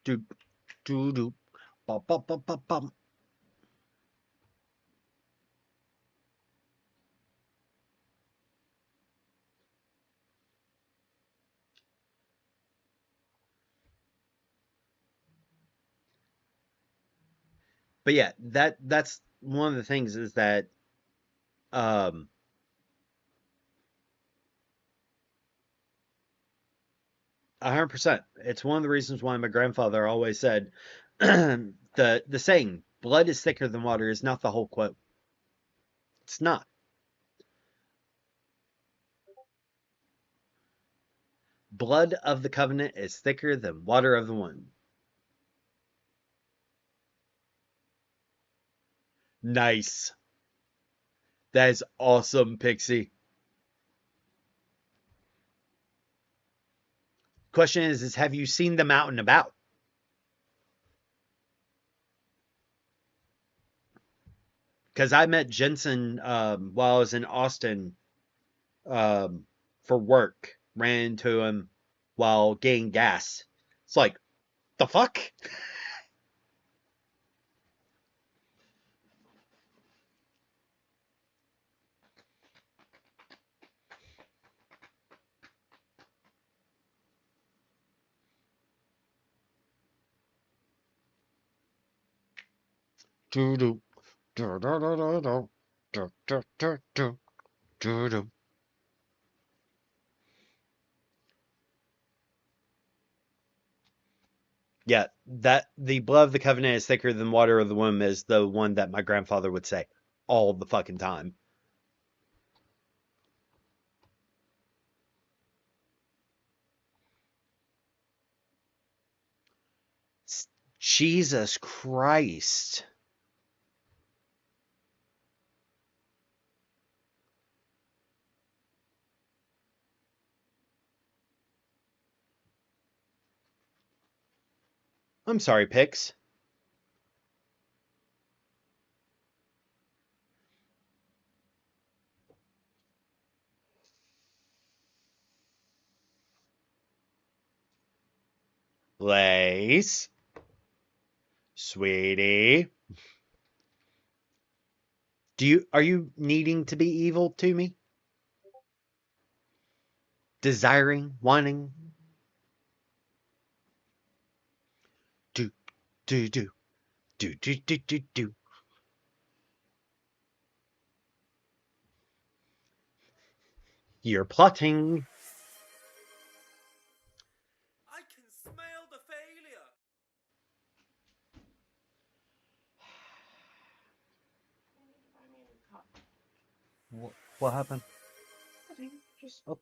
Do do do bum, bum, bum, bum, bum. But yeah, that's one of the things is that um 100%. It's one of the reasons why my grandfather always said the saying, blood is thicker than water is not the whole quote. It's not. Blood of the covenant is thicker than water of the womb. Nice. That is awesome, Pixie. Question is have you seen them out and about? Because I met Jensen while I was in Austin for work. Ran into him while getting gas. It's like, the fuck? Do-do. Do-do-do-do-do. Do-do-do-do. Do-do. Yeah, that the blood of the covenant is thicker than water of the womb is the one that my grandfather would say all the fucking time. Jesus Christ. I'm sorry, Pix. Lace. Sweetie. Are you needing to be evil to me? Desiring, wanting? Do, do, do, do, do, do, do, do. You're plotting. I can smell the failure. What happened? I think just Oh,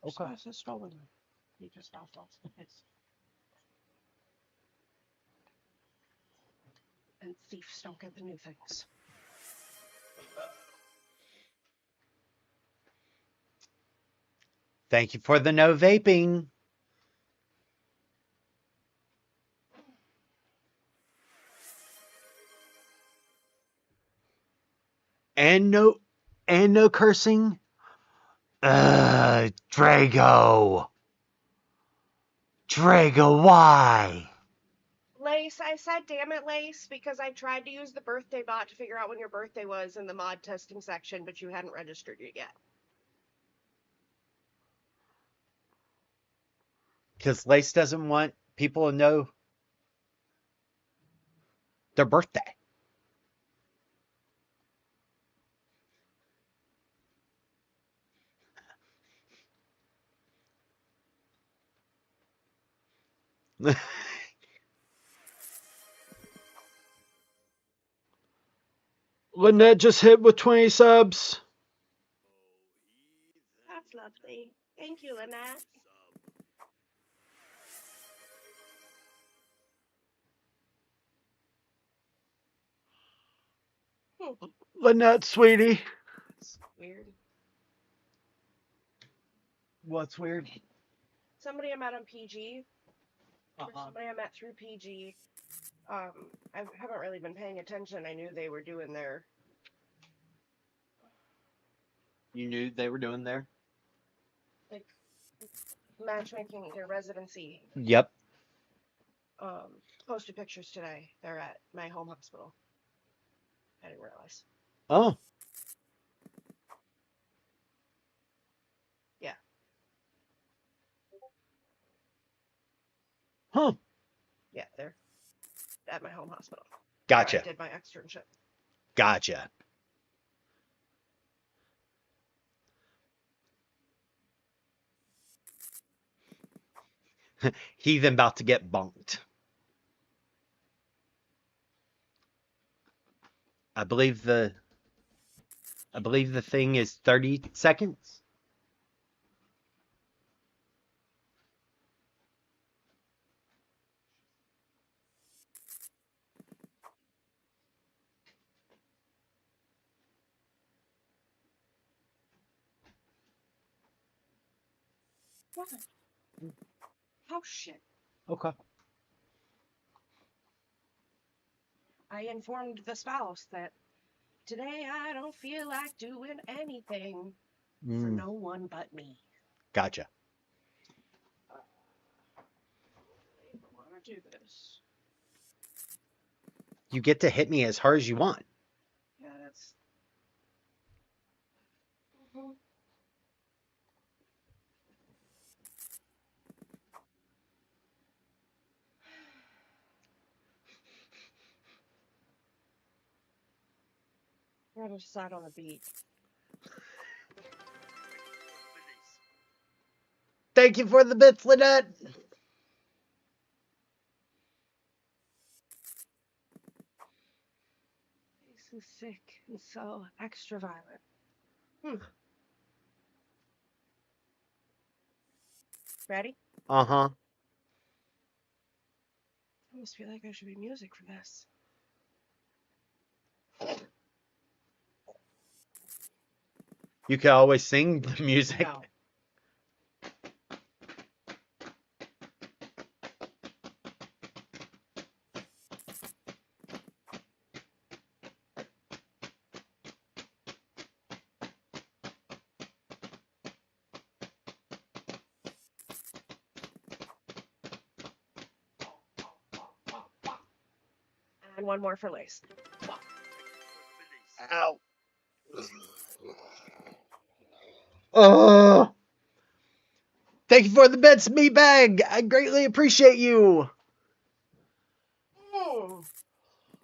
okay. it's a stolen. He just dropped off. And thieves don't get the new things. Thank you for the no vaping. And no cursing. Drago. Drago, why? Lace, I said damn it, Lace, because I tried to use the birthday bot to figure out when your birthday was in the mod testing section, but you hadn't registered it yet. Because Lace doesn't want people to know their birthday. Lynette just hit with 20 subs. That's lovely. Thank you, Lynette. Lynette, sweetie. It's weird. What's weird? Somebody I met on PG. Or somebody I met through PG. I haven't really been paying attention. I knew they were doing their. You knew they were doing there? Like matchmaking, their residency. Yep. Posted pictures today. They're at my home hospital. I didn't realize. Oh. Yeah. Huh. Yeah, they're at my home hospital. Gotcha. I did my externship. Gotcha. Heathen about to get bunked. I believe the thing is 30 seconds. What? Oh shit. Okay. I informed the spouse that today I don't feel like doing anything for no one but me. Gotcha. I want to do this. You get to hit me as hard as you want. Yeah, that's. Mhm. I gotta decide on a beat. Thank you for the bits, Lynette. This is sick and so extra violent. Ready? Uh-huh. I almost feel like there should be music for this. You can always sing the music. No. And one more for Lace. Ow. Oh. Thank you for the bits, meatbag. I greatly appreciate you.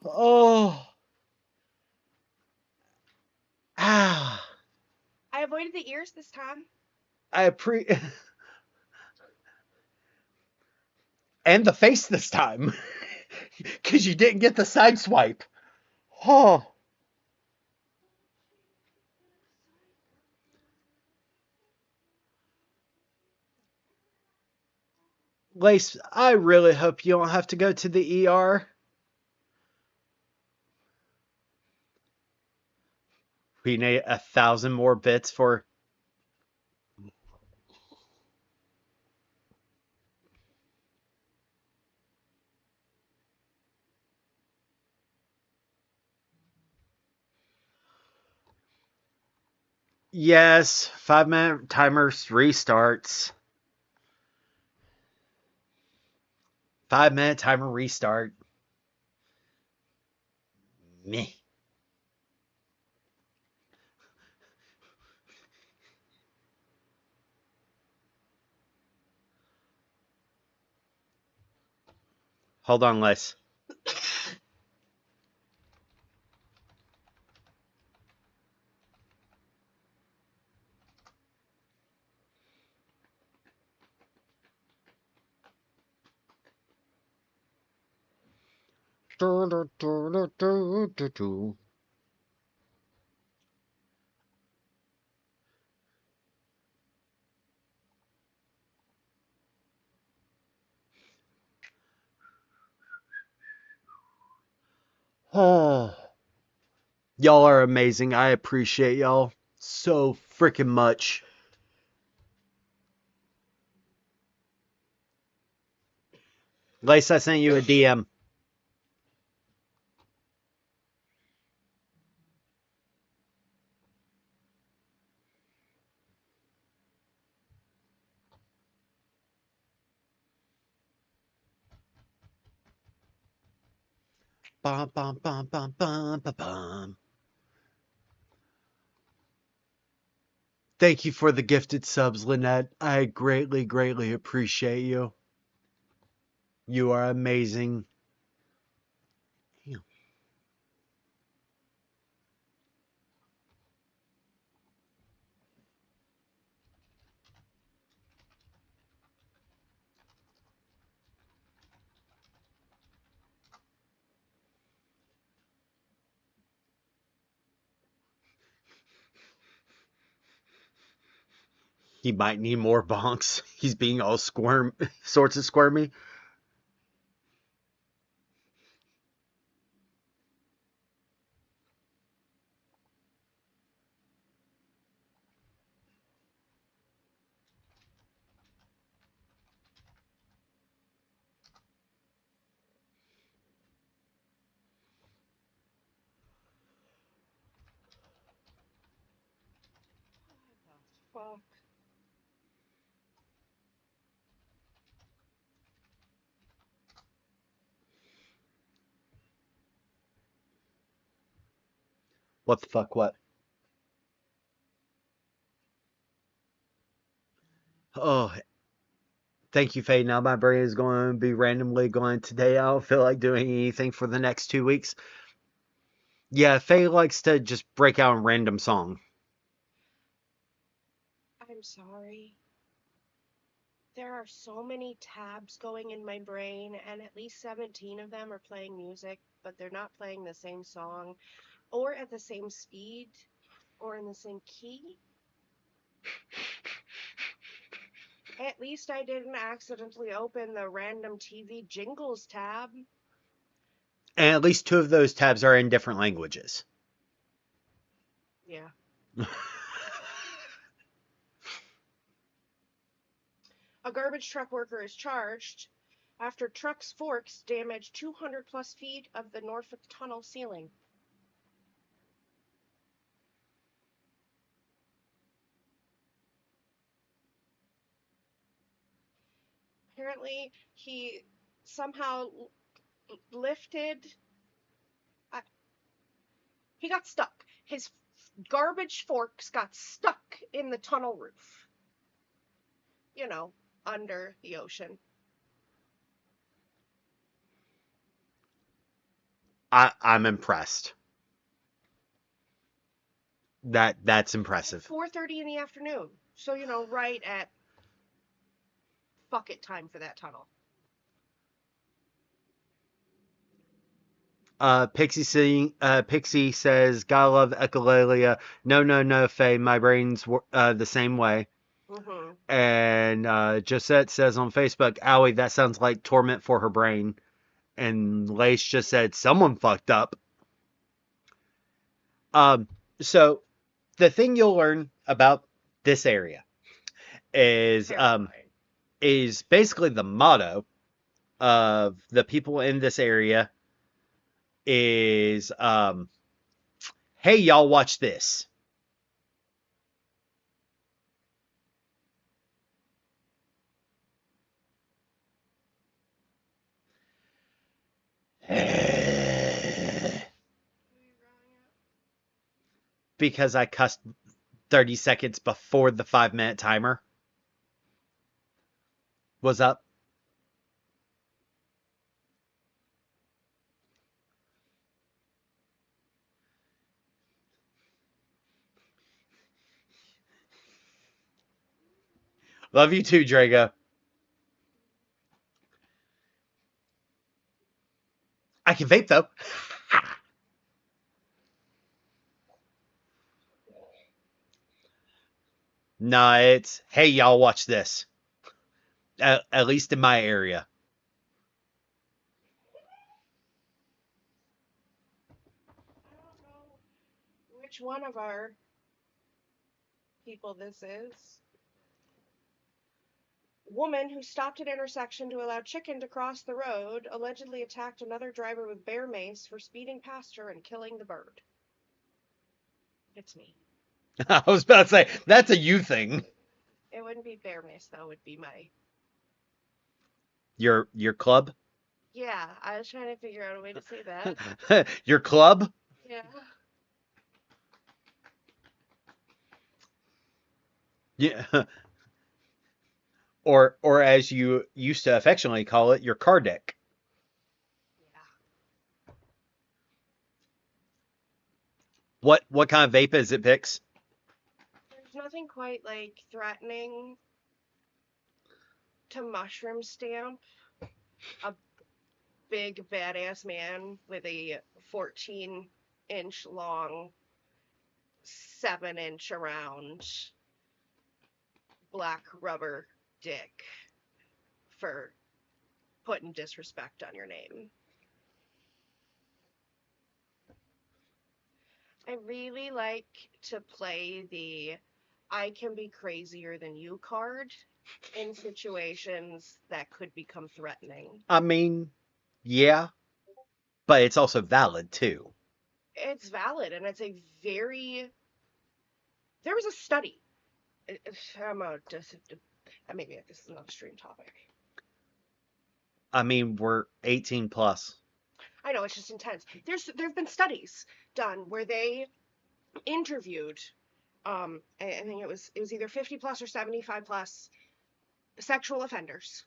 Oh. Ah. I avoided the ears this time. And the face this time. Because you didn't get the side swipe. Oh. Lace, I really hope you don't have to go to the ER. We need 1,000 more bits for... Yes, 5-minute timers restarts. 5-minute timer restart. Me. Hold on, Lace. Oh. Y'all are amazing. I appreciate y'all so freaking much. Lace, I sent you a DM. Bum, bum, bum, bum, bum, bum, bum. Thank you for the gifted subs, Lynette. I greatly, greatly appreciate you. You are amazing. Damn. He might need more bonks. He's being all sorts of squirmy. Fuck. What the fuck? What? Oh, thank you, Faye. Now my brain is going to be randomly going today. I don't feel like doing anything for the next 2 weeks. Yeah, Faye likes to just break out a random song. I'm sorry. There are so many tabs going in my brain, and at least 17 of them are playing music, but they're not playing the same song, or at the same speed, or in the same key. At least I didn't accidentally open the random TV jingles tab. And at least 2 of those tabs are in different languages. Yeah. A garbage truck worker is charged after truck's forks damaged 200 plus feet of the Norfolk Tunnel ceiling. Apparently, he somehow lifted. He got stuck. His garbage forks got stuck in the tunnel roof. You know, under the ocean. I'm impressed. That's impressive. 4:30 in the afternoon. So, right at fuck it time for that tunnel. Pixie says, "Gotta love echolalia." No, Faye. My brain's the same way. Mm-hmm. And Josette says on Facebook, "Owie, that sounds like torment for her brain." And Lace just said, "Someone fucked up." So the thing you'll learn about this area is basically the motto of the people in this area is hey, y'all, watch this. Because I cussed 30 seconds before the 5-minute timer was up. Love you too, Drago. I can vape though. Nah, it's hey, y'all, watch this. At least in my area. I don't know which one of our people this is. Woman who stopped at intersection to allow chicken to cross the road allegedly attacked another driver with bear mace for speeding past her and killing the bird. It's me. I was about to say that's a you thing. It wouldn't be bear mace though, it would be my. Your club? Yeah, I was trying to figure out a way to say that. Your club? Yeah. Yeah. Or as you used to affectionately call it, your car deck. Yeah. What kind of vape is it, Pix? There's nothing quite like threatening to mushroom stamp a big badass man with a 14-inch long, 7-inch around black rubber dick for putting disrespect on your name. I really like to play the I can be crazier than you card in situations that could become threatening. I mean, yeah, but it's also valid too. It's valid, and it's a very. There was a study. I'm a, maybe this is an upstream topic. I mean, we're 18 plus. I know it's just intense. There've been studies done where they interviewed, I think it was either 50 plus or 75 plus sexual offenders,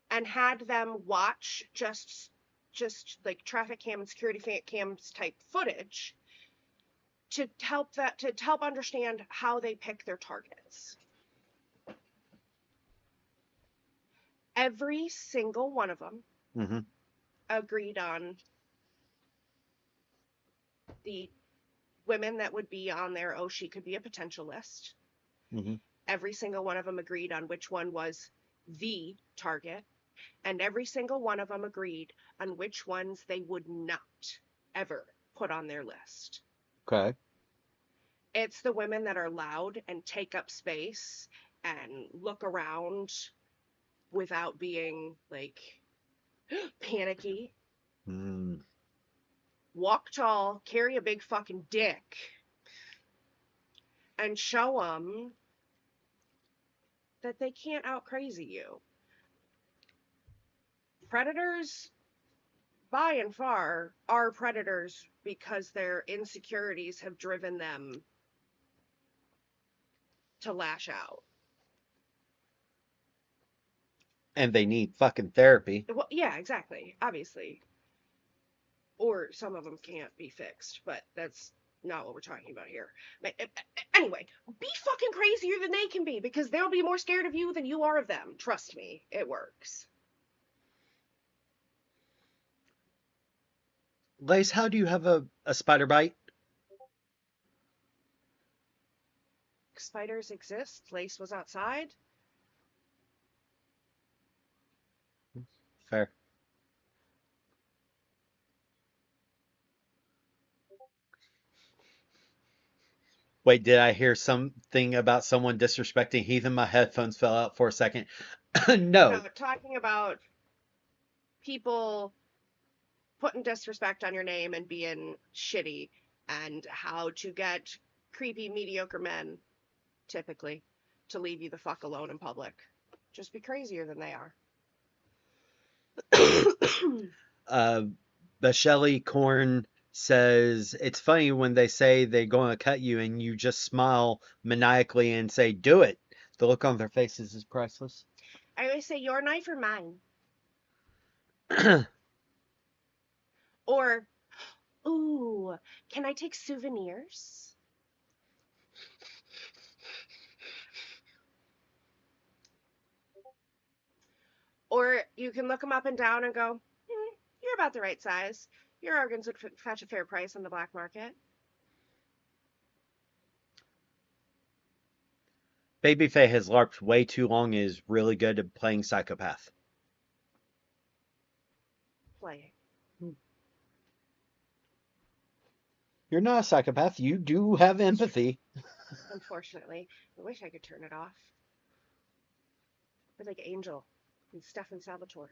and had them watch just like traffic cam and security cams type footage to help understand how they pick their targets. Every single one of them Mm-hmm. agreed on the women that would be on their oh she could be a potential list. Mm-hmm. Every single one of them agreed on which one was the target, and every single one of them agreed on which ones they would not ever put on their list. Okay. It's the women that are loud and take up space and look around without being like panicky. Mm. Walk tall, carry a big fucking dick, and show them that they can't out crazy you. Predators, by and far, are predators because their insecurities have driven them to lash out. And they need fucking therapy. Well, yeah, exactly. Obviously. Or some of them can't be fixed, but that's not what we're talking about here. But anyway, be fucking crazier than they can be because they'll be more scared of you than you are of them. Trust me, it works. Lace, how do you have a spider bite? Spiders exist. Lace was outside. Fair. Wait, did I hear something about someone disrespecting Heathen? My headphones fell out for a second. No. No, talking about people putting disrespect on your name and being shitty and how to get creepy, mediocre men, typically, to leave you the fuck alone in public. Just be crazier than they are. Shelly Corn says it's funny when they say they're going to cut you and you just smile maniacally and say, do it. The look on their faces is priceless. I always say, your knife or mine? Or, ooh, can I take souvenirs? Or you can look them up and down and go, you're about the right size. Your organs would fetch a fair price on the black market. Babyface has LARPed way too long and is really good at playing psychopath. Playing. You're not a psychopath. You do have empathy. Unfortunately. I wish I could turn it off. But like Angel and Stefan Salvatore.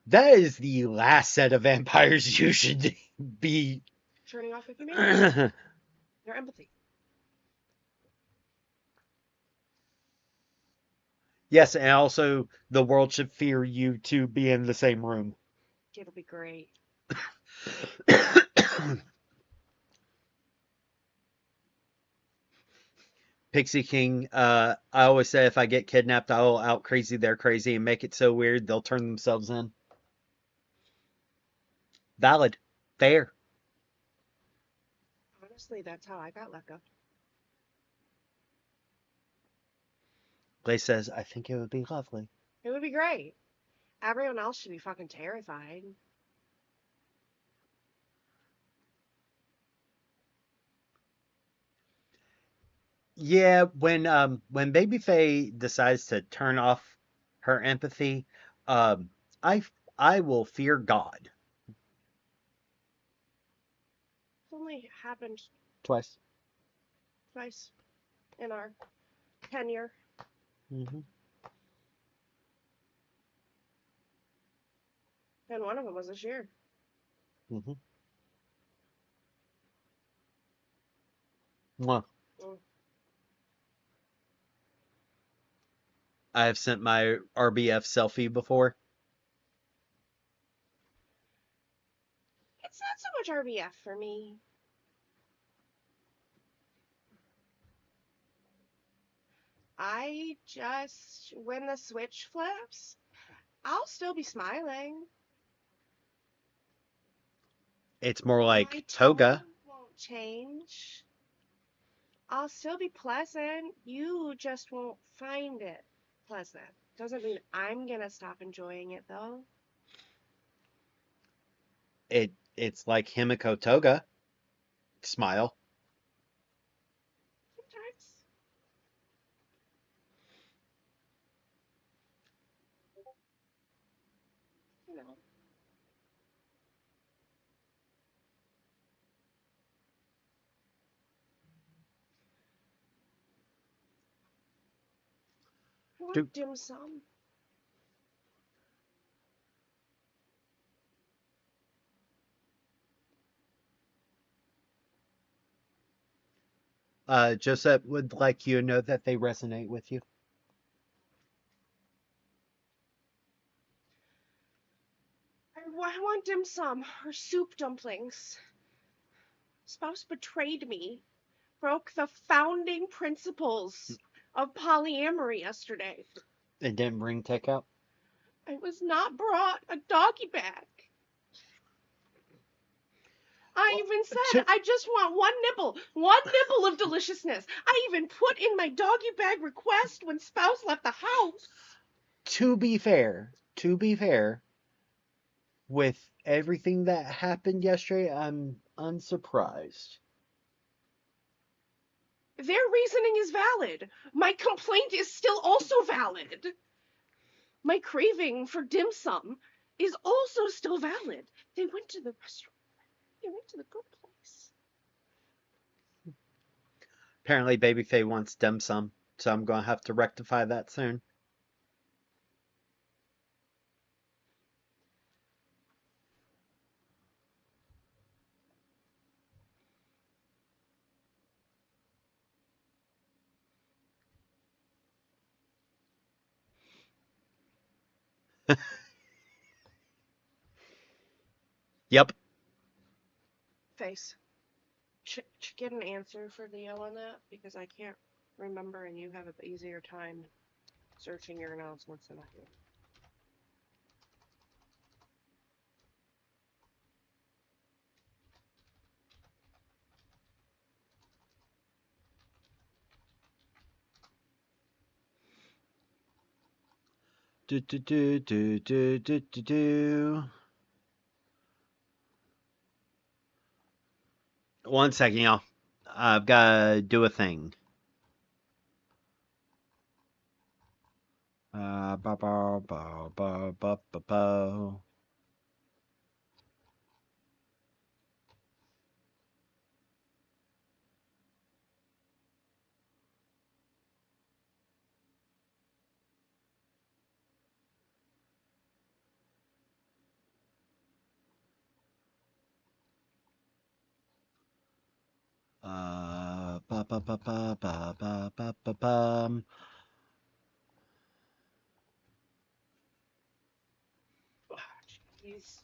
That is the last set of vampires you should be. Turning off with humanity. Their empathy. Yes, and also the world should fear you to be in the same room. It'll be great. Pixie King, I always say if I get kidnapped, I'll out crazy their crazy and make it so weird they'll turn themselves in. Valid. Fair. Honestly, that's how I got let go. Glaze says, I think it would be lovely. It would be great. Everyone else should be fucking terrified. Yeah, when Baby Faye decides to turn off her empathy, um I I will fear God It's only happened twice. twice in our tenure. Hmm. And one of them was this year. Hmm. Mwah. Mm. I have sent my RBF selfie before. It's not so much RBF for me. I just, when the switch flips, I'll still be smiling. It's more My like tone toga. won't change. I'll still be pleasant. You just won't find it pleasant. Doesn't mean I'm gonna stop enjoying it though. It's like Himiko toga. Smile. Sometimes, you know. I Do want dim sum. Joseph would like you to know that they resonate with you. I want dim sum or soup dumplings. Spouse betrayed me, broke the founding principles of polyamory yesterday. And didn't bring takeout. I was not brought a doggy bag. I Well, even said, to I just want one nibble of deliciousness. I even put in my doggy bag request when spouse left the house. to be fair, with everything that happened yesterday, I'm unsurprised. Their reasoning is valid. My complaint is still also valid. My craving for dim sum is also still valid. They went to the restaurant. They went to the good place. Apparently, Babyface wants dim sum, so I'm gonna have to rectify that soon. Yep. Face. Get an answer for Leo on that because I can't remember and you have an easier time searching your announcements than I do. Do do do do do do do do. One second, y'all. I've gotta do a thing. Ba ba ba ba ba ba ba. Ba ba ba ba ba ba ba ba bum. Jeez.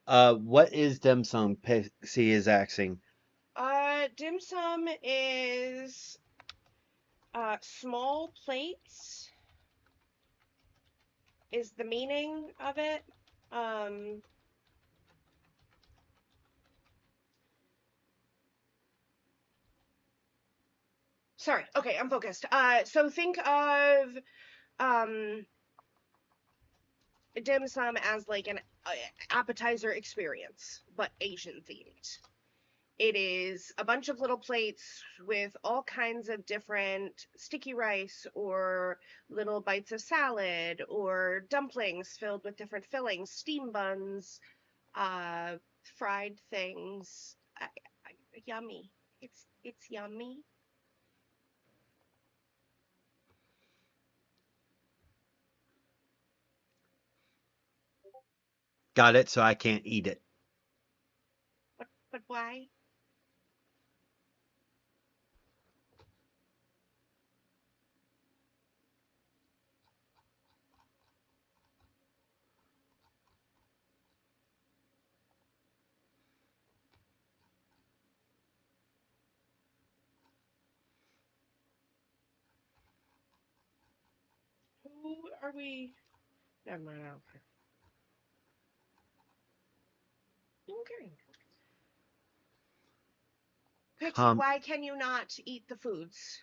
What is dim sum? Pixie is asking. Dim sum is small plates is the meaning of it. Um, sorry. Okay, I'm focused. So think of um dim sum as like an appetizer experience, but Asian themed. It is a bunch of little plates with all kinds of different sticky rice or little bites of salad or dumplings filled with different fillings, steam buns, fried things. Yummy. It's yummy. Got it, so I can't eat it. But why? Who are we? Never mind. I don't care. Okay. Pixie, Um, why can you not eat the foods?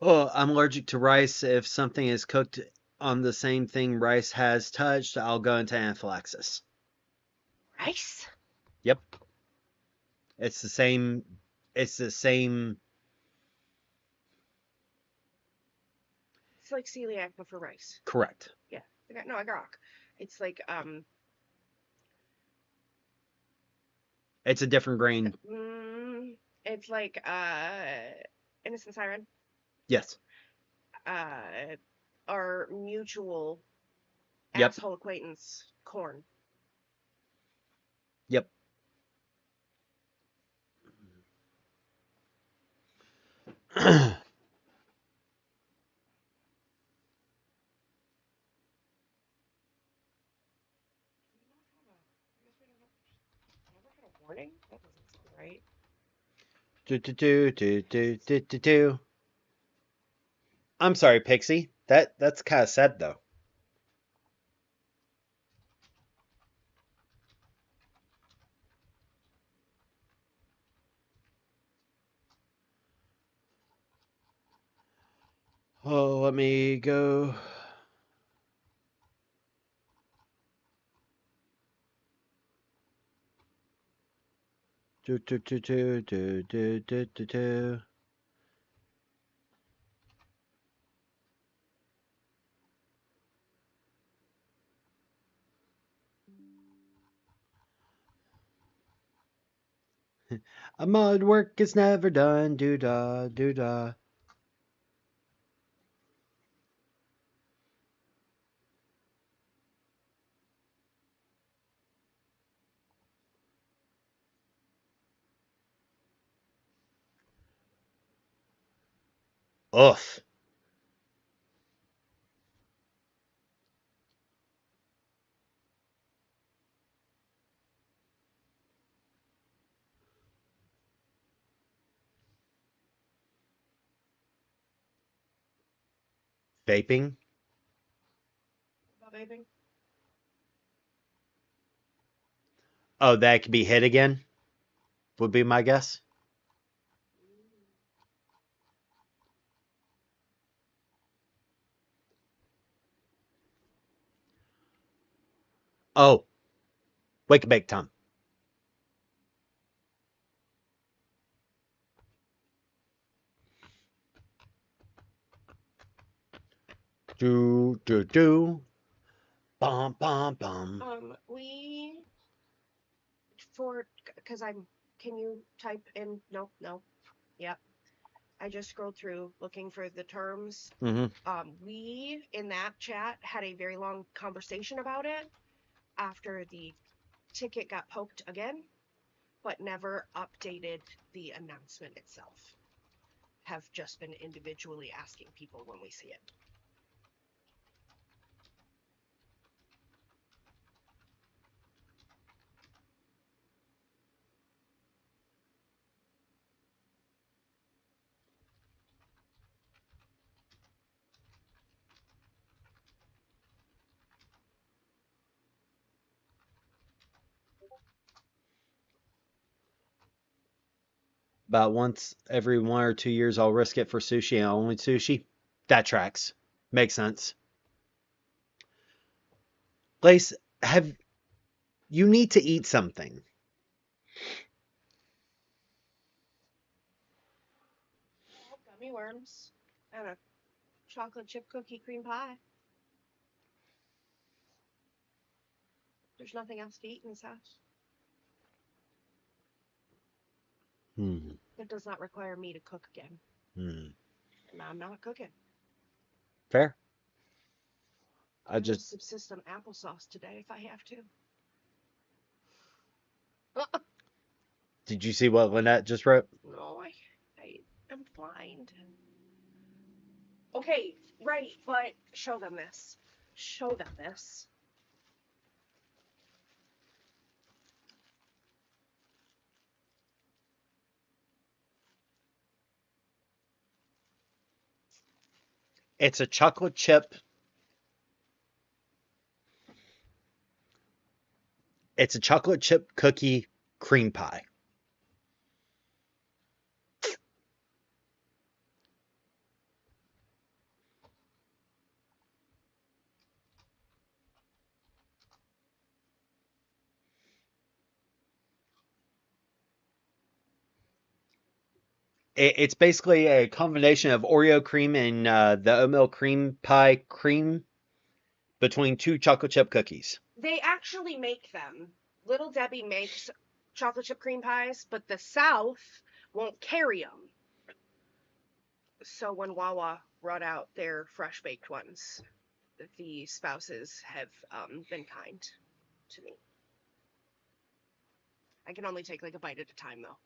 oh, I'm allergic to rice. If something is cooked on the same thing rice has touched, I'll go into anaphylaxis. Rice? Yep. It's the same. It's the same. It's like celiac, but for rice. Correct. Yeah. I got rock. It's like It's a different grain. it's like innocent siren. Yes. Uh, our mutual Yep. asshole acquaintance, corn. Yep. Warning? That doesn't sound right. do, do, do, do, do, do, do, do. I'm sorry, Pixie. That's kind of sad though. Oh, let me go. Do, do, do, do, do, do, do, do, do. A mud work is never done. Do da, do da. Oof. Vaping. About vaping? Oh, that could be hit again. Would be my guess. Oh, wake and bake time. Do do do. Bum bum bum. We for because I'm. Can you type in? No, no. Yep. I just scrolled through looking for the terms. Mm-hmm. We in that chat had a very long conversation about it after the ticket got poked again. but never updated the announcement itself. Have just been individually asking people when we see it. About once every 1 or 2 years, I'll risk it for sushi and only sushi. That tracks. Makes sense. Lace, you need to eat something. Gummy worms and a chocolate chip cookie cream pie. There's nothing else to eat in this house. Hmm. It does not require me to cook again. Hmm. And I'm not cooking. Fair. I will subsist on applesauce today if I have to. Did you see what Lynette just wrote? No, I'm blind. Okay, right, but show them this. Show them this. It's a chocolate chip. It's a chocolate chip cookie cream pie. It's basically a combination of Oreo cream and the oatmeal cream pie cream between two chocolate chip cookies. They actually make them. Little Debbie makes chocolate chip cream pies, but the South won't carry them. So when Wawa brought out their fresh baked ones, the spouses have been kind to me. I can only take like a bite at a time though.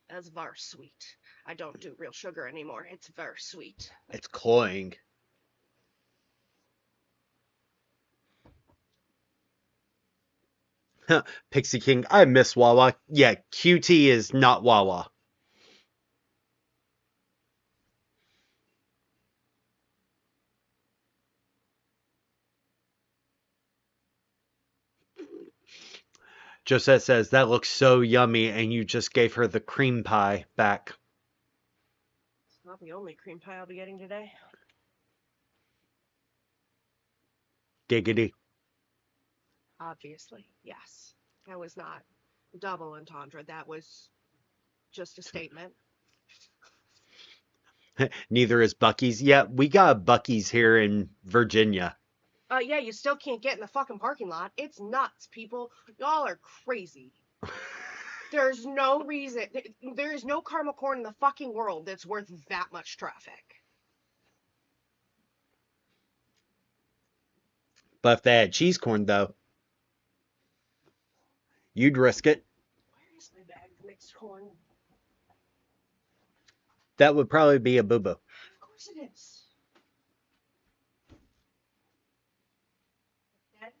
That's very sweet. I don't do real sugar anymore. It's very sweet. It's cloying. Pixie King, I miss Wawa. Yeah, QT is not Wawa. Josette says, that looks so yummy, and you just gave her the cream pie back. It's not the only cream pie I'll be getting today. Giggity. Obviously, yes. That was not double entendre. That was just a statement. Neither is Bucky's. Yeah, we got Bucky's here in Virginia. Yeah, you still can't get in the fucking parking lot. It's nuts, people. Y'all are crazy. There's no reason. There is no caramel corn in the fucking world that's worth that much traffic. But if they had cheese corn, though, you'd risk it. Where is my bag of mixed corn? That would probably be a boo-boo. Of course it is. Dead?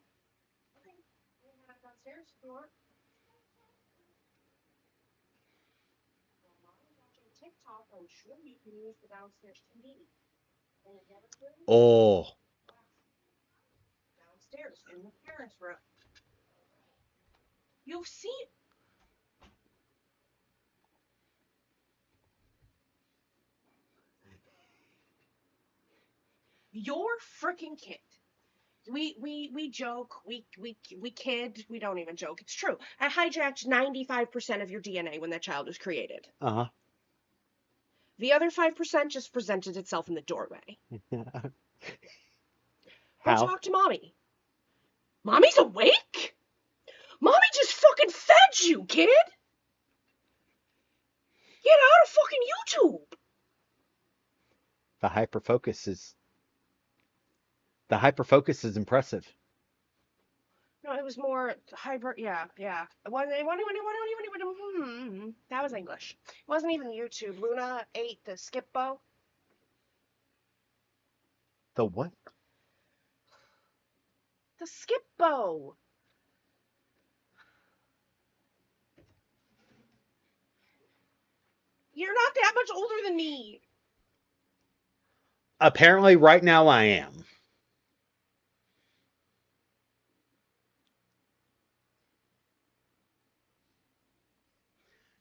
Okay. You can have it downstairs if you want. While Mom's watching TikTok, I'm sure you can use the downstairs TV. And the other room? Oh, Downstairs in the parents' room. You've seen. Your freaking kid. We joke, we kid, we don't even joke. It's true. I hijacked 95% of your DNA when that child was created. uh-huh. The other 5% just presented itself in the doorway. Go How? talk to mommy. Mommy's awake? Mommy just fucking fed you, kid. Get out of fucking YouTube. The hyperfocus is impressive. No, it was more hyper. Yeah, yeah. That was English. It wasn't even YouTube. Luna ate the skip bow. The what? The skip bow. You're not that much older than me. Apparently, right now I am.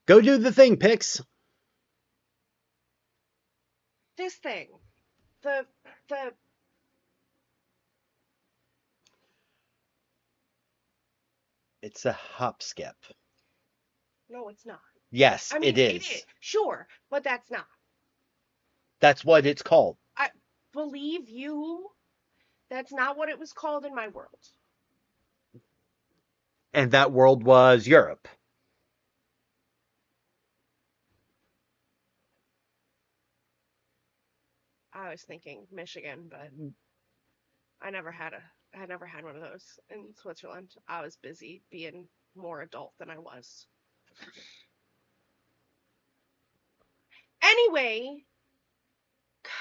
Go do the thing, Pix. This thing. The. It's a hop skip. No, it's not. Yes, I mean, it is. Sure, but that's not. That's what it's called. I believe you. That's not what it was called in my world. And that world was Europe. I was thinking Michigan, but I never had one of those in Switzerland. I was busy being more adult than I was. Anyway, God,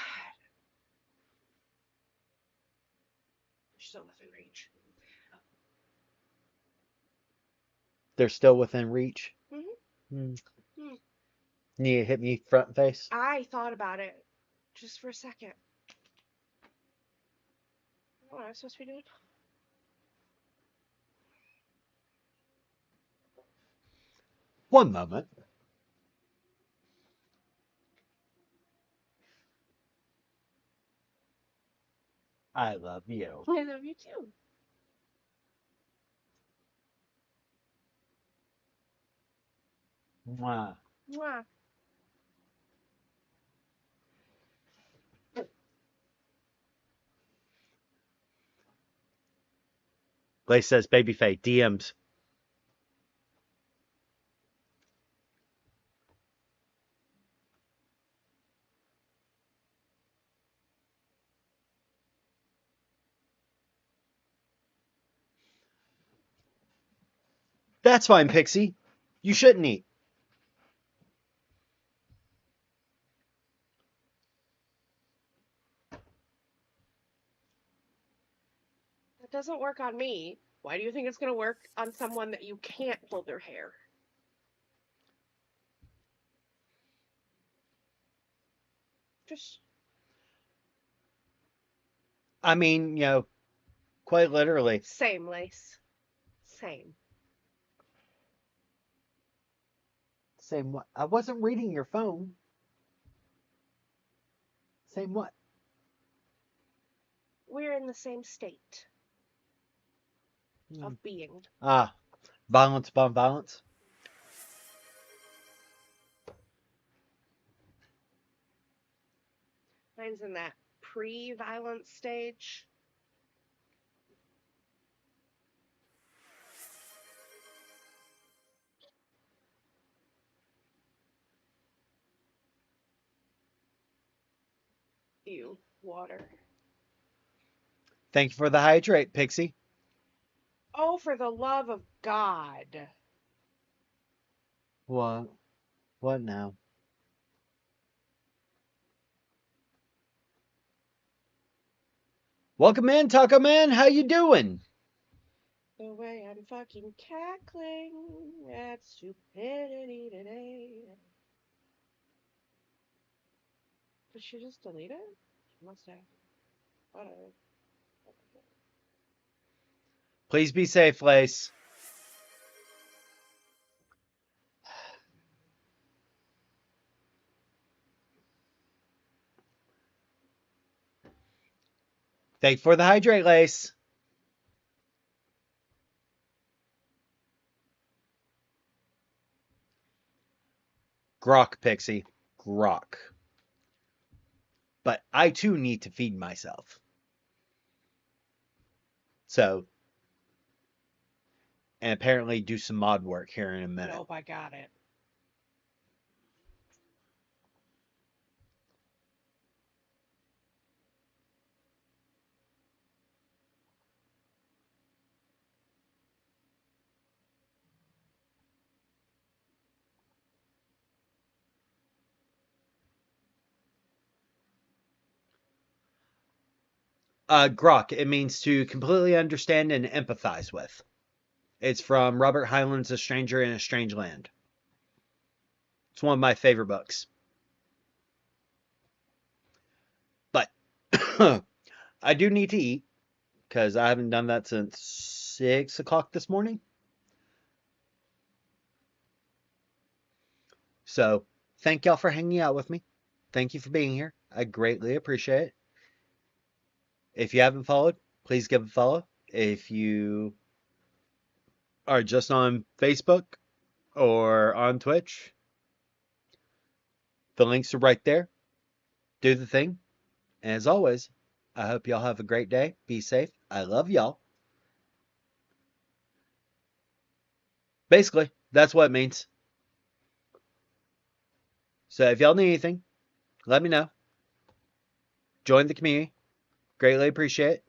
you're still within reach. They're still within reach. Mm-hmm. Need to hit me front and face? I thought about it just for a second. What am I supposed to be doing? One moment. I love you. I love you too. Mwah. Mwah. Blaze says, Babyface, DMs. That's fine, Pixie. You shouldn't eat. That doesn't work on me. Why do you think it's going to work on someone that you can't pull their hair? Just. I mean, quite literally. Same, Lace. Same. Same what? I wasn't reading your phone. Same what? We're in the same state of being. Violence upon violence. Mine's in that pre-violence stage. Ew, water. Thank you for the hydrate, Pixie. Oh, for the love of God. What? What now? Welcome in, Taco Man. How you doing? The way I'm fucking cackling at stupidity today. Did she just delete it? She must have. Whatever. Please be safe, Lace. Thank you for the hydrate, Lace. Grok, Pixie. Grok. But I too need to feed myself. So, and apparently do some mod work here in a minute. Nope, I got it. Grok, it means to completely understand and empathize with. It's from Robert Heinlein's A Stranger in a Strange Land. It's one of my favorite books. But I do need to eat because I haven't done that since 6 o'clock this morning. So thank y'all for hanging out with me. Thank you for being here. I greatly appreciate it. If you haven't followed, please give a follow. If you are just on Facebook or on Twitch, the links are right there. Do the thing. And as always, I hope y'all have a great day. Be safe. I love y'all. Basically, that's what it means. So if y'all need anything, let me know. Join the community. Greatly appreciate it.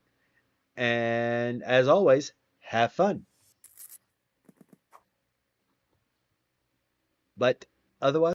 And as always, have fun. But otherwise,